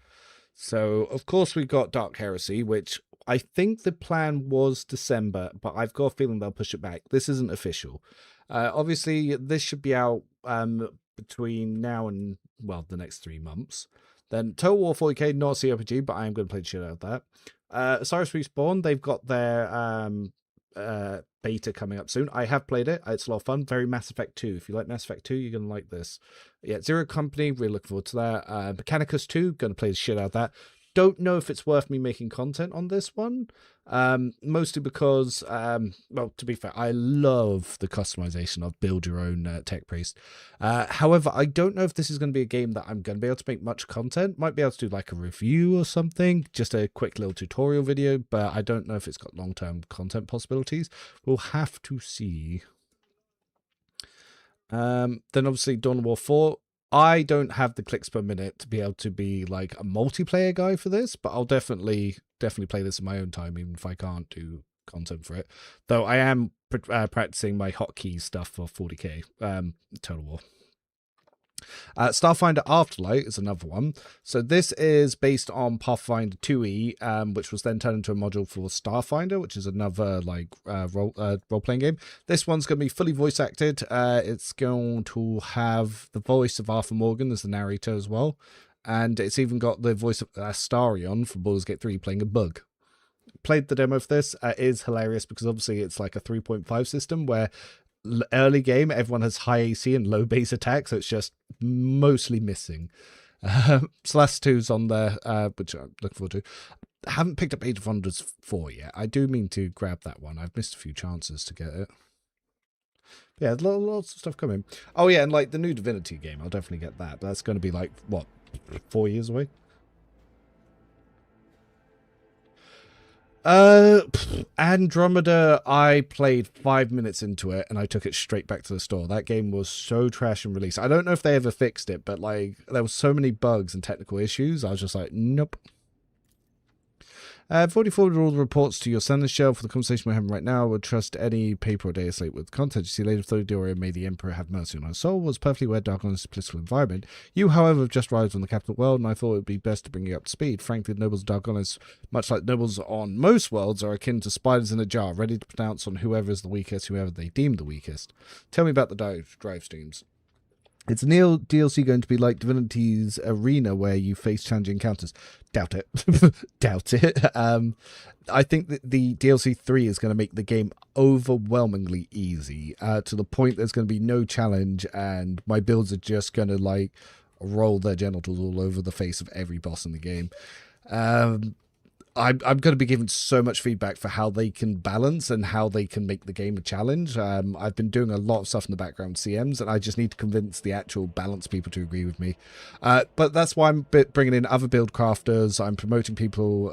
So, of course, we've got Dark Heresy, which I think the plan was December, but I've got a feeling they'll push it back. This isn't official. Obviously, this should be out between now and, well, the next 3 months. Then Total War 40k, not CRPG, but I am going to play the shit out of that. Osiris Respawn, they've got their beta coming up soon. I have played it. It's a lot of fun. Very Mass Effect 2. If you like Mass Effect 2, you're going to like this. Yeah, Zero Company, really looking forward to that. Mechanicus 2, going to play the shit out of that. Don't know if it's worth me making content on this one. Mostly because, well, to be fair, I love the customization of build your own tech priest. However, I don't know if this is going to be a game that I'm going to be able to make much content. Might be able to do like a review or something, just a quick little tutorial video, but I don't know if it's got long-term content possibilities. We'll have to see. Then obviously Dawn of War 4. I don't have the clicks per minute to be able to be like a multiplayer guy for this, but I'll definitely play this in my own time, even if I can't do content for it. Though I am practicing my hotkey stuff for 40k Total War. Starfinder Afterlight is another one. So this is based on Pathfinder 2e, which was then turned into a module for Starfinder, which is another like role-playing game. This one's going to be fully voice acted. It's going to have the voice of Arthur Morgan as the narrator as well, and it's even got the voice of Astarion from Baldur's Gate 3 playing a bug. Played the demo for this. It is hilarious because obviously it's like a 3.5 system where early game everyone has high AC and low base attack, so it's just mostly missing. Slash 2's on there, which I'm looking forward to. I haven't picked up Age of Wonders 4 yet. I do mean to grab that one. I've missed a few chances to get it. Yeah, lots of stuff coming. Oh yeah, and like the new Divinity game, I'll definitely get that, but that's going to be like, what, 4 years away? Andromeda, I played 5 minutes into it and I took it straight back to the store. That game was so trash in release. I don't know if they ever fixed it, but like there was so many bugs and technical issues. I was just like, nope. 44 all the reports to your sender shell for the conversation we're having right now. I would trust any paper or data slate with content. You see, later Theodoria may the Emperor have mercy on our soul, was perfectly aware Dark on this political environment. You, however, have just arrived on the capital world, and I thought it would be best to bring you up to speed. Frankly, the nobles of Dark Honest, much like nobles on most worlds, are akin to spiders in a jar, ready to pronounce on whoever is the weakest, whoever they deem the weakest. Tell me about the drive streams. It's a new DLC going to be like Divinity's Arena where you face challenging encounters. Doubt it. Doubt it. I think that the DLC 3 is going to make the game overwhelmingly easy to the point there's going to be no challenge and my builds are just going to like roll their genitals all over the face of every boss in the game. I'm going to be given so much feedback for how they can balance and how they can make the game a challenge. I've been doing a lot of stuff in the background CMs, and I just need to convince the actual balance people to agree with me. But that's why I'm bringing in other build crafters. I'm promoting people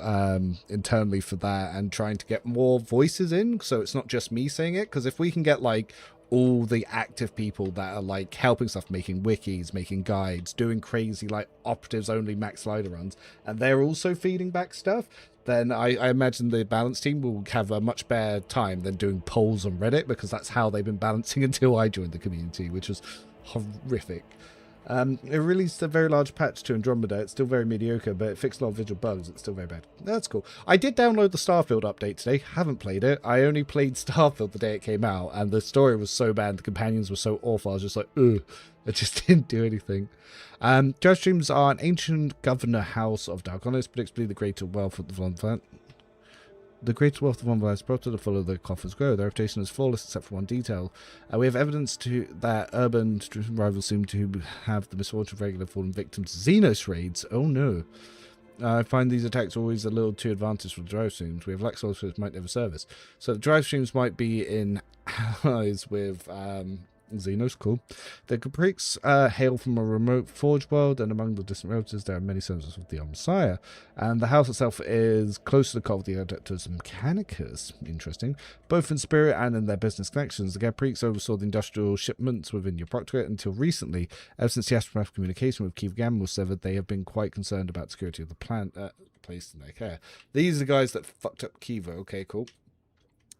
internally for that and trying to get more voices in, so it's not just me saying it. Because if we can get like all the active people that are like helping stuff, making wikis, making guides, doing crazy like operatives only max slider runs, and they're also feeding back stuff, then I imagine the balance team will have a much better time than doing polls on Reddit, because that's how they've been balancing until I joined the community, which was horrific. It released a very large patch to Andromeda. It's still very mediocre, but it fixed a lot of visual bugs. It's still very bad. That's cool. I did download the Starfield update today. Haven't played it. I only played Starfield the day it came out, and the story was so bad, the companions were so awful. I was just like, ugh. I just didn't do anything. Drive streams are an ancient governor house of Dark Honest, predictably the greater wealth of the Von. The greater wealth of one is brought to the fuller the coffers grow. Their reputation is flawless except for one detail. We have evidence that urban rivals seem to have the misfortune of regularly falling victim to Xenos raids. Oh no. I find these attacks always a little too advanced for the drive streams. We have lax sources which might never service. So the drive streams might be in allies with Xenos, cool. The Caprix hail from a remote forge world, and among the distant relatives there are many sons of the Messiah. And the house itself is close to the cult of the Adeptus Mechanicus. Interesting. Both in spirit and in their business connections. The Caprix oversaw the industrial shipments within your proctorate until recently. Ever since the astronaut communication with Kiev Gamma was severed, they have been quite concerned about the security of the plant placed in their care. These are the guys that fucked up Kiva. Okay, cool.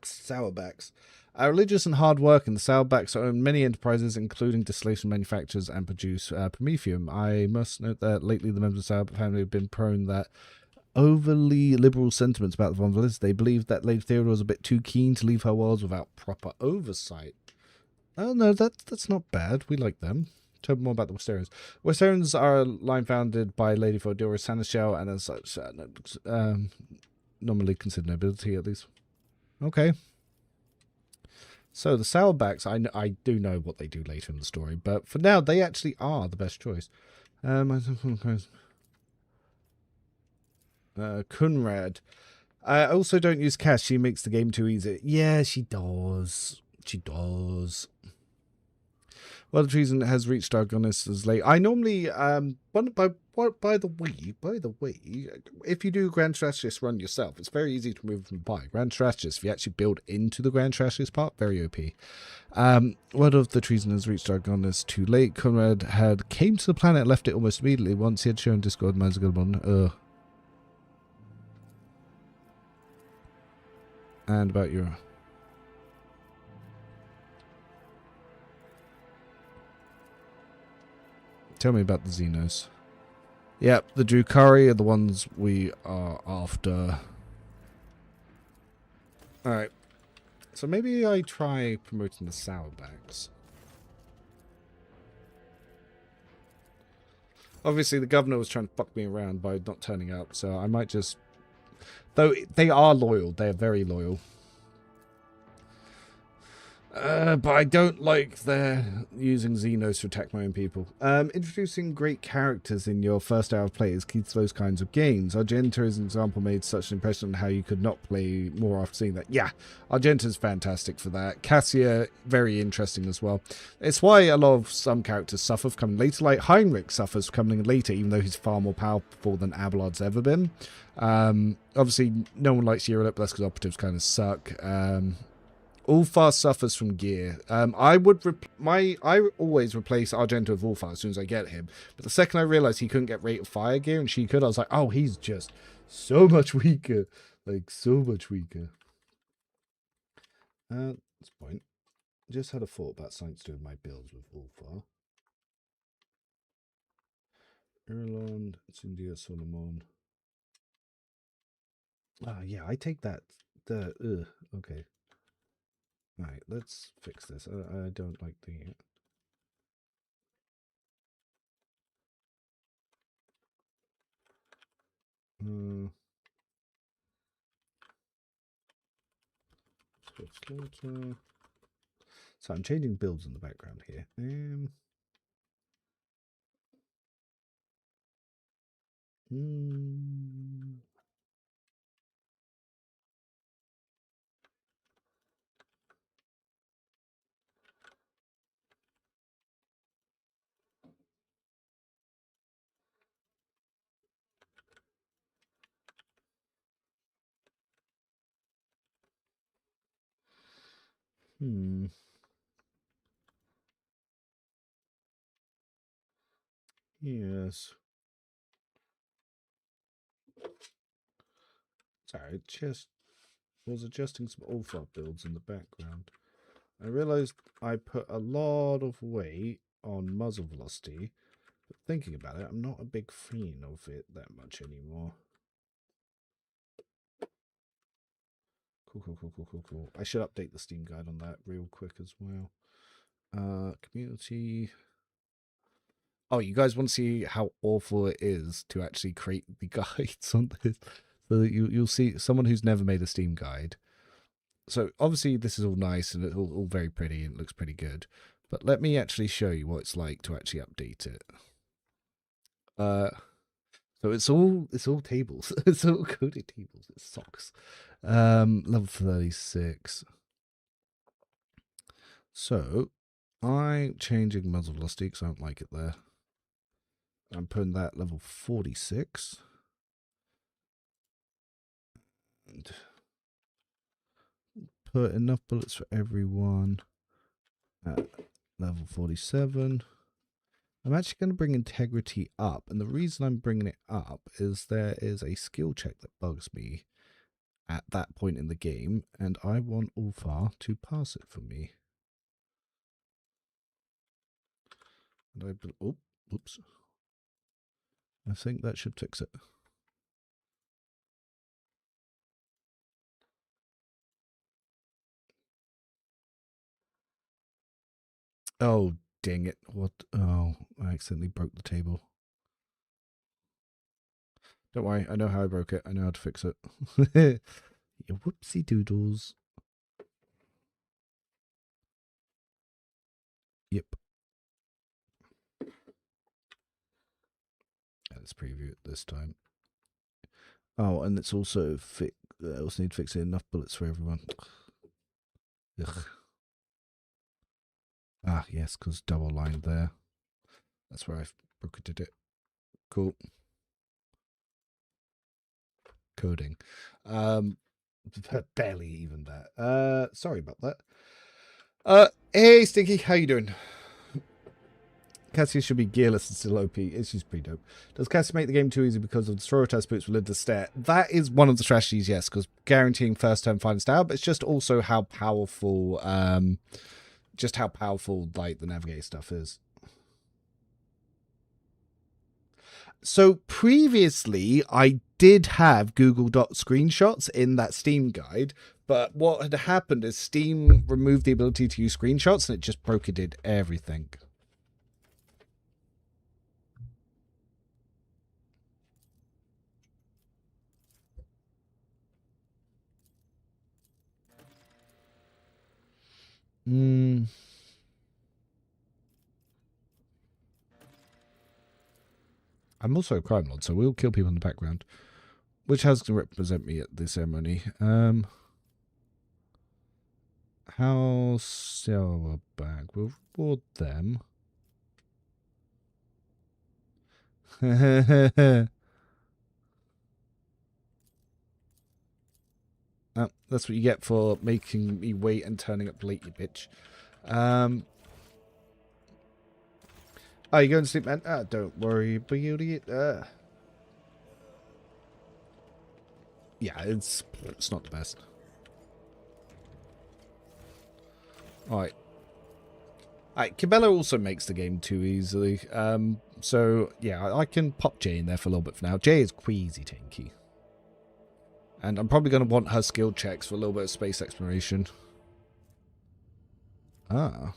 Sourbacks. Religious and hard working, the Sourbacks own many enterprises, including distillation manufacturers, and produce promethium. I must note that lately the members of the Sourback family have been prone that overly liberal sentiments about the Von Valids. They believed that Lady Theodore was a bit too keen to leave her worlds without proper oversight. Oh no, that's not bad. We like them. Tell me more about the Westerians. Westerians are a line founded by Lady Theodora Seneschal, and as such, normally considered nobility, at least. Okay. So the Sourbacks, I do know what they do later in the story, but for now, they actually are the best choice. Kunrad. I also don't use cash. She makes the game too easy. Yeah, she does. She does. Well, the treason has reached Argonis as late. I normally, by the way, if you do Grand Strategist run yourself, it's very easy to move from buy. Grand Strategist, if you actually build into the Grand Strategist part, very OP. Word of the treason has reached Argonis too late. Conrad had came to the planet and left it almost immediately once he had shown Discord Mazagabon. And about your... Tell me about the Xenos. Yep, the Drukari are the ones we are after. Alright. So maybe I try promoting the Sourbacks. Obviously, the governor was trying to fuck me around by not turning up, so I might just... Though they are loyal. They are very loyal. But I don't like their using Xenos to attack my own people. Introducing great characters in your first hour of play is key to those kinds of games. Argenta, as an example, made such an impression on how you could not play more after seeing that. Yeah, Argenta's fantastic for that. Cassia, very interesting as well. It's why a lot of some characters suffer for coming later. Like Heinrich suffers for coming later, even though he's far more powerful than Abelard's ever been. Obviously, no one likes Eurolip, but that's because operatives kind of suck. Ulfar suffers from gear. I always replace Argenta with Ulfar as soon as I get him. But the second I realized he couldn't get rate of fire gear and she could, I was like, oh, he's just so much weaker. Like, so much weaker. At this point, I just had a thought about something to do with my builds with Ulfar. Ireland, India, Solomon. Ah, yeah, I take that. Okay. Right, let's fix this. I don't like the... So I'm changing builds in the background here. Yes. Sorry, just was adjusting some Ulfar builds in the background. I realized I put a lot of weight on muzzle velocity, but thinking about it, I'm not a big fan of it that much anymore. Cool. I should update the Steam guide on that real quick as well. Community. Oh, you guys want to see how awful it is to actually create the guides on this? So that you'll see someone who's never made a Steam guide. So obviously this is all nice and it's all very pretty and it looks pretty good. But let me actually show you what it's like to actually update it. So it's all tables. It's all coded tables. It sucks. Level 36. So I'm changing muzzle velocity because I don't like it there. I'm putting that level 46. And put enough bullets for everyone at level 47. I'm actually going to bring integrity up, and the reason I'm bringing it up is there is a skill check that bugs me. at that point in the game, and I want Ulfar to pass it for me. And oh, oops. I think that should fix it. Oh, dang it. What? Oh, I accidentally broke the table. Don't worry, I know how I broke it. I know how to fix it. You whoopsie doodles. Yep. Let's preview it this time. Oh, and it's also I also need to fix it enough bullets for everyone. Ugh. Ah, yes, because double line there. That's where I've brocketed it. Cool. Coding. Barely even that. Sorry about that. Hey, Stinky, how you doing? Cassie should be gearless and still OP. She's pretty dope. Does Cassie make the game too easy because of the destroyer test boots will live to stare? That is one of the strategies, yes, because guaranteeing first turn finest out, but it's just also how powerful, like the navigator stuff is. So previously, I did have Google Doc screenshots in that Steam guide, but what had happened is Steam removed the ability to use screenshots, and it just brokered everything. I'm also a Crimelord, so we'll kill people in the background. Which has to represent me at the ceremony? House silver bag. We'll reward them. That's what you get for making me wait and turning up late, you bitch. Oh, you going to sleep, man? Don't worry, beauty. Yeah, it's not the best. Alright. Alright, Cabela also makes the game too easily. So, yeah, I can pop Jay in there for a little bit for now. Jay is queasy tanky. And I'm probably going to want her skill checks for a little bit of space exploration. Ah.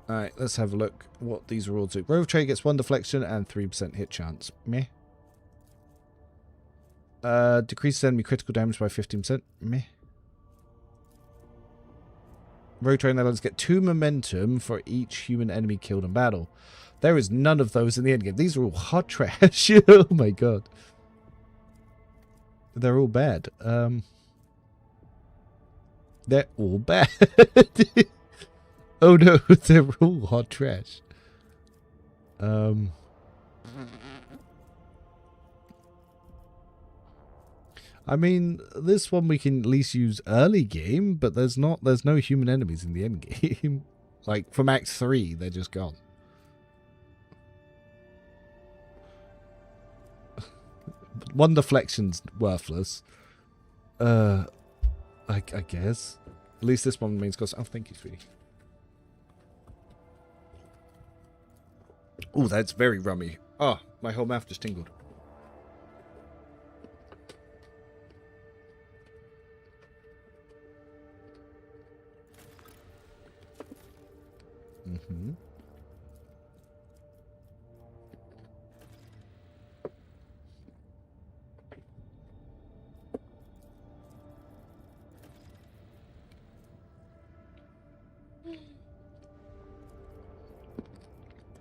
Alright, let's have a look what these rewards do. Rover Trader gets 1 deflection and 3% hit chance. Meh. Decreases enemy critical damage by 15%. Meh. Rover Trader Netherlands get 2 momentum for each human enemy killed in battle. There is none of those in the endgame. These are all hot trash. Oh my god. They're all bad. They're all bad. Oh no, they're all hot trash. I mean, this one we can at least use early game, but there's no human enemies in the end game. Like from Act 3, they're just gone. One deflection's worthless. I guess. At least this one means cost. Oh, thank you, sweetie. Oh, that's very rummy. Oh, my whole mouth just tingled. Mm-hmm.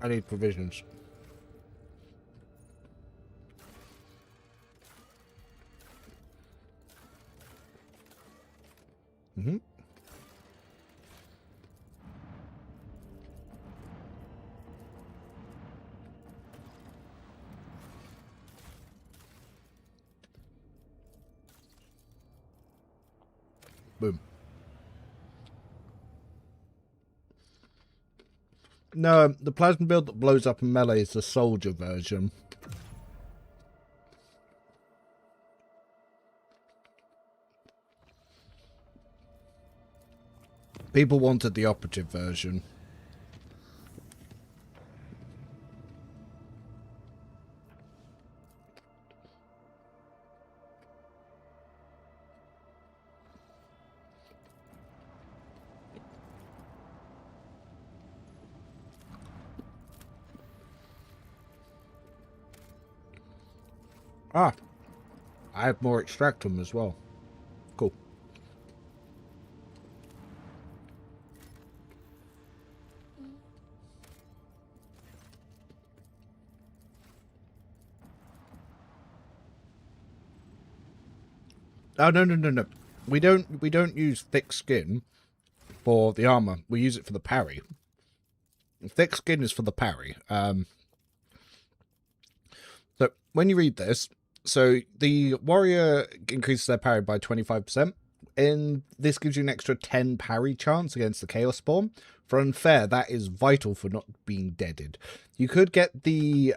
I need provisions. Mm-hmm. Boom. No, the plasma build that blows up in melee is the soldier version. People wanted the operative version. Ah, I have more extractum as well. Cool. Oh no. We don't use thick skin for the armor. We use it for the parry. Thick skin is for the parry. So when you read this, so the warrior increases their parry by 25%, and this gives you an extra 10 parry chance against the Chaos Spawn. For unfair, that is vital for not being deaded. You could get the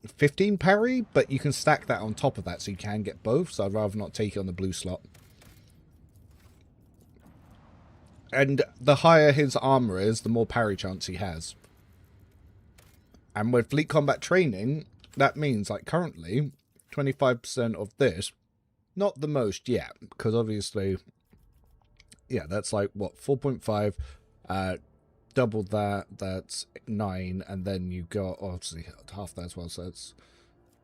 15 parry, but you can stack that on top of that, so you can get both, so I'd rather not take it on the blue slot. And the higher his armor is, the more parry chance he has. And with fleet combat training, that means, like, currently, 25% of this, not the most yet, because obviously, yeah, that's like, what, 4.5, double that, that's 9, and then you got, obviously, half that as well, so it's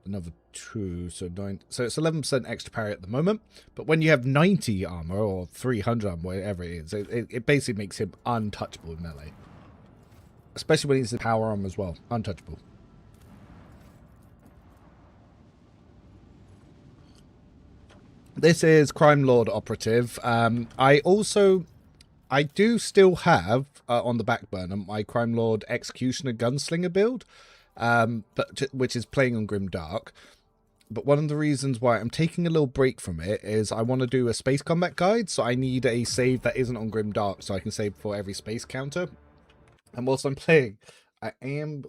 another 2, so 9, so it's 11% extra parry at the moment, but when you have 90 armor, or 300 armor, whatever it is, it basically makes him untouchable in melee. Especially when he's in power armor as well, untouchable. This is Crimelord operative. I do still have on the back burner my Crimelord Executioner Gunslinger build, which is playing on Grim Dark. But one of the reasons why I'm taking a little break from it is I want to do a space combat guide, so I need a save that isn't on Grim Dark, so I can save for every space counter. And whilst I'm playing, I am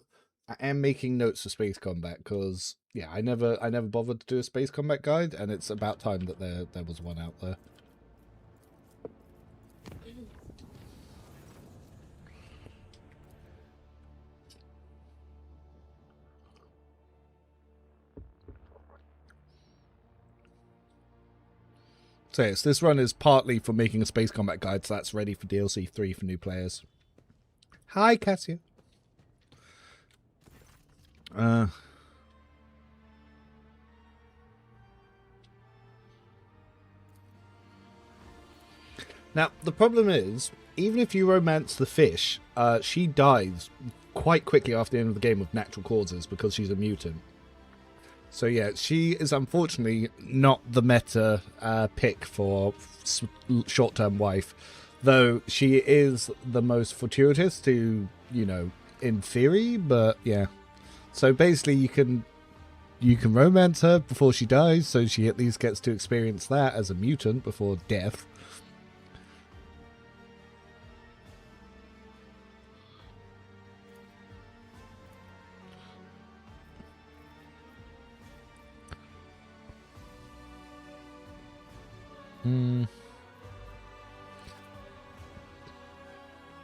making notes for space combat because yeah, I never bothered to do a space combat guide, and it's about time that there was one out there. So yes, this run is partly for making a space combat guide, so that's ready for DLC 3 for new players. Hi, Cassia. Now, the problem is, even if you romance the fish, she dies quite quickly after the end of the game of natural causes because she's a mutant. So yeah, she is unfortunately not the meta pick for short-term wife, though she is the most fortuitous to, you know, in theory, but yeah. So basically you can romance her before she dies, so she at least gets to experience that as a mutant before death.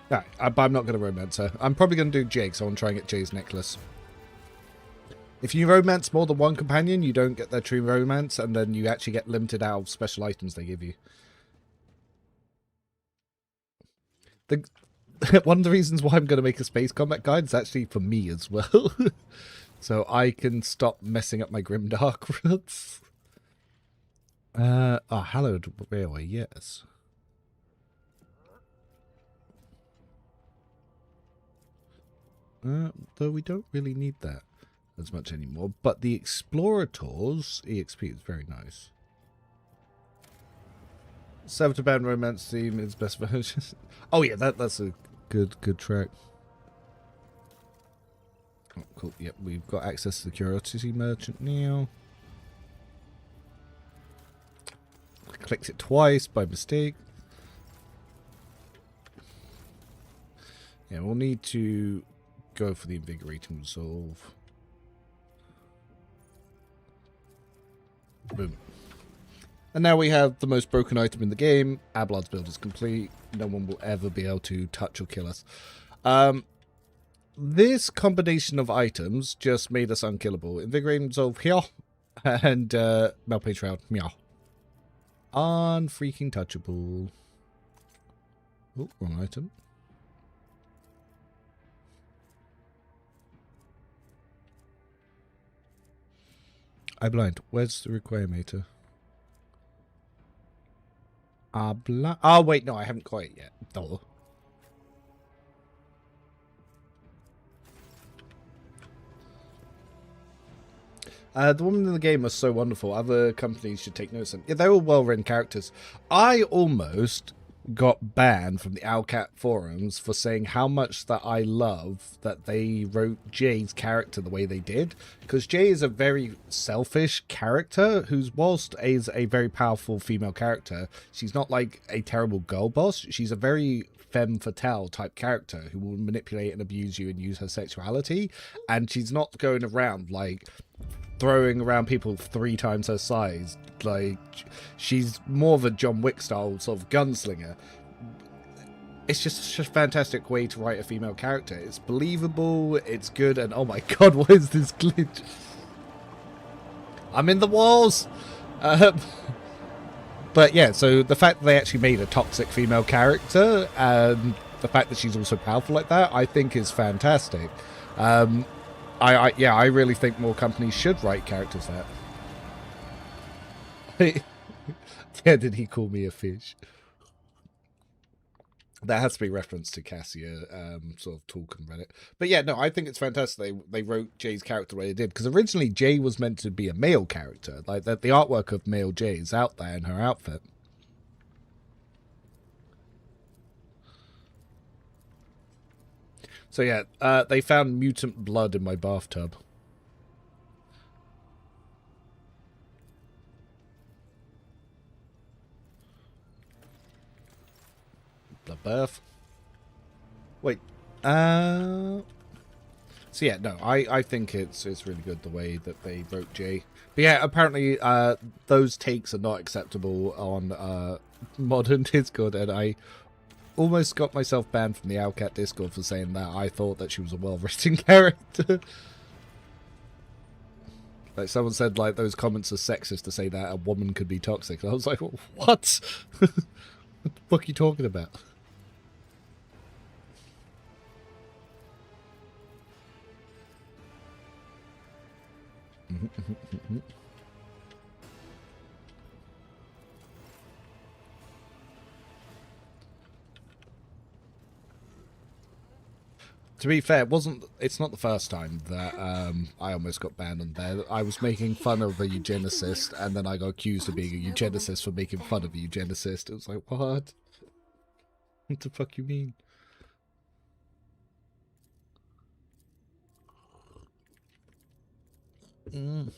Right, but I'm not going to romance her. I'm probably going to do Jake, so I want to try and get Jay's necklace. If you romance more than one companion, you don't get their true romance, and then you actually get limited out of special items they give you. One of the reasons why I'm going to make a space combat guide is actually for me as well. So I can stop messing up my Grimdark runs. Hallowed Railway, yes. Though we don't really need that as much anymore. But the Explorators EXP is very nice. Saboteur Band Romance Theme is best version. Oh yeah, that's a good track. Oh, cool. Yep, we've got access to the Curiosity Merchant now. Clicked it twice by mistake. Yeah, we'll need to go for the Invigorating Resolve. Boom. And now we have the most broken item in the game. Our Blood's build is complete. No one will ever be able to touch or kill us. This combination of items just made us unkillable. Invigorating Resolve, here, and Meltpage Shroud, meow. Unfreaking touchable. Oh, wrong item. I'm blind. Where's the require meter? Oh, wait, no, I haven't got it yet. Duh. The women in the game are so wonderful. Other companies should take notice of them. Yeah, they're all well-written characters. I almost got banned from the Owlcat forums for saying how much that I love that they wrote Jay's character the way they did. Because Jay is a very selfish character who's, whilst is a very powerful female character, she's not like a terrible girl boss. She's a very femme fatale type character who will manipulate and abuse you and use her sexuality. And she's not going around like throwing around people 3 times her size. Like, she's more of a John Wick style sort of gunslinger. It's just a fantastic way to write a female character. It's believable, it's good, and oh my god, what is this glitch? I'm in the walls! But yeah, so the fact that they actually made a toxic female character, and the fact that she's also powerful like that, I think is fantastic. I really think more companies should write characters that. Yeah, did he call me a fish? That has to be reference to Cassia, sort of talk on Reddit. But yeah, no, I think it's fantastic they wrote Jay's character the way they did. Because originally Jay was meant to be a male character. Like, the artwork of male Jay is out there in her outfit. So yeah, they found mutant blood in my bathtub. Bloodbath. Wait. So yeah, no, I think it's really good the way that they wrote Jay. But yeah, apparently those takes are not acceptable on modern Discord, and I almost got myself banned from the Owlcat Discord for saying that I thought that she was a well-written character. Like, someone said, like, those comments are sexist to say that a woman could be toxic. And I was like, what? What the fuck are you talking about? To be fair, it's not the first time that I almost got banned on there. I was making fun of a eugenicist, and then I got accused of being a eugenicist for making fun of a eugenicist. It was like, what? What the fuck you mean? Ooh.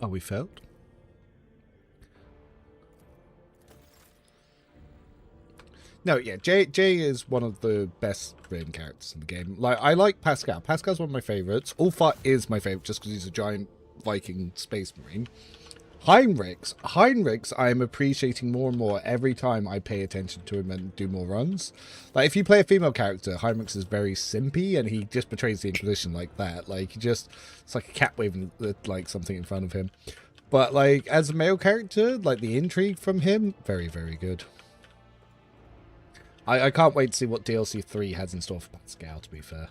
Oh, we failed? No, yeah, Jay is one of the best written characters in the game. Like, I like Pascal. Pascal's one of my favorites. Ulfar is my favorite just because he's a giant Viking space marine. Heinrichs, I'm appreciating more and more every time I pay attention to him and do more runs. Like, if you play a female character, Heinrichs is very simpy, and he just betrays the Inquisition like that. Like, it's like a cat waving, like, something in front of him. But, like, as a male character, like, the intrigue from him, very, very good. I can't wait to see what DLC 3 has in store for Pascal, to be fair.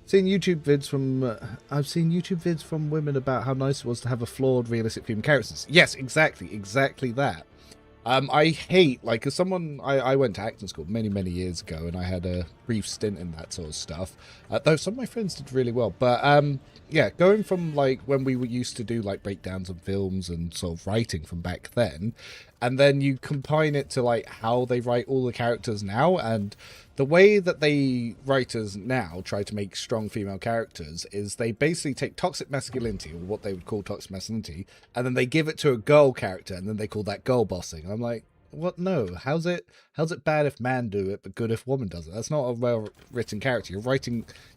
I've seen YouTube vids from women about how nice it was to have a flawed, realistic female characters. Yes, exactly that. I hate, like, as someone, I went to acting school many, many years ago, and I had a brief stint in that sort of stuff. Though some of my friends did really well. But, yeah, going from, like, when we were used to do, like, breakdowns of films and sort of writing from back then, and then you combine it to, like, how they write all the characters now, and The way that they writers now try to make strong female characters is they basically take toxic masculinity, or what they would call toxic masculinity, and then they give it to a girl character, and then they call that girl bossing. And I'm like, what? No, how's it bad if man do it, but good if woman does it? That's not a well written character.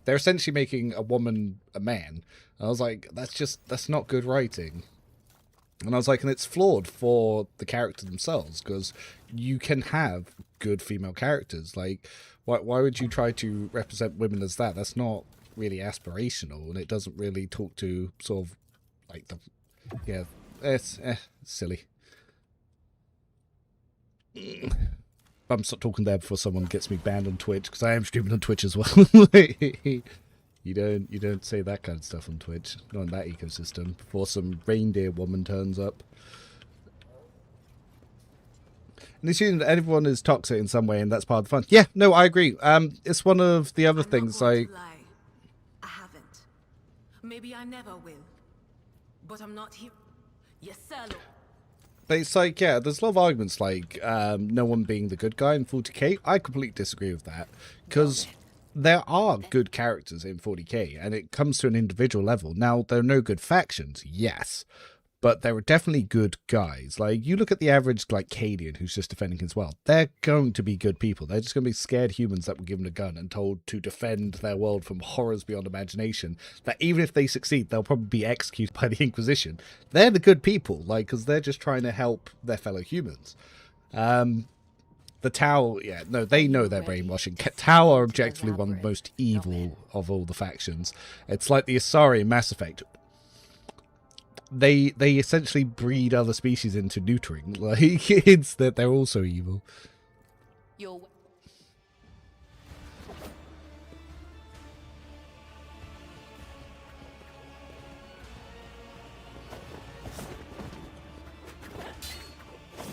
They're essentially making a woman a man. And I was like, that's not good writing. And I was like, and it's flawed for the character themselves, because you can have good female characters. Like, why would you try to represent women as that? That's not really aspirational, and it doesn't really talk to sort of like the, yeah, it's silly. I'm stop talking there before someone gets me banned on Twitch, because I am streaming on Twitch as well. You don't say that kind of stuff on Twitch, not in that ecosystem, before some reindeer woman turns up. And assuming that everyone is toxic in some way, and that's part of the fun. Yeah, no, I agree. It's one of the other things like... I haven't. Maybe I never will. But I'm not here. Yes, sir, Lord. But it's like, yeah, there's a lot of arguments like no one being the good guy in 40k. I completely disagree with that, because there are good characters in 40k, and it comes to an individual level. Now, there are no good factions, yes, but there are definitely good guys. Like, you look at the average, like, Cadian, who's just defending his world. They're going to be good people. They're just going to be scared humans that were given a gun and told to defend their world from horrors beyond imagination, that even if they succeed, they'll probably be executed by the Inquisition. They're the good people, like, because they're just trying to help their fellow humans. The Tau, yeah, no, they know they're brainwashing. Tau are objectively one of the most evil of all the factions. It's like the Asari in Mass Effect. They essentially breed other species into neutering. Like, it's that they're also evil.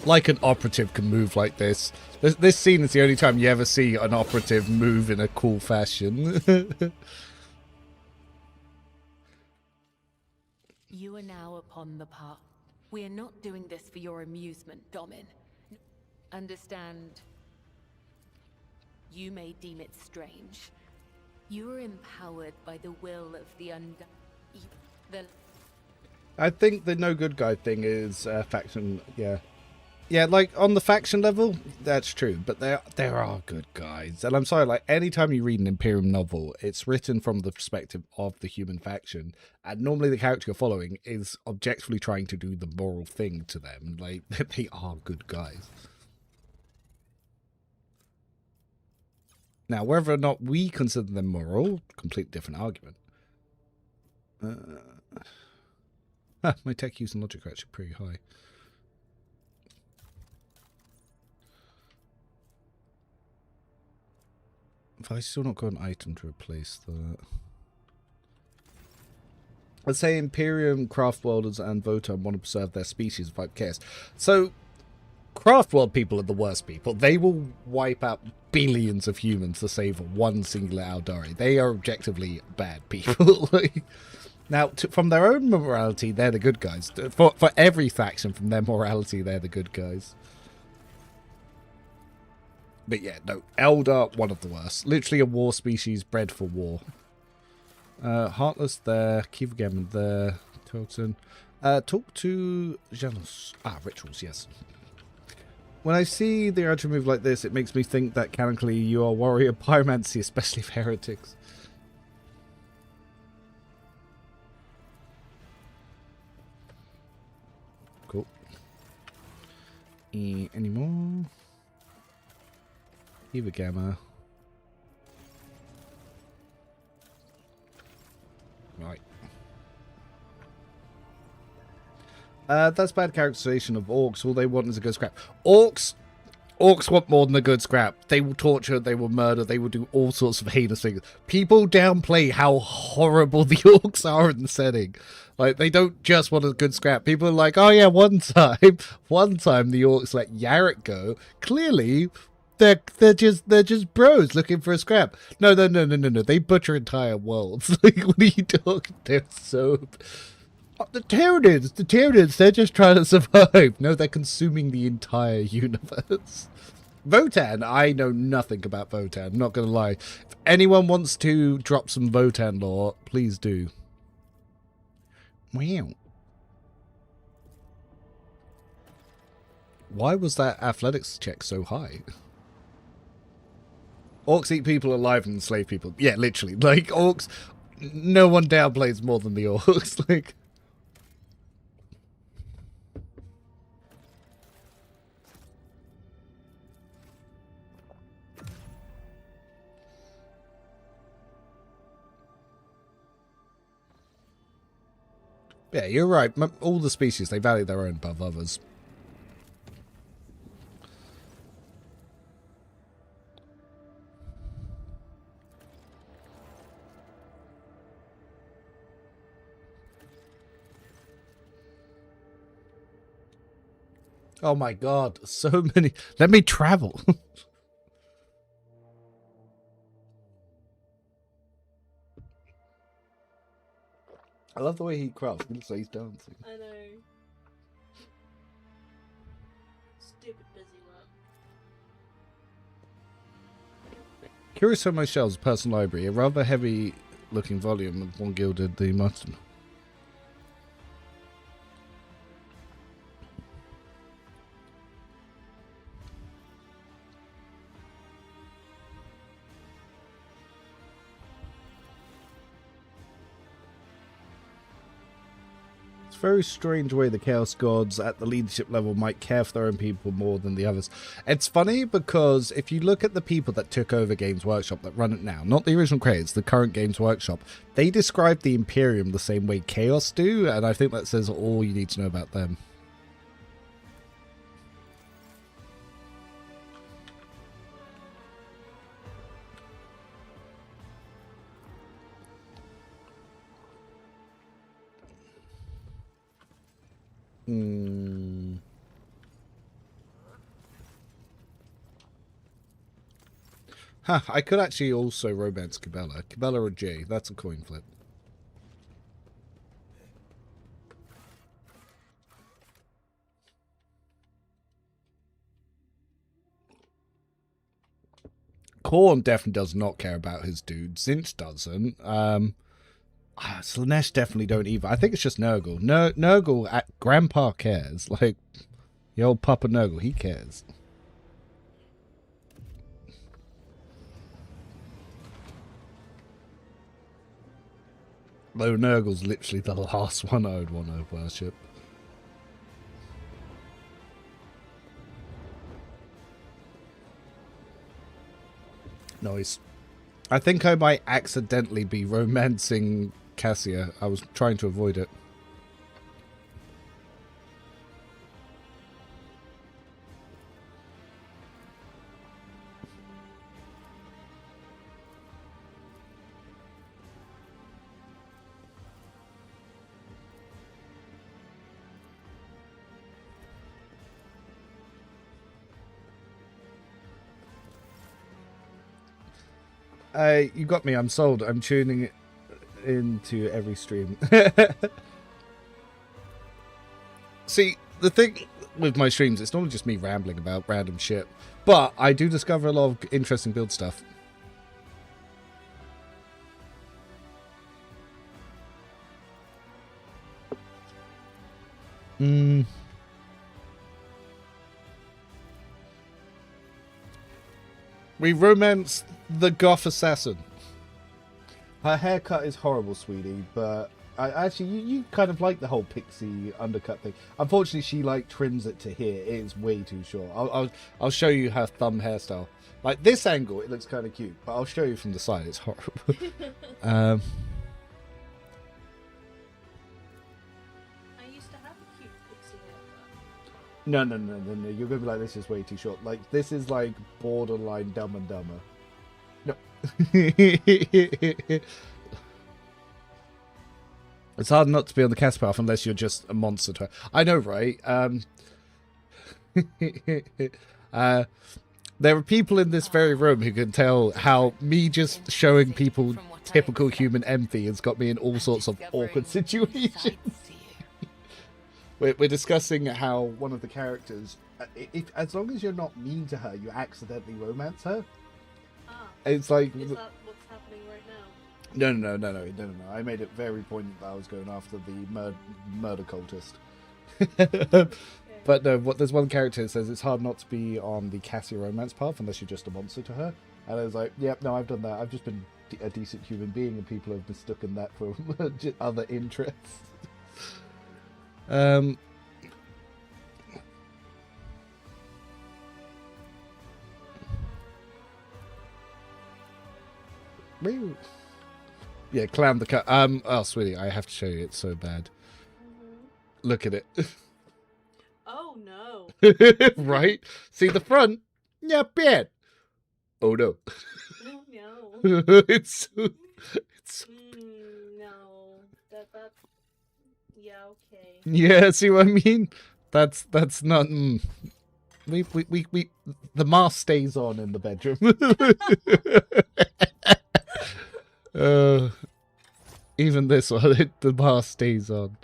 Like an operative can move like this. This scene is the only time you ever see an operative move in a cool fashion. You are now upon the path. We are not doing this for your amusement, Domin. Understand? You may deem it strange. You are empowered by the will of the I think the no good guy thing is faction, yeah. Yeah, like, on the faction level, that's true, but there are good guys. And I'm sorry, like, anytime you read an Imperium novel, it's written from the perspective of the human faction, and normally the character you're following is objectively trying to do the moral thing to them. Like, they are good guys. Now, whether or not we consider them moral, completely different argument. My tech use and logic are actually pretty high. If I still not got an item to replace that. Let's say Imperium, Craft Worlders, and Votan want to preserve their species of chaos. So, Craft World people are the worst people. They will wipe out billions of humans to save one singular Aldari. They are objectively bad people. Now, from their own morality, they're the good guys. For every faction, from their morality, they're the good guys. But yeah, no, Eldar, one of the worst. Literally a war species bred for war. Heartless there, Kivagamon there, Toten. Talk to Janus. Rituals, yes. When I see the urge move like this, it makes me think that canonically you are warrior pyromancy, especially for heretics. Cool. Any more? Eva Gamma. Right. That's bad characterization of orcs. All they want is a good scrap. Orcs want more than a good scrap. They will torture, they will murder, they will do all sorts of heinous things. People downplay how horrible the orcs are in the setting. Like, they don't just want a good scrap. People are like, oh yeah, one time the orcs let Yarrick go. Clearly, they're just bros looking for a scrap. No. They butcher entire worlds. Like, what are you talking? They're so... The Tyranids, they're just trying to survive. No, they're consuming the entire universe. Votan, I know nothing about Votan, not gonna lie. If anyone wants to drop some Votan lore, please do. Wow. Why was that athletics check so high? Orcs eat people alive and enslave people. Yeah, literally. Like, orcs, no one downplays more than the orcs. Like, yeah, you're right. All the species, they value their own above others. Oh my god, so many. Let me travel. I love the way he crafts. He looks like he's dancing. I know. Stupid busy work. Curious how my shelves, personal library, a rather heavy looking volume of one gilded the mutton. Very strange way the Chaos Gods at the leadership level might care for their own people more than the others. It's funny because if you look at the people that took over Games Workshop that run it now, not the original creators, the current Games Workshop, they describe the Imperium the same way Chaos do, and I think that says all you need to know about them. Huh, I could actually also romance Cabela. Cabela or Jay, that's a coin flip. Korn definitely does not care about his dude. Zinch doesn't. Slanesh definitely don't either. I think it's just Nurgle. Nurgle, Grandpa cares. Like, the old Papa Nurgle, he cares. Though Nurgle's literally the last one I would want to worship. Nice. I think I might accidentally be romancing Cassia. I was trying to avoid it. You got me. I'm sold. I'm tuning into every stream. See, the thing with my streams, it's not just me rambling about random shit, but I do discover a lot of interesting build stuff. We romance the goth assassin. Her haircut is horrible, sweetie, but you kind of like the whole pixie undercut thing. Unfortunately, she like trims it to here. It is way too short. I'll show you her thumb hairstyle. Like this angle, it looks kind of cute, but I'll show you from the side. It's horrible. I used to have a cute pixie haircut. No. You're gonna be like, this is way too short. Like this is like borderline Dumb and Dumber. No. It's hard not to be on the cast path unless you're just a monster to her. I know, right? There are people in this very room who can tell how me just showing people typical human empathy has got me in all sorts of awkward situations. we're discussing how one of the characters, if as long as you're not mean to her, you accidentally romance her. Ah, It's like is that what's happening right now? no. I made it very poignant that I was going after the murder cultist. But no, there's one character that says it's hard not to be on the Cassia romance path unless you're just a monster to her. And I was like, yep, no, I've done that. I've just been a decent human being, and people have mistaken that for other interests. Yeah, clown the cut. Oh, sweetie, I have to show you. It's so bad. Look at it. Oh no. Right? See the front? Yeah, bad. Oh no. Oh no. it's so, No. That. Yeah. Okay. yeah, see what I mean? That's not. We the mask stays on in the bedroom. Even this one, the mask stays on.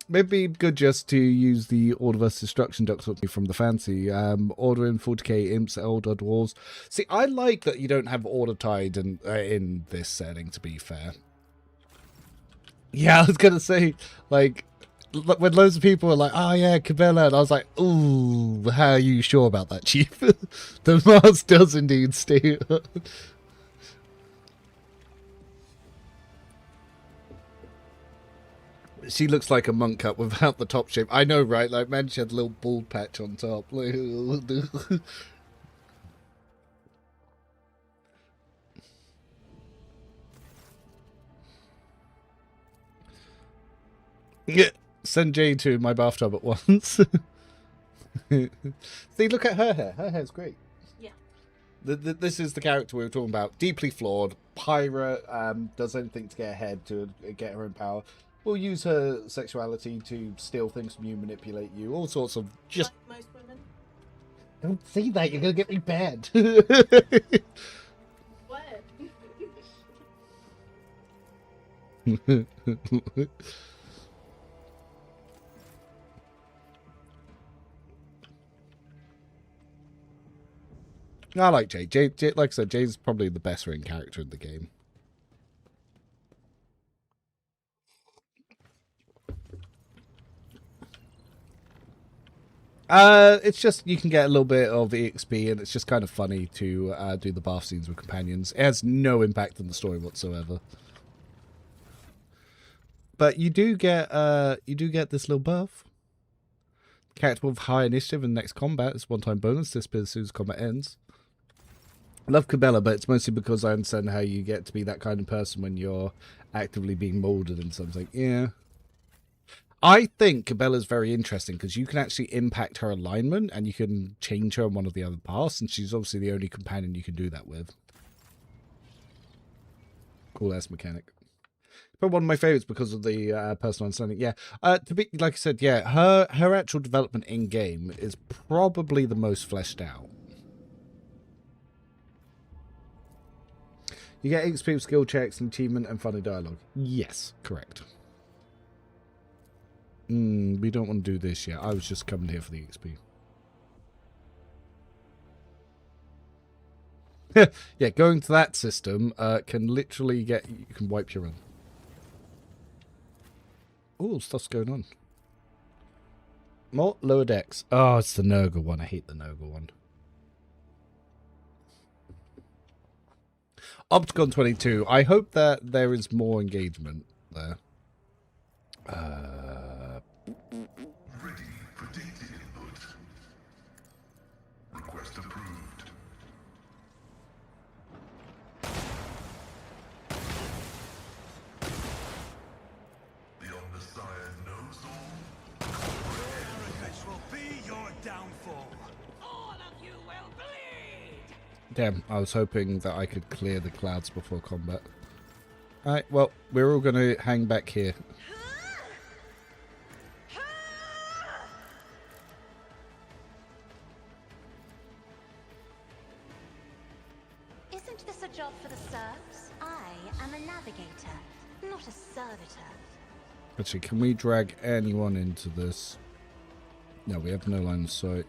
Maybe good just to use the Order vs. Destruction ducks from the fancy. Order in 40k imps, Elder dwarves. See, I like that you don't have Order tied in this setting, to be fair. Yeah, I was gonna say, like, when loads of people were like, oh yeah, Cabela, and I was like, ooh, how are you sure about that, Chief? The mask does indeed stay on. She looks like a monk cut without the top shape. I know, right? Like, man, she had a little bald patch on top. Yeah, send Jay to my bathtub at once. See, look at her hair. Her hair's great. Yeah. This is the character we were talking about. Deeply flawed. Pirate, does anything to get ahead, to get her own power. Will use her sexuality to steal things from you, manipulate you, all sorts of just... Like most women? Don't say that, you're going to get me banned. What? I like Jay. Jay. Like I said, Jay's probably the best ring character in the game. It's just you can get a little bit of EXP, and it's just kind of funny to do the bath scenes with companions. It has no impact on the story whatsoever. But you do get this little buff. Character with high initiative in the next combat. It's one-time bonus. Disappears as soon as combat ends. I love Cabela, but it's mostly because I understand how you get to be that kind of person when you're actively being molded and something. Yeah. I think Cabela's very interesting because you can actually impact her alignment and you can change her on one of the other paths, and she's obviously the only companion you can do that with. Cool ass mechanic. But one of my favorites because of the personal understanding. Yeah, to be like I said, yeah, her actual development in game is probably the most fleshed out. You get XP with skill checks, and achievement, and funny dialogue. Yes, correct. We don't want to do this yet. I was just coming here for the XP. Yeah, going to that system can literally get... You can wipe your run. Oh, stuff's going on. More lower decks. Oh, it's the Nurgle one. I hate the Nurgle one. Opticon 22. I hope that there is more engagement there. Ready for data input. Request approved. The Omnissiah knows all. Arrogance will be your downfall. All of you will bleed! Damn, I was hoping that I could clear the clouds before combat. Alright, well, we're all going to hang back here. Isn't this a job for the serfs? I am a navigator, not a servitor. Actually, can we drag anyone into this? No, we have no line of sight.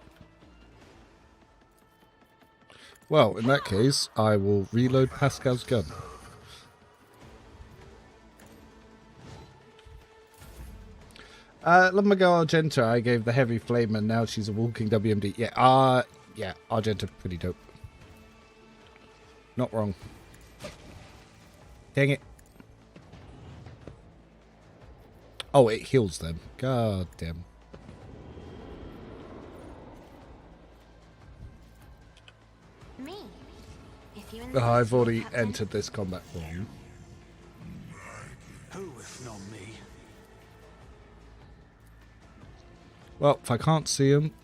Well, in that case, I will reload Pascal's gun. Love my girl Argenta. I gave the heavy flame and now she's a walking WMD. Yeah, Argenta, pretty dope. Not wrong. Dang it. Oh, it heals them. God damn. Me? If you Oh, I've insist, already Captain. entered this combat form. Who if not me? Well, if I can't see him,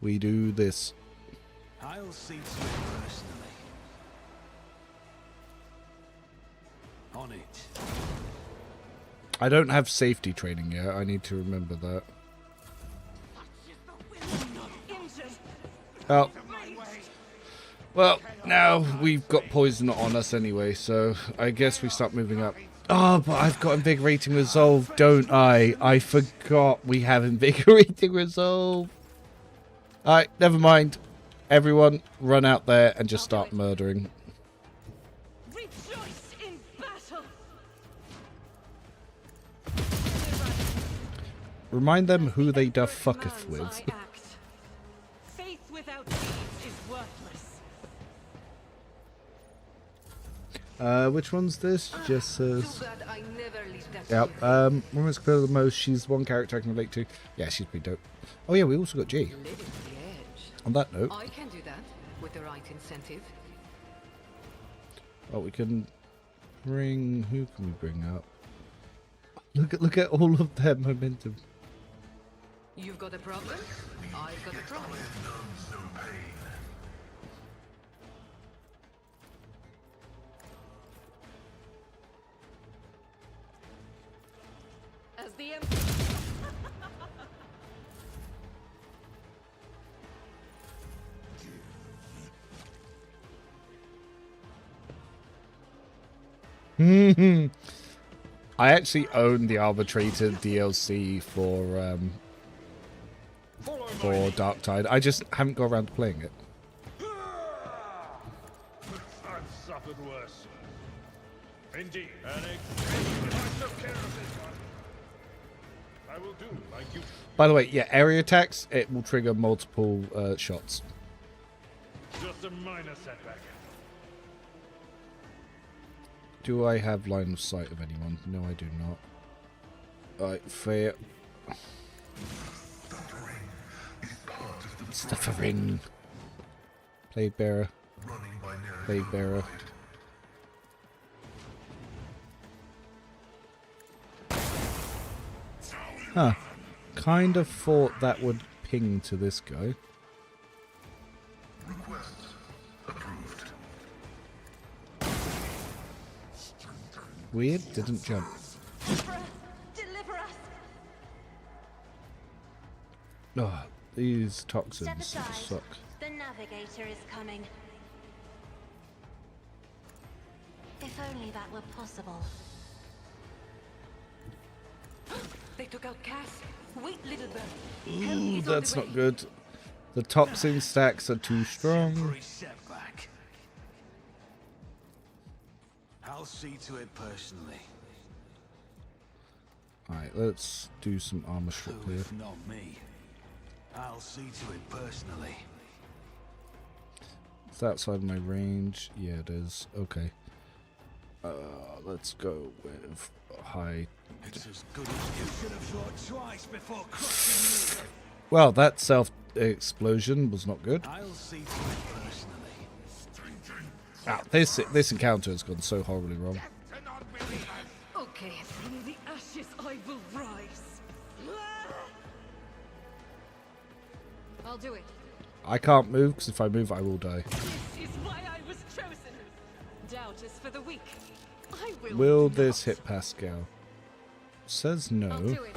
we do this. I'll see to it personally. On it. I don't have safety training yet. I need to remember that. Oh. Well, now we've got poison on us anyway, so I guess we start moving up. Oh, but I've got Invigorating Resolve, don't I? I forgot we have Invigorating Resolve. Alright, never mind. Everyone, run out there and just start murdering. Rejoice in battle. Remind them who they da fucketh with. I act. Faith without deeds is worthless. Which one's this? Just says... bad I never leave that Yep, woman's compared to the most, she's one character I can relate to. Yeah, she's pretty dope. Oh yeah, we also got G. Living the edge. On that note, I can do that with the right incentive. oh, we can bring... Who can we bring up? Look at all of their momentum. You've got a problem? I've got a problem. As the I actually own the Arbitrator DLC for Darktide. I just haven't got around to playing it. I've suffered worse. Indeed. I took care of this one. I will do like you. By the way, yeah, area attacks, it will trigger multiple shots. Just a minor setback. Do I have line of sight of anyone? No, I do not. Alright, fair. Stuffering. Plague Bearer. Plague Bearer. Huh. Kind of thought that would ping to this guy. Weird, didn't jump. Deliver us. Oh, these Step toxins aside. suck. The navigator is coming. If only that were possible. They took out Cass. Wait, little bird. Ooh, that's not good. The toxin stacks are too strong. Temporary setback. I'll see to it personally. Alright, let's do some armor strip Who here. if not me? I'll see to it personally. It's outside my range. Yeah, it is. Okay. Let's go with high. It's as good as you should have thought twice before crushing me. Well, that self-explosion was not good. I'll see to it personally. Ah, this encounter has gone so horribly wrong. Okay. From the ashes I will rise. I'll do it. I can't move because if I move, I will die. This is why I was chosen. Doubt is for the weak. I Will not. this hit Pascal? Says I'll no. do it.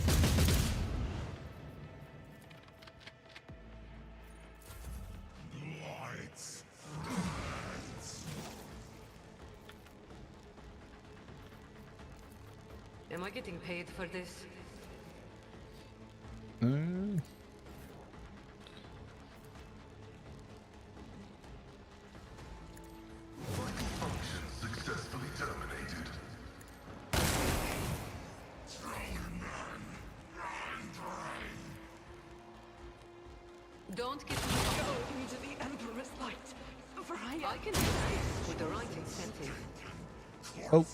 Am I getting paid for this? Function successfully terminated. Don't get me go into the Emperor's light. For I can do this with the right incentive. Oh,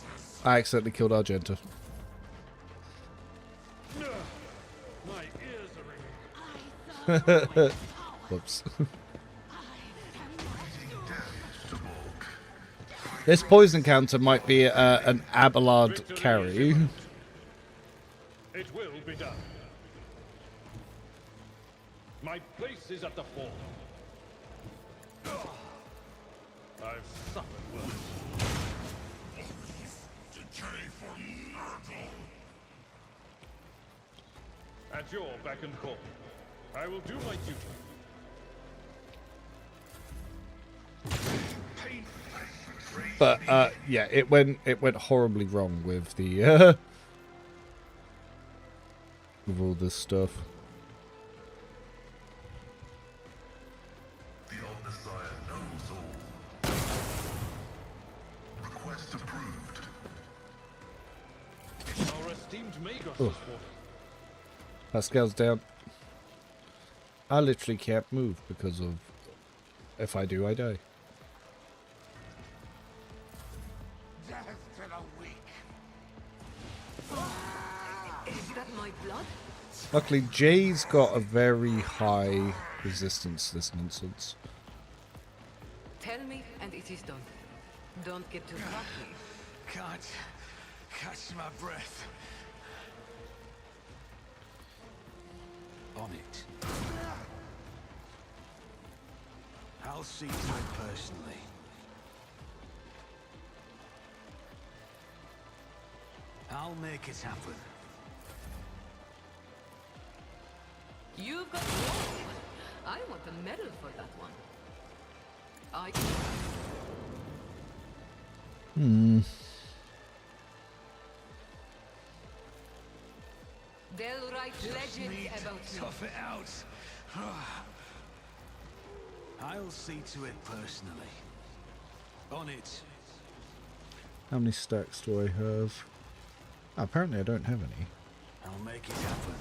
I accidentally killed Argenta. My ears are ringing. Whoops. This poison counter might be an Abelard Victory is carry. imminent. It will be done. My place is at the fore. I've suffered worse. Decay for Nurgle. At your beck and call. I will do my duty. But yeah, it went horribly wrong with the with all this stuff. The Omnissiah knows all. Request approved. Our esteemed Magos is Ugh. water. Pascal's down. I literally can't move because of if I do, I die. Death to the weak. Is that my blood? Luckily, Jay's got a very high resistance to this nonsense. Tell me, and it is done. Don't get too cocky. Can't catch my breath. On it. I'll see to it personally. I'll make it happen. You've got whoa! I want a medal for that one. They'll write legends Need to about me. tough it out. I'll see to it personally. On it. How many stacks do I have? Oh, apparently I don't have any. I'll make it happen.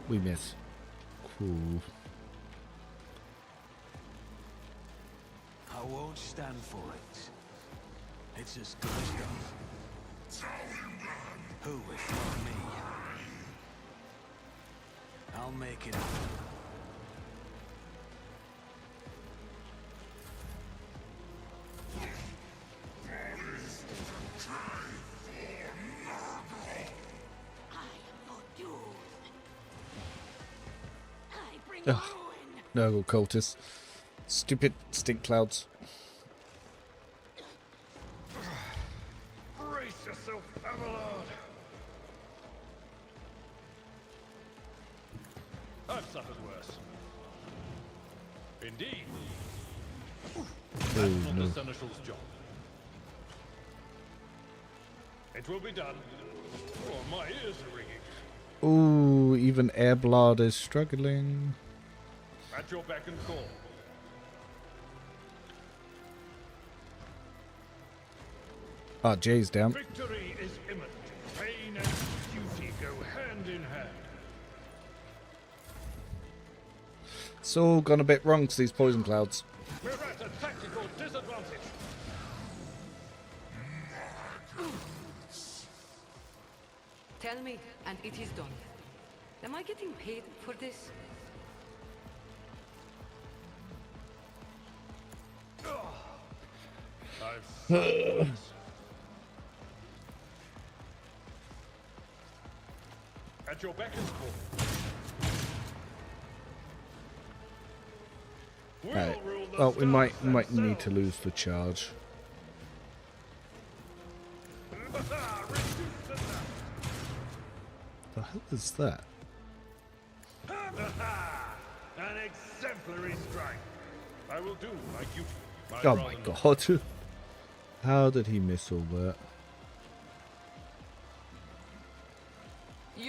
We miss. Cool. I won't stand for it. It's as good as done. Who if not me? I'll make it happen. Ugh. No, cultists. Stupid stink clouds. Brace yourself, Abelard. I've suffered worse. Indeed. That's not the Seneschal's job. It will be done, or my ears are ringing. Ooh, even Airblood is struggling. At your beck and call. Ah, Jay's down. Victory is imminent. Pain and duty go hand in hand. It's all gone a bit wrong to these poison clouds. We're at a tactical disadvantage. Tell me, and it is done. Am I getting paid for this? I've suffered worse. At your beck and call. We'll Right. rule the Well, we might stars need to themselves. lose the charge. Reduce to nothing. The hell is that? An exemplary strike. I will do my duty. Oh my god. How did he miss all that?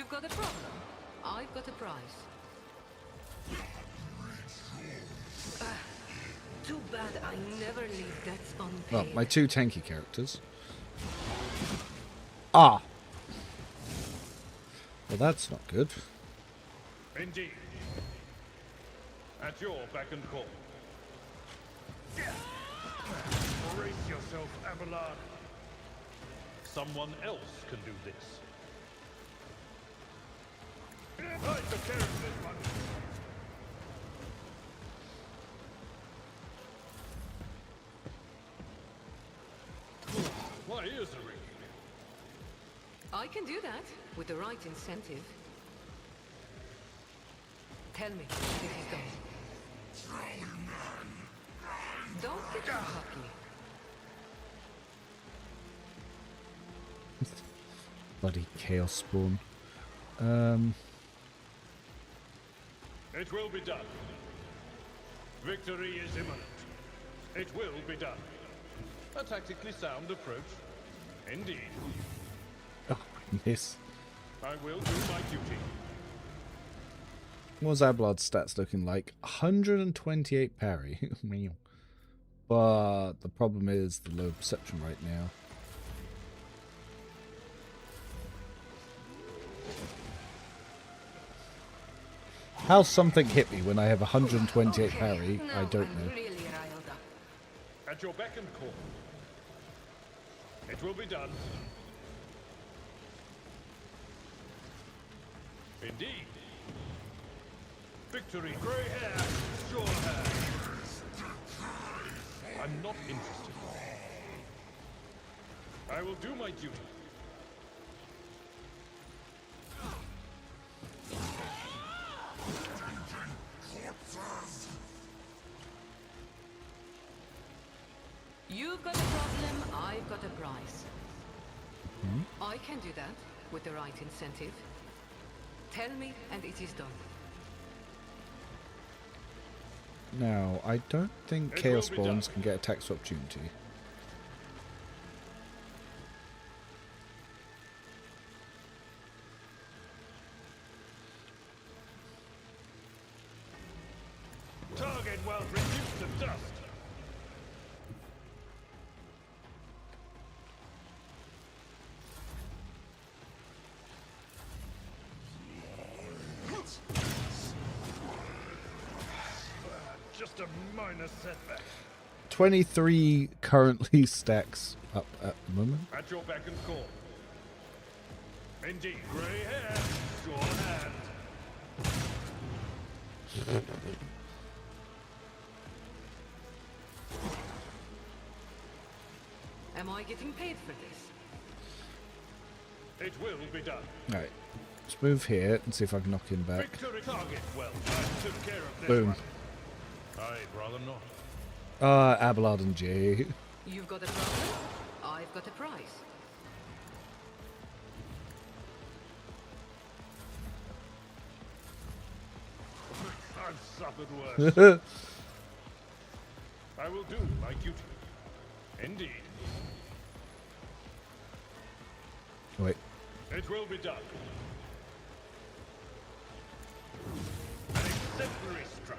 You've got a problem. I've got a prize. Too bad I never leave debts unpaid. Well, my 2 tanky characters. Ah! Well, that's not good. Indeed. At your beck and call. Brace yourself, Abelard. Someone else can do this. I took care of this one. My ears are ringing. I can do that with the right incentive. Tell me if this is done. Don't get too cocky. Bloody chaos spawn. It will be done. Victory is imminent. It will be done. A tactically sound approach. Indeed. Oh, miss. I will do my duty. What's Ablard's stats looking like? 128 parry. But the problem is the low perception right now. How something hit me when I have 128 parry, I don't know. Really riled up. At your beck and call. It will be done. Indeed. Victory. Grey hair, sure hair. I'm not interested. I will do my duty. You've got a problem, I've got a prize. I can do that with the right incentive. Tell me and it is done. Now, I don't think It Chaos will be Spawns done. can get a tax opportunity. Target well reduced to dust. Just a minor setback. 23 currently stacks up at the moment. At your beck and call. Indeed, grey hair, sure hand. Am I getting paid for this? It will be done. Alright, let's move here and see if I can knock him back. Victory target well. I took care of this Boom. one. I'd rather not. Abelard and G. You've got a problem, I've got a prize. I've suffered worse. I will do my duty. Indeed. Wait. It will be done. An exemplary strike.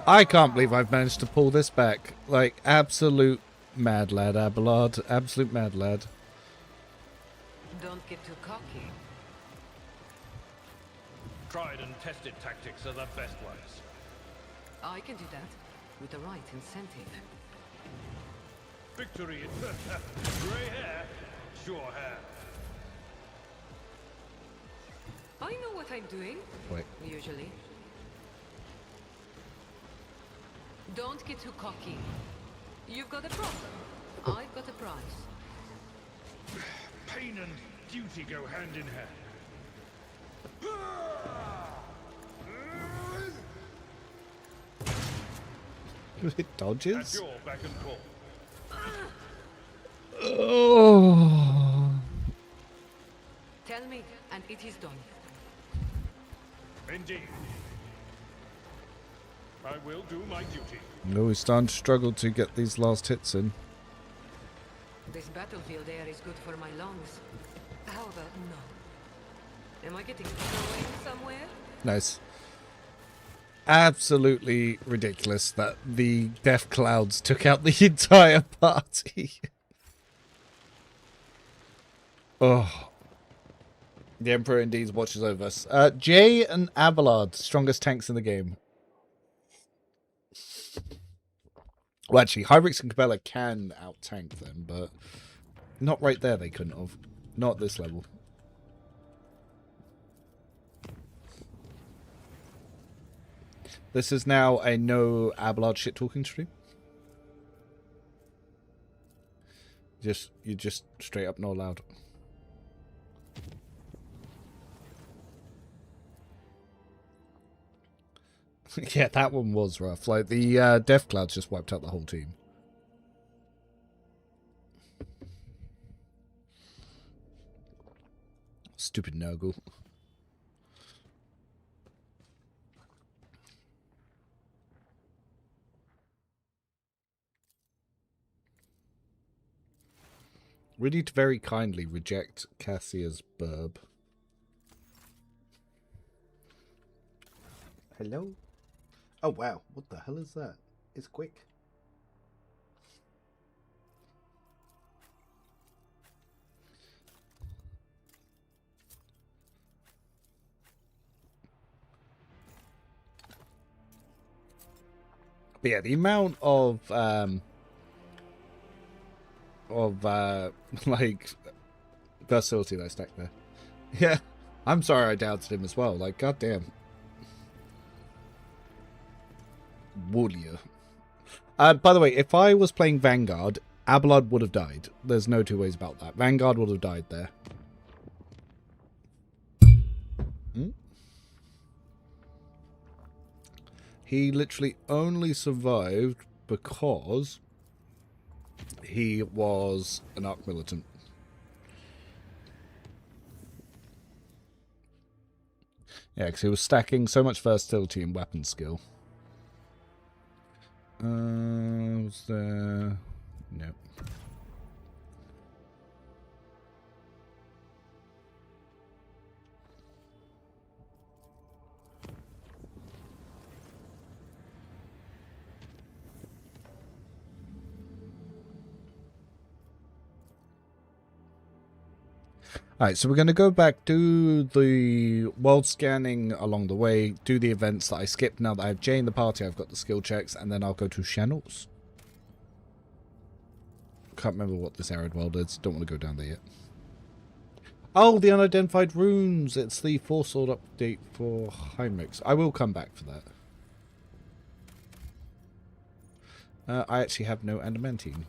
I can't believe I've managed to pull this back. Like, absolute mad lad, Abelard. Absolute mad lad. Don't get too cocky. Tried and tested tactics are the best ones. I can do that with the right incentive. Victory in grey hair, sure hair. I know what I'm doing, Wait. usually. Don't get too cocky. You've got a problem. I've got a prize. Pain and duty go hand in hand. It At dodges? your beck and call. Oh. Tell me, and it is done. Indeed. I will do my duty. No, he's starting to struggle to get these last hits in. This battlefield air is good for my lungs. How about no? Am I getting away somewhere? Nice. Absolutely ridiculous that the death clouds took out the entire party. Oh. The Emperor indeed watches over us. Jay and Abelard, strongest tanks in the game. Well, actually, Hyrix and Cabela can out-tank them, but not right there they couldn't have. Not at this level. This is now a no Abelard shit-talking stream. You just straight up not allowed. Yeah, that one was rough. Like, the Death Clouds just wiped out the whole team. Stupid Nurgle. We need to very kindly reject Cassia's burb. Hello? Oh, wow. What the hell is that? It's quick. But yeah, the amount of like versatility that I stacked there. Yeah. I'm sorry I doubted him as well. Like, goddamn. Warrior. By the way, if I was playing Vanguard, Abelard would have died. There's no two ways about that. Vanguard would have died there. He literally only survived because he was an Arc Militant. Yeah, because he was stacking so much versatility and weapon skill. Was there... Nope. Alright, so we're going to go back, do the world scanning along the way, do the events that I skipped. Now that I have Jay in the party, I've got the skill checks, and then I'll go to channels. Can't remember what this arid world is. Don't want to go down there yet. Oh, the unidentified runes. It's the 4-sword update for Heinrichs. I will come back for that. I actually have no adamantine.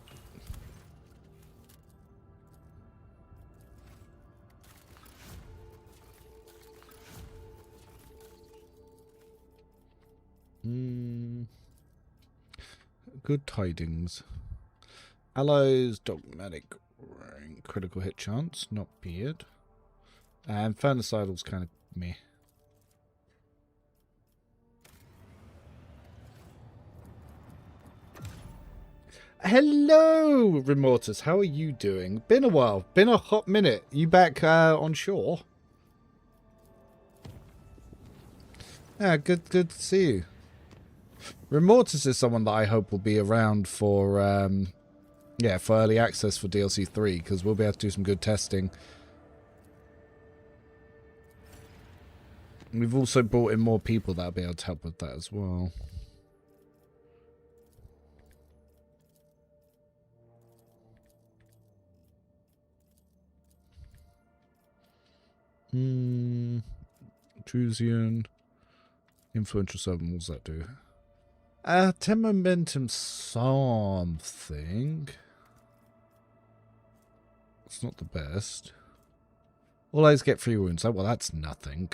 Good tidings. Allies, dogmatic rank, critical hit chance, not beard. And Infernicidal's kind of meh. Hello, Remortus. How are you doing? Been a while. Been a hot minute. You back on shore? Yeah, good to see you. Remortus is someone that I hope will be around for, yeah, for early access for DLC 3, because we'll be able to do some good testing. We've also brought in more people that'll be able to help with that as well. Intrusion. Influential servant, what does that do? 10 momentum something. It's not the best. All eyes get 3 wounds. Well, that's nothing.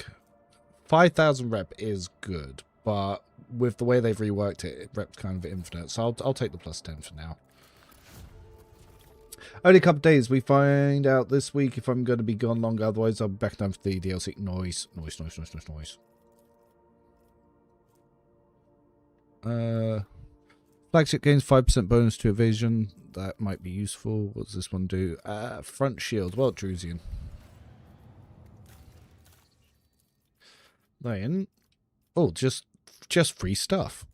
5,000 rep is good, but with the way they've reworked it, rep's kind of infinite. So I'll take the plus 10 for now. Only a couple of days. We find out this week if I'm going to be gone longer. Otherwise, I'll be back down for the DLC. Noise. Flagship gains 5% bonus to evasion. that might be useful. What does this one do? Front shield. Well, Drusian. Then, oh, just free stuff.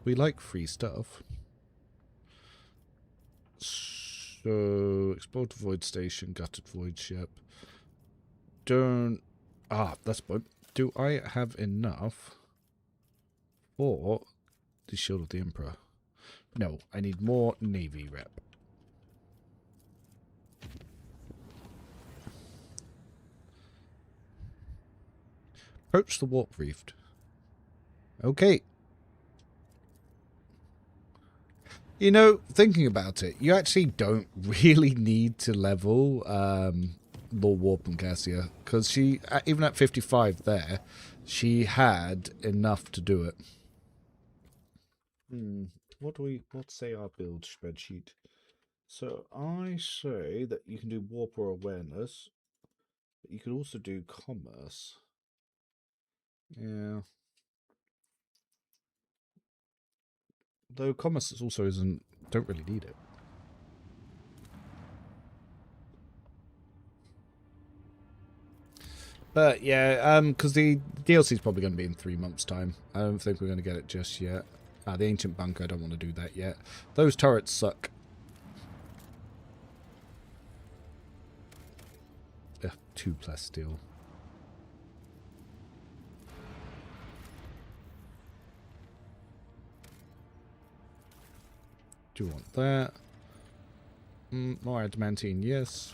We like free stuff. So, explored void station, gutted void ship. That's point. Do I have enough for the Shield of the Emperor? No, I need more Navy rep. Approach the warp reefed. Okay. You know, thinking about it, you actually don't really need to level Lord Warp and Cassia, because she, even at 55 there, she had enough to do it. What say our build spreadsheet? So I say that you can do warp or awareness, but you could also do commerce. Yeah. Though commerce also don't really need it. But yeah, because the DLC is probably going to be in 3 months' time. I don't think we're going to get it just yet. The Ancient Bunker, I don't want to do that yet. Those turrets suck. 2+ steel. Do you want that? More adamantine, yes.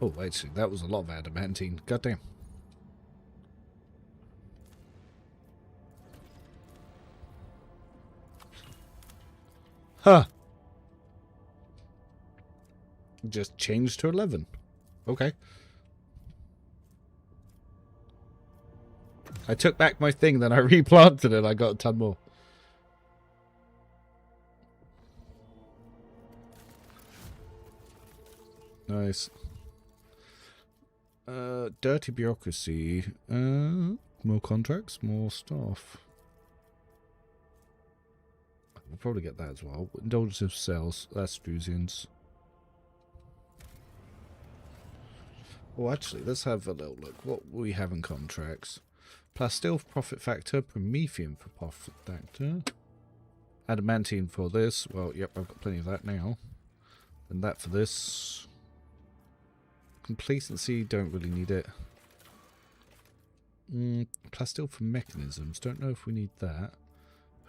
Oh, actually, that was a lot of adamantine. Goddamn. Huh. Just changed to 11. Okay. I took back my thing, then I replanted it. I got a ton more. Nice. Dirty bureaucracy. More contracts, more stuff. We'll probably get that as well. Indulgence of sales. That's Drusians. Oh, actually, let's have a little look. What we have in contracts. Plasteel for profit factor. Promethean for profit factor. Adamantine for this. Well, yep, I've got plenty of that now. And that for this. Complacency, don't really need it. Plasteel for mechanisms. Don't know if we need that.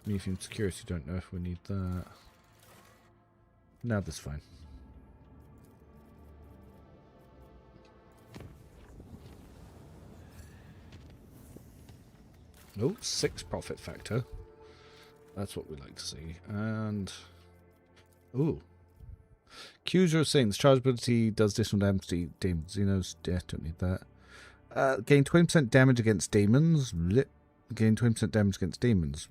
Promethean security, don't know if we need that. No, that's fine. Oh, 6 profit factor. That's what we like to see. And ooh. Accuser of Saints. Chargeability does additional damage to demons. Xenos, don't need that. Gain 20% damage against demons. Gain 20% damage against demons.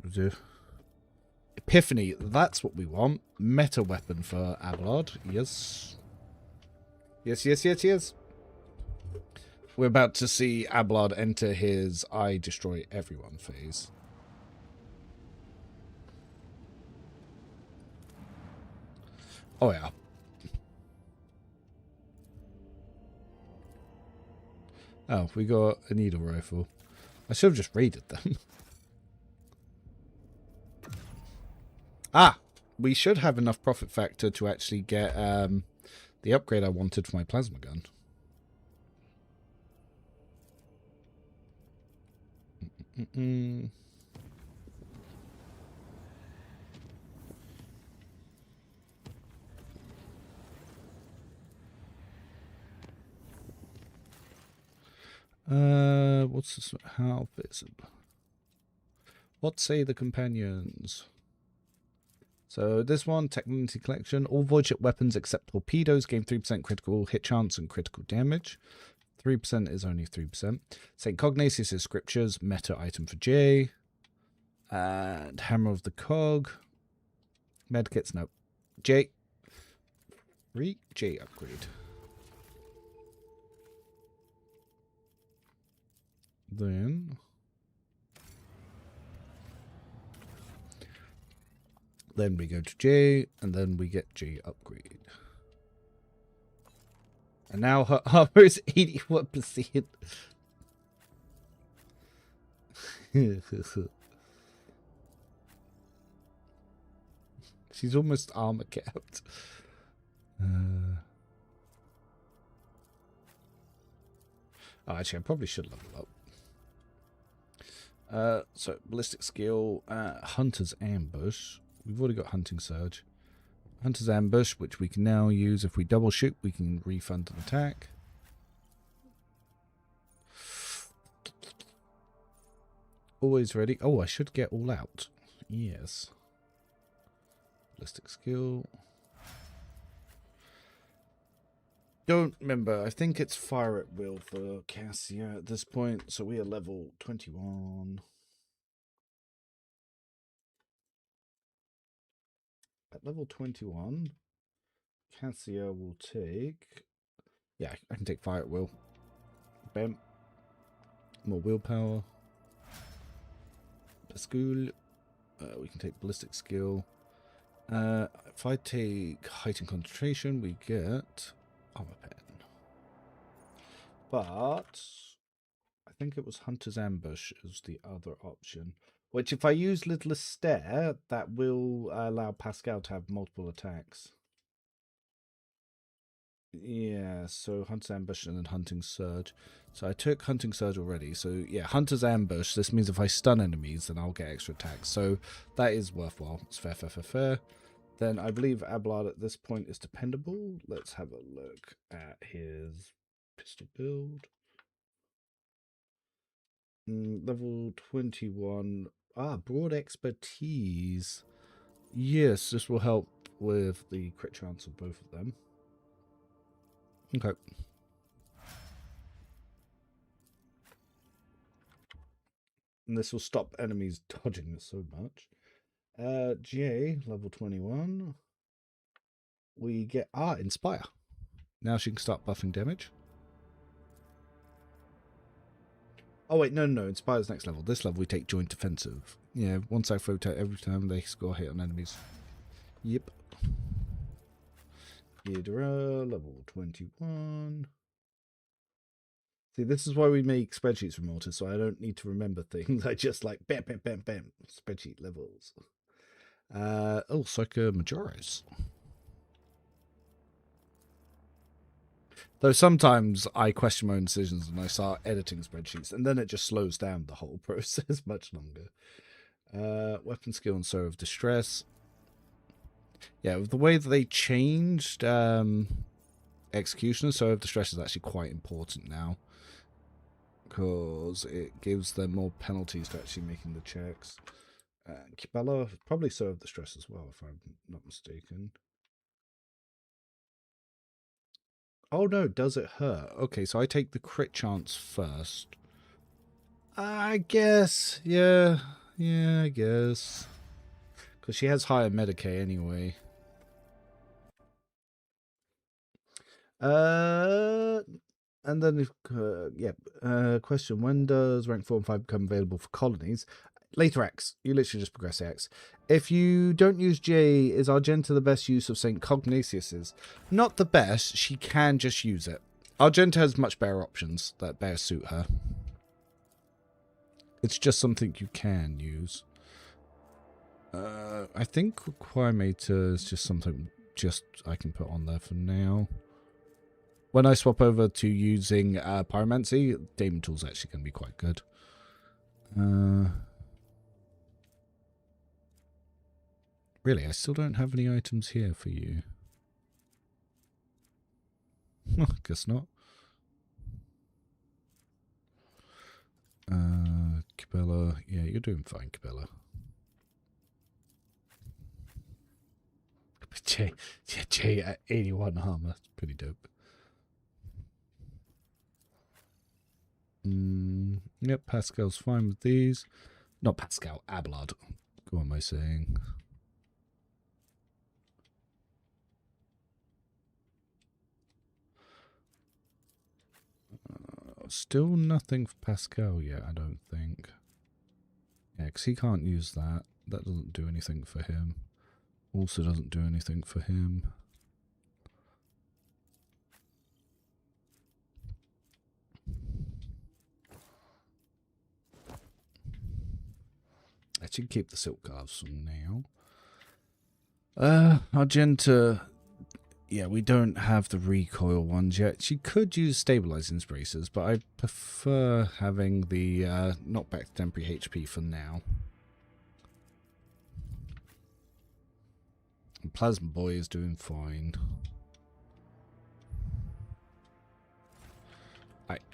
Epiphany. That's what we want. Meta weapon for Abelard. Yes. Yes, yes, yes, yes. We're about to see Abelard enter his I destroy everyone phase. Oh, yeah. Oh, we got a needle rifle. I should have just raided them. We should have enough profit factor to actually get the upgrade I wanted for my plasma gun. What's this? How visible? What say the companions? So this one, Technology Collection. All void ship weapons except torpedoes gain 3% critical hit chance and critical damage. 3% is only 3%. St. Cognatus is scriptures. Meta item for J. And Hammer of the Cog. Medkits, no. J. Free J upgrade. Then we go to J, and then we get J upgrade. And now her armor is 81%. She's almost armor capped. Oh, actually, I probably should level up. So, ballistic skill, Hunter's Ambush. We've already got Hunting Surge. Hunter's Ambush, which we can now use. If we double shoot, we can refund an attack. Always ready. Oh, I should get all out. Yes. Ballistic skill. Don't remember. I think it's fire at will for Cassia at this point. So we are level 21. At level 21, Cassia will take... Yeah, I can take fire at will. Bam. More willpower. School. We can take ballistic skill. If I take heightened concentration, we get armor pen. But I think it was Hunter's Ambush is the other option. Which, if I use Littlest Stare, that will allow Pascal to have multiple attacks. Yeah, so Hunter's Ambush and then Hunting Surge. So I took Hunting Surge already. So yeah, Hunter's Ambush. This means if I stun enemies, then I'll get extra attacks. So that is worthwhile. It's fair, fair, fair, fair. Then I believe Abelard at this point is dependable. Let's have a look at his pistol build. Level 21. Broad Expertise. Yes, this will help with the crit chance of both of them. Okay. And this will stop enemies dodging it so much. J, level 21. We get Inspire. Now she can start buffing damage. Oh wait, no. Inspire's next level. This level we take Joint Defensive. Yeah, one side rotate every time they score a hit on enemies. Yep. Hydra, level 21. See, this is why we make spreadsheets for Mortis, so I don't need to remember things. I just like bam, bam, bam, bam. Spreadsheet levels. Psycho Majoris. Though sometimes I question my own decisions and I start editing spreadsheets, and then it just slows down the whole process much longer. Weapon skill and Soul of Distress. Yeah, with the way that they changed Executioner, Soul of Distress is actually quite important now. Because it gives them more penalties to actually making the checks. Kibella, probably Soul of Distress as well, if I'm not mistaken. Oh no, does it hurt? Okay, so I take the crit chance first. I guess. Yeah, I guess. Because she has higher Medicaid anyway. And then, question. When does rank 4 and 5 become available for colonies? Later X. You literally just progress X. If you don't use J, is Argenta the best use of St. Cognatius's? Not the best. She can just use it. Argenta has much better options that better suit her. It's just something you can use. I think Crimelord is just something I can put on there for now. When I swap over to using Pyromancy, Daemon Tool's actually going to be quite good. Really, I still don't have any items here for you. I guess not. Cabela, yeah, you're doing fine, Cabela. J at 81 armor, pretty dope. Yep, Pascal's fine with these. Not Pascal, Abelard. What am I saying? Still nothing for Pascal yet, I don't think. Yeah, because he can't use that. That doesn't do anything for him. Also doesn't do anything for him. I should keep the silk gloves for now. Argenta, yeah, we don't have the recoil ones yet. She could use stabilizing bracers, but I prefer having the knockback to temporary HP for now. And Plasma Boy is doing fine.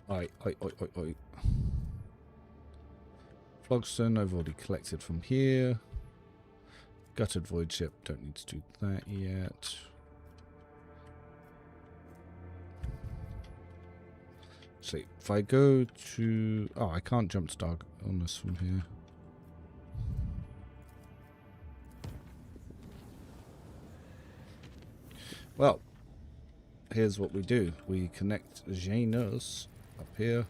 Oi. Flogstone, I've already collected from here. Gutted Void Ship, don't need to do that yet. See, if I go to... Oh, I can't jump to Dark Illness from here. Well, here's what we do. We connect Janus up here.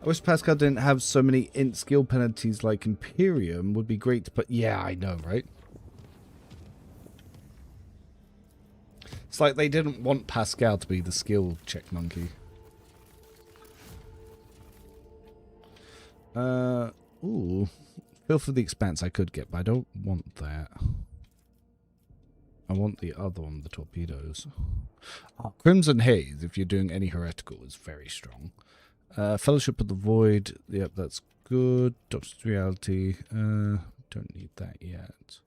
I wish Pascal didn't have so many int skill penalties like Imperium. Would be great to put... Yeah, I know, right? It's like they didn't want Pascal to be the skill check monkey. Ooh. Feel for the Expanse I could get, but I don't want that. I want the other one, the torpedoes. Oh, Crimson Haze, if you're doing any heretical, is very strong. Fellowship of the Void, yep, that's good. Doctor's Reality, don't need that yet.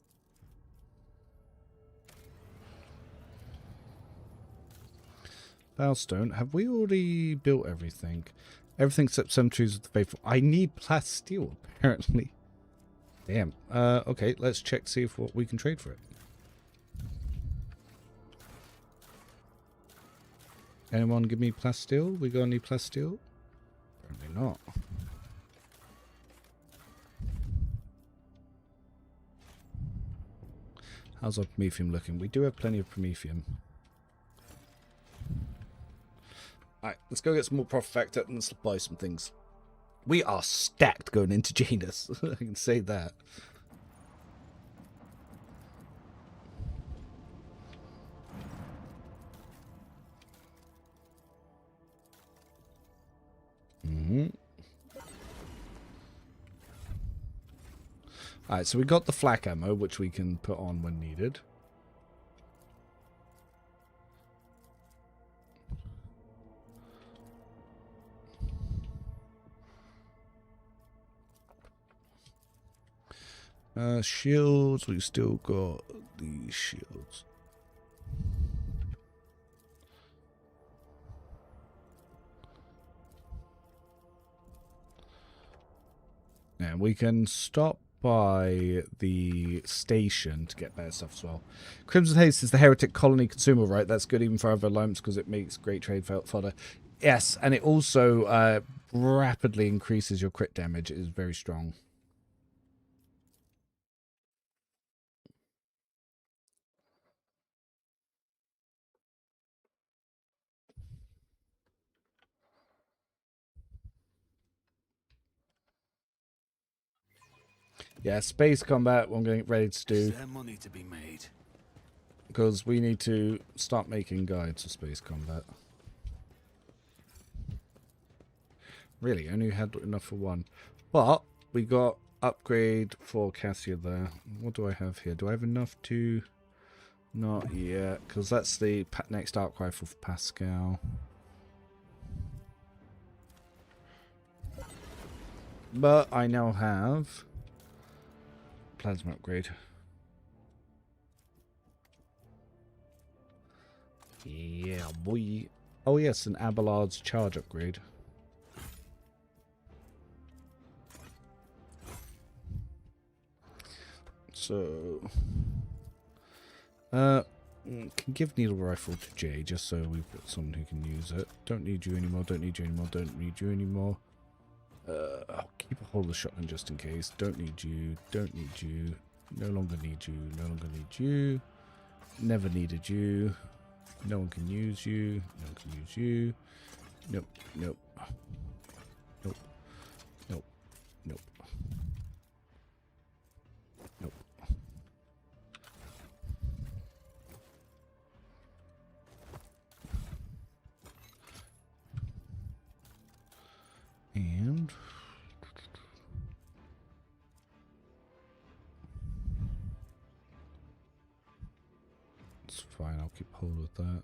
Bowstone, have we already built everything? Everything except Cemeteries of the Faithful. I need plasteel, apparently. Damn. Okay, let's check to see if what we can trade for it. Anyone give me plasteel? We got any plasteel? Apparently not. How's our Promethium looking? We do have plenty of Promethium. Alright, let's go get some more profit factor and supply some things. We are stacked going into Janus. I can say that. Alright, so we got the flak ammo, which we can put on when needed. Shields, we still got these shields. And we can stop by the station to get better stuff as well. Crimson Haste is the heretic colony consumer, right? That's good even for other alliance because it makes great trade fodder. Yes, and it also rapidly increases your crit damage. It is very strong. Yeah, space combat, what I'm getting ready to do. Is there money to be made? Because we need to start making guides for space combat. Really, only had enough for one. But we got upgrade for Cassia there. What do I have here? Do I have enough to... Not yet, because that's the next arc rifle for Pascal. But I now have... Plasma upgrade. Yeah, boy. Oh yes, an Abelard's charge upgrade. So, can give needle rifle to Jay just so we've got someone who can use it. Don't need you anymore. Don't need you anymore. Don't need you anymore. I'll keep a hold of the shotgun just in case. Don't need you. Don't need you. No longer need you. No longer need you. Never needed you. No one can use you. No one can use you. Nope. Nope. Nope. Nope. Nope. Nope. And it's fine, I'll keep hold of that.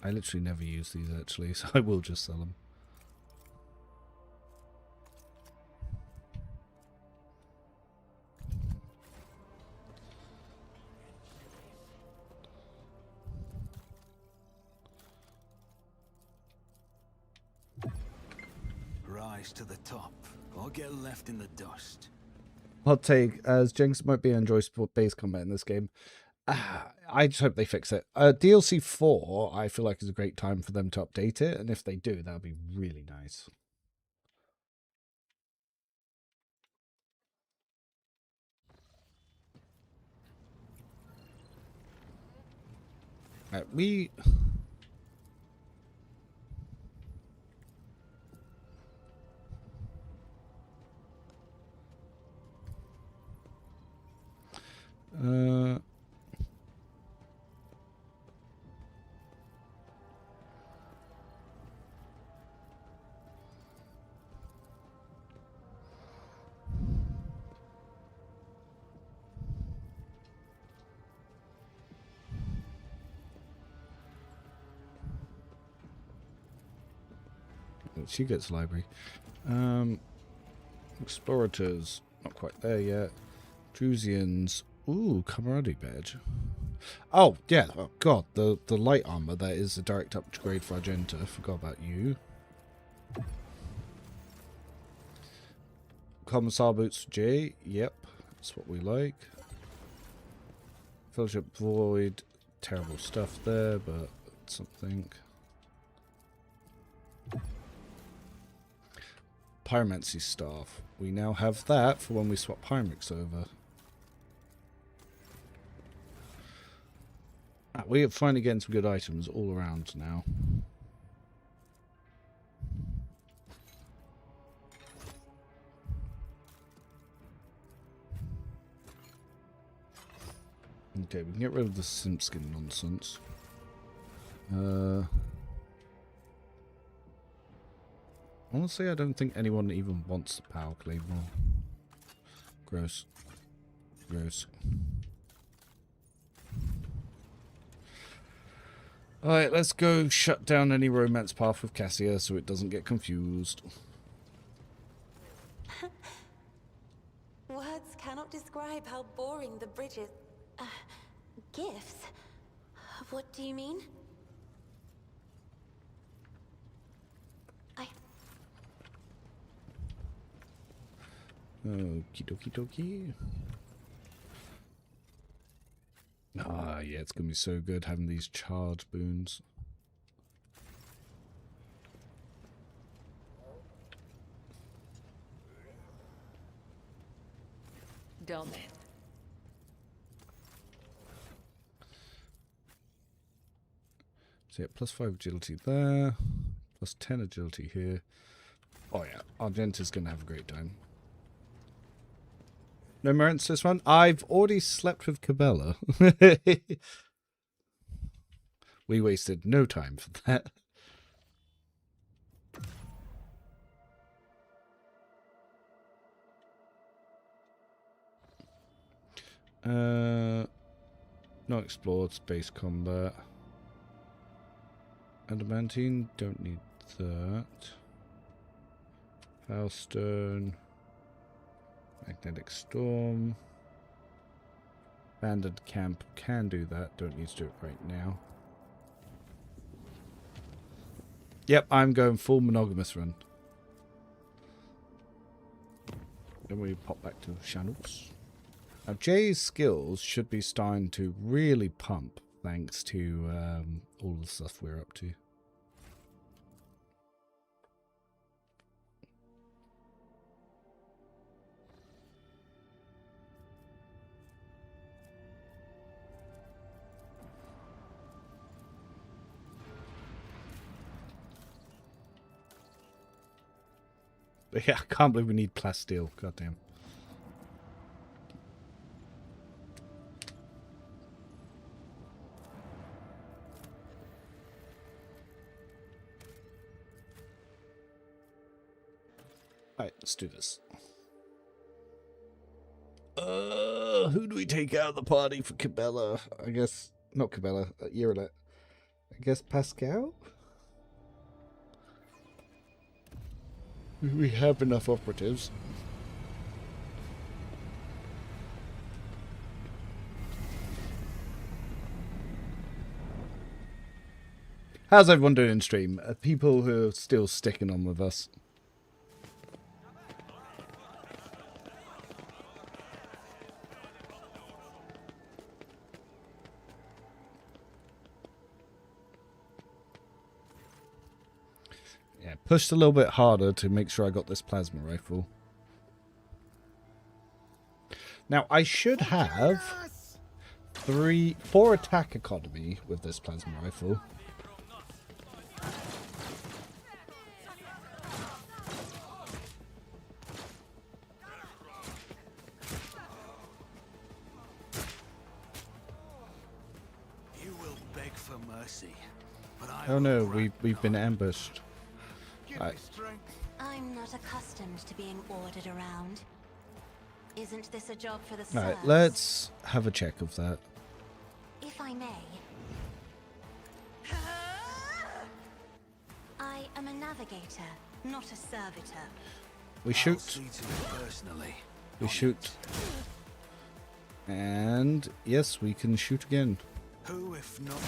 I literally never use these actually, so I will just sell them. Rise to the top, or get left in the dust. Hot take, as Jenks might be enjoy sport-based combat in this game. I just hope they fix it. DLC 4, I feel like is a great time for them to update it, and if they do, that would be really nice. We... She gets library. Explorators, not quite there yet. Drusians, ooh, camaraderie badge. Oh yeah, oh god, the light armor, that is a direct upgrade for Argenta. I forgot about you. Commissar boots for J, yep, that's what we like. Fellowship void, terrible stuff there, but something. Pyromancy staff. We now have that for when we swap Pyrex over. We are finally getting some good items all around now. Okay, we can get rid of the Simpskin nonsense. Honestly, I don't think anyone even wants the power claymore. Gross. Gross. Alright, let's go shut down any romance path with Cassia so it doesn't get confused. Words cannot describe how boring the bridge is. Gifts? What do you mean? Okie dokie dokie. Ah, yeah, it's gonna be so good having these charge boons. Done it. So yeah, +5 agility there, +10 agility here. Oh yeah, Argenta's gonna have a great time. No merits this one. I've already slept with Cabela. We wasted no time for that. Not explored, space combat. Adamantine, don't need that. Foulstone. Magnetic Storm. Banded Camp, can do that, don't need to do it right now. Yep, I'm going full monogamous run. Then we pop back to channels. Now Jay's skills should be starting to really pump thanks to all the stuff we're up to. Yeah, I can't believe we need plasteel. Goddamn. Alright, let's do this. Who do we take out of the party for Cabela? I guess not Cabela, Urilet. I guess Pascal? We have enough operatives. How's everyone doing in stream? People who are still sticking on with us. Yeah, pushed a little bit harder to make sure I got this plasma rifle. Now, I should have 4 attack economy with this plasma rifle. You will beg for mercy, but I Oh no, we've been ambushed. Right. I'm not accustomed to being ordered around. Isn't this a job for the All right, serfs? let's have a check of that. If I may. I am a navigator, not a servitor. We I'll shoot. see to it personally. We shoot. And yes, we can shoot again. Who, if not?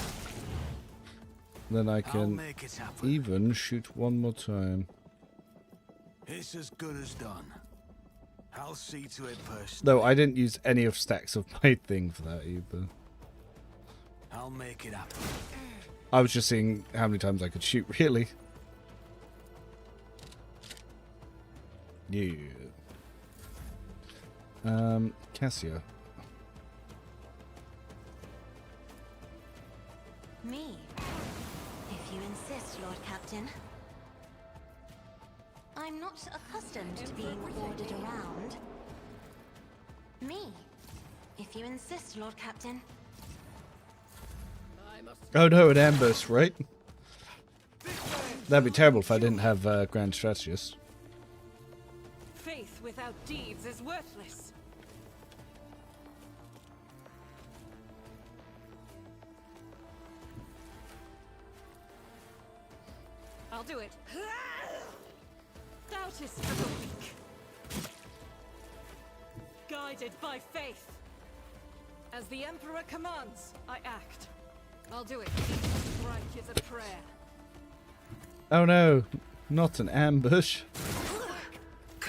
Then I I'll can make it happen. even shoot one more time. It's as good as done. I'll see to it personally. No, I didn't use any of stacks of my thing for that either. I'll make it happen. I was just seeing how many times I could shoot, really. Yeah. Cassia. Me? If you insist, Lord Captain. I'm not accustomed to being ordered around. Me? If you insist, Lord Captain. Oh no, an ambush, right? That'd be terrible if I didn't have Grand Strategist. Faith without deeds is worthless. I'll do it. Doubt is for the weak. Guided by faith. As the Emperor commands, I act. I'll do it. Strike is a prayer. Oh no, not an ambush.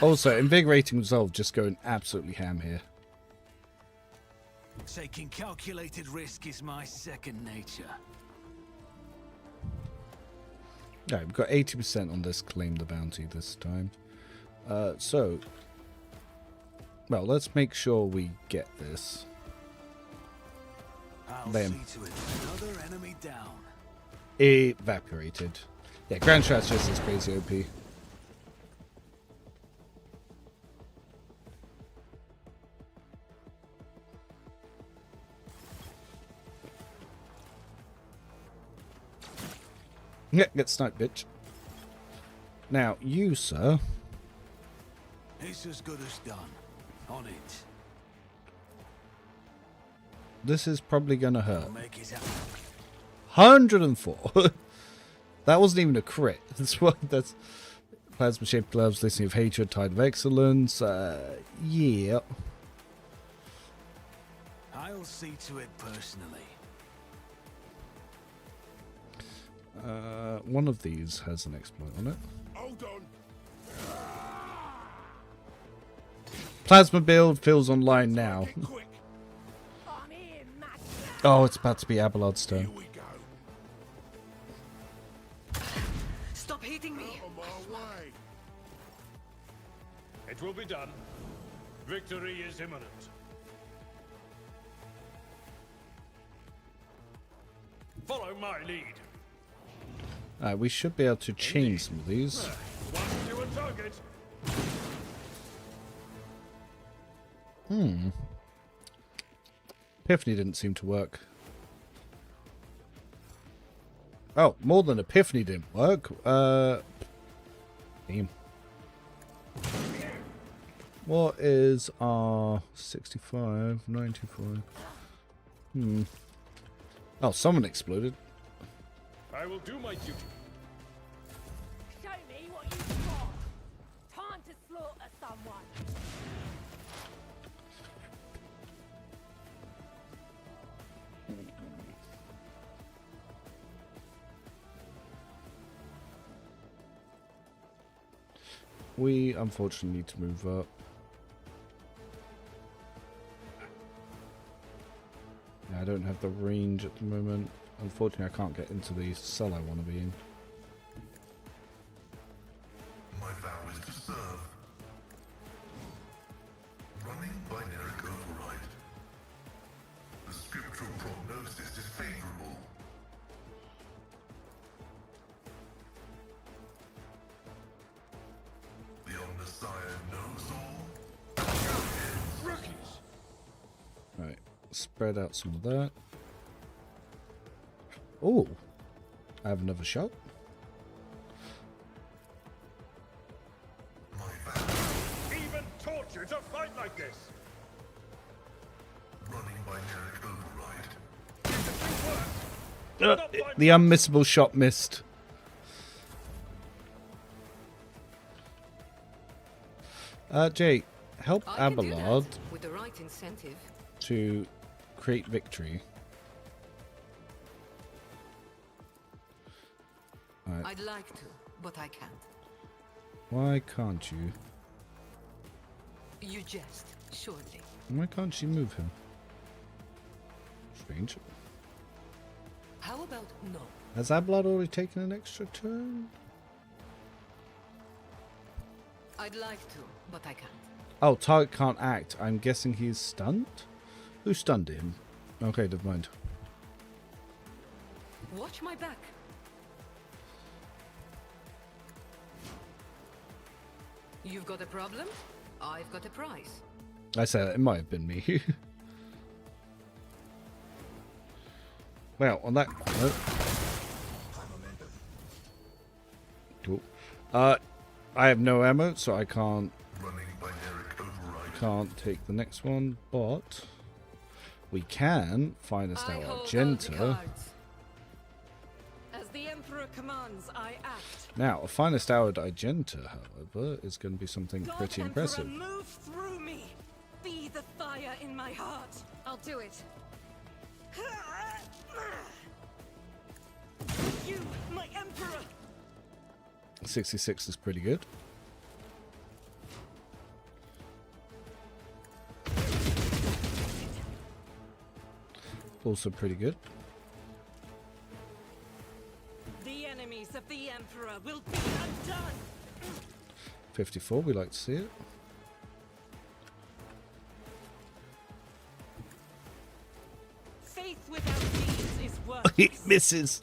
Also, invigorating resolve just going absolutely ham here. Taking calculated risk is my second nature. Right, we've got 80% on this claim the bounty this time. So, well, let's make sure we get this. I'll Bam. see to it. Another enemy down. Evaporated. Yeah, Grand Strategist is crazy OP. Yeah, get sniped, bitch. Now, you, sir. It's as good as done. On it. This is probably gonna hurt. I'll make it happen. 104. That wasn't even a crit. That's what. That's plasma shaped gloves, listening of hatred, tide of excellence. Yeah. I'll see to it personally. One of these has an exploit on it. Hold on. Plasma build fills online now. Quick. Oh, it's about to be Abelard's Here turn. we go. Stop hitting me. On my way. It will be done. Victory is imminent. Follow my lead. We should be able to chain some of these. One fewer target. Epiphany didn't seem to work. Oh, more than Epiphany didn't work. Team. What is our 65, 95? Oh, someone exploded. I will do my duty. Show me what you've got. Time to slaughter someone. We unfortunately need to move up. Yeah, I don't have the range at the moment. Unfortunately, I can't get into the cell I want to be in. My vow is to serve. Running binaric override. The scriptural prognosis is favorable. The Omnissiah knows all. Rookies! Right, spread out some of that. Oh, I have another shot. Even torture to fight like this! Running binaric override. The unmissable shot missed. Jay, help Abelard with the right incentive. to create victory. Right. I'd like to, but I can't. Why can't you? You jest, surely. Why can't she move him? Strange. How about no? Has Abelard already taken an extra turn? I'd like to, but I can't. Oh, target can't act. I'm guessing he's stunned? Who stunned him? Okay, never mind. Watch my back. You've got a problem? I've got a prize. I said it might have been me. Well, on that note. Cool. I have no ammo, so I can't take the next one, but we can finest out Argenta. As the Emperor commands, I act. Now, a finest hour at Argenta, however, is going to be something pretty impressive. Move through me. Be the fire in my heart. I'll do it. You, my Emperor. 66 is pretty good. Also pretty good. The enemies of the Emperor will be undone. 54, we like to see it. Faith without deeds is worthless. It misses.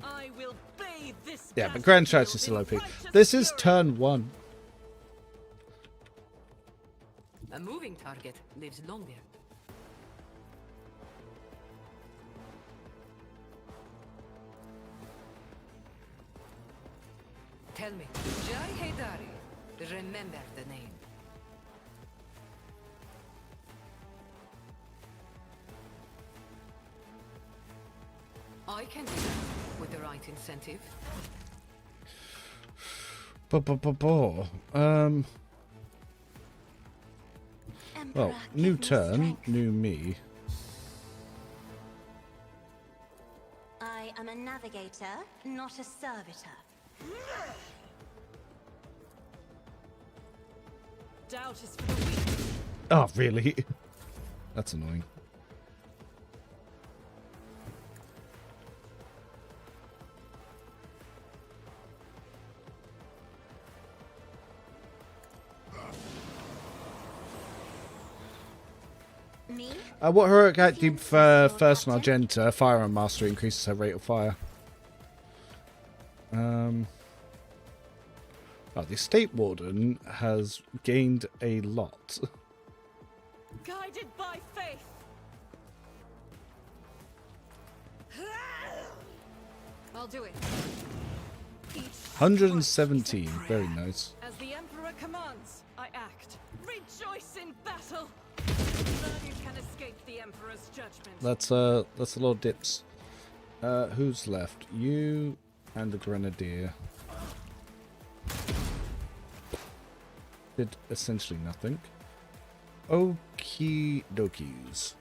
I will bathe this. Yeah, but Grand Strikes is still OP. This is turn 1. A moving target lives longer. Tell me, Jai Haydari, remember the name. I can do that with the right incentive. Well, new turn, new me. I am a navigator, not a servitor. Doubt is for the weak. Oh, really? That's annoying. Me? What heroic act do you prefer first on Argenta? Firearm Mastery increases her rate of fire. Oh, the estate warden has gained a lot. Guided by faith. I'll do it. Each 117, very nice. as the Emperor commands, I act. Rejoice in battle. None can escape the Emperor's judgment. That's a lot of dips. Who's left? You and the Grenadier. Did essentially nothing. Okie dokies.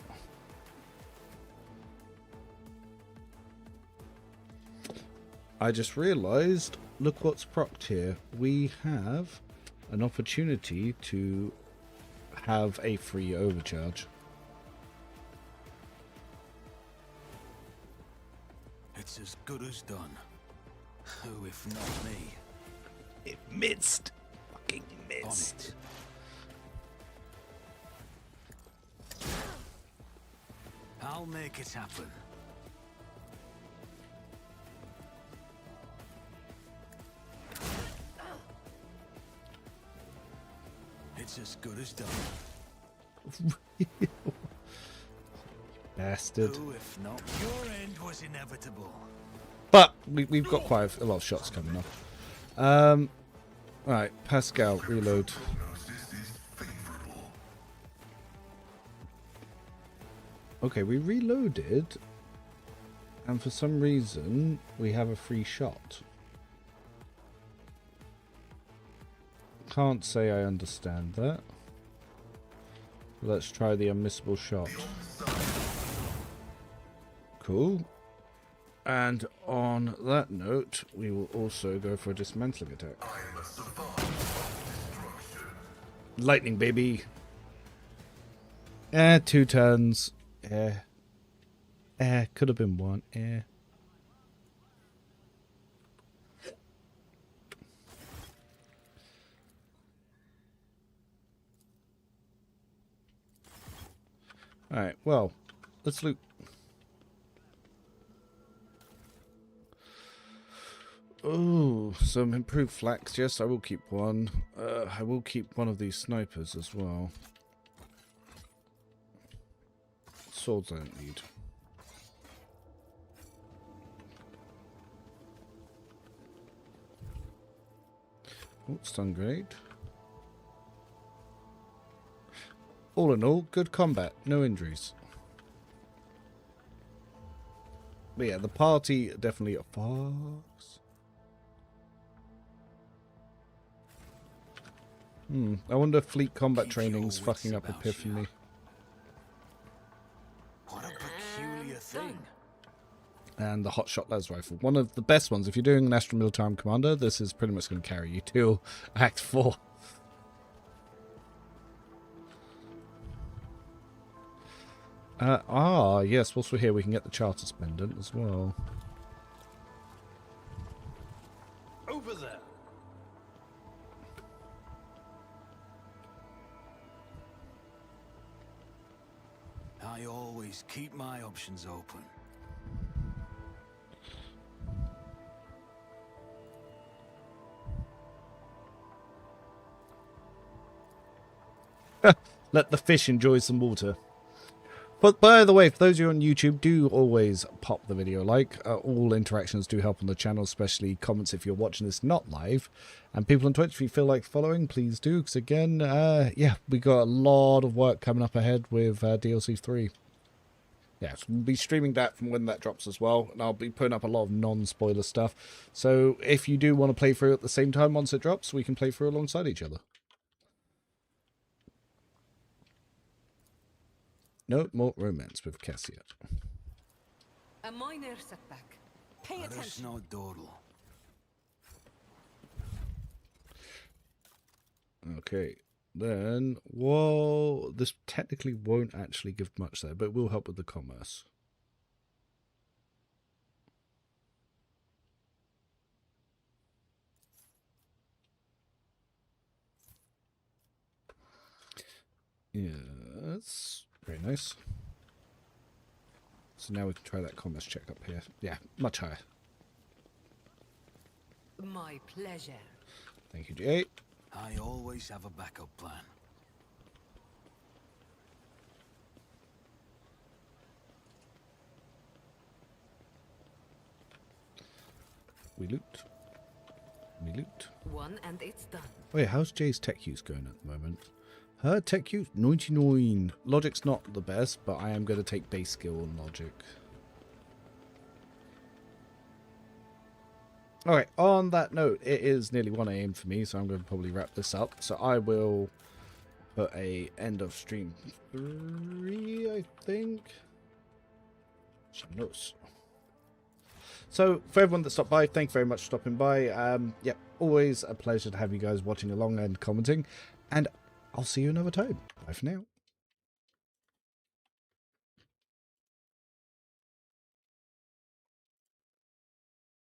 I just realised, look what's procced here. We have an opportunity to have a free overcharge. It's as good as done. Who, if not me? It missed. Fucking missed. I'll make it happen. It's as good as done. Bastard. Who, if not? Your end was inevitable. But we've got quite a lot of shots coming up. Right, Pascal, reload. Okay, we reloaded, and for some reason we have a free shot. Can't say I understand that. Let's try the unmissable shot. Cool. And on that note, we will also go for a dismantling attack. Lightning, baby. 2 turns. Could have been 1. Alright, well, let's loot. Oh, some improved flax. Yes, I will keep one. I will keep one of these snipers as well. Swords I don't need. Oh, stun grenade. All in all, good combat. No injuries. But yeah, the party definitely a fox. I wonder if fleet combat training's fucking up Epiphany. What a peculiar thing. And the hotshot las rifle. One of the best ones. If you're doing an Astral Military Commander, this is pretty much going to carry you till Act 4. Yes, whilst we're here, we can get the Charter's Pendant as well. Over there. I always keep my options open. Let the fish enjoy some water. But by the way, for those of you on YouTube, do always pop the video like. All interactions do help on the channel, especially comments if you're watching this not live. And people on Twitch, if you feel like following, please do. Because again, yeah, we got a lot of work coming up ahead with DLC 3. Yeah, so we'll be streaming that from when that drops as well. And I'll be putting up a lot of non-spoiler stuff. So if you do want to play through at the same time once it drops, we can play through alongside each other. No more romance with Cassia. A minor setback. Pay There's attention. no dawdle. Okay, then, well, this technically won't actually give much there, but it will help with the commerce. Yes, very nice. So now we can try that commerce check up here. Yeah, much higher. My pleasure. Thank you, Jay. I always have a backup plan. We loot. We loot. One and it's done. Wait, how's Jay's tech use going at the moment? Her tech use 99. Logic's not the best, but I am going to take base skill on logic. Alright, on that note, it is nearly 1 AM for me, so I'm going to probably wrap this up. So I will put a end of stream 3, I think. Some notes. So, for everyone that stopped by, thank you very much for stopping by. Yeah, always a pleasure to have you guys watching along and commenting. And I'll see you another time. Bye for now.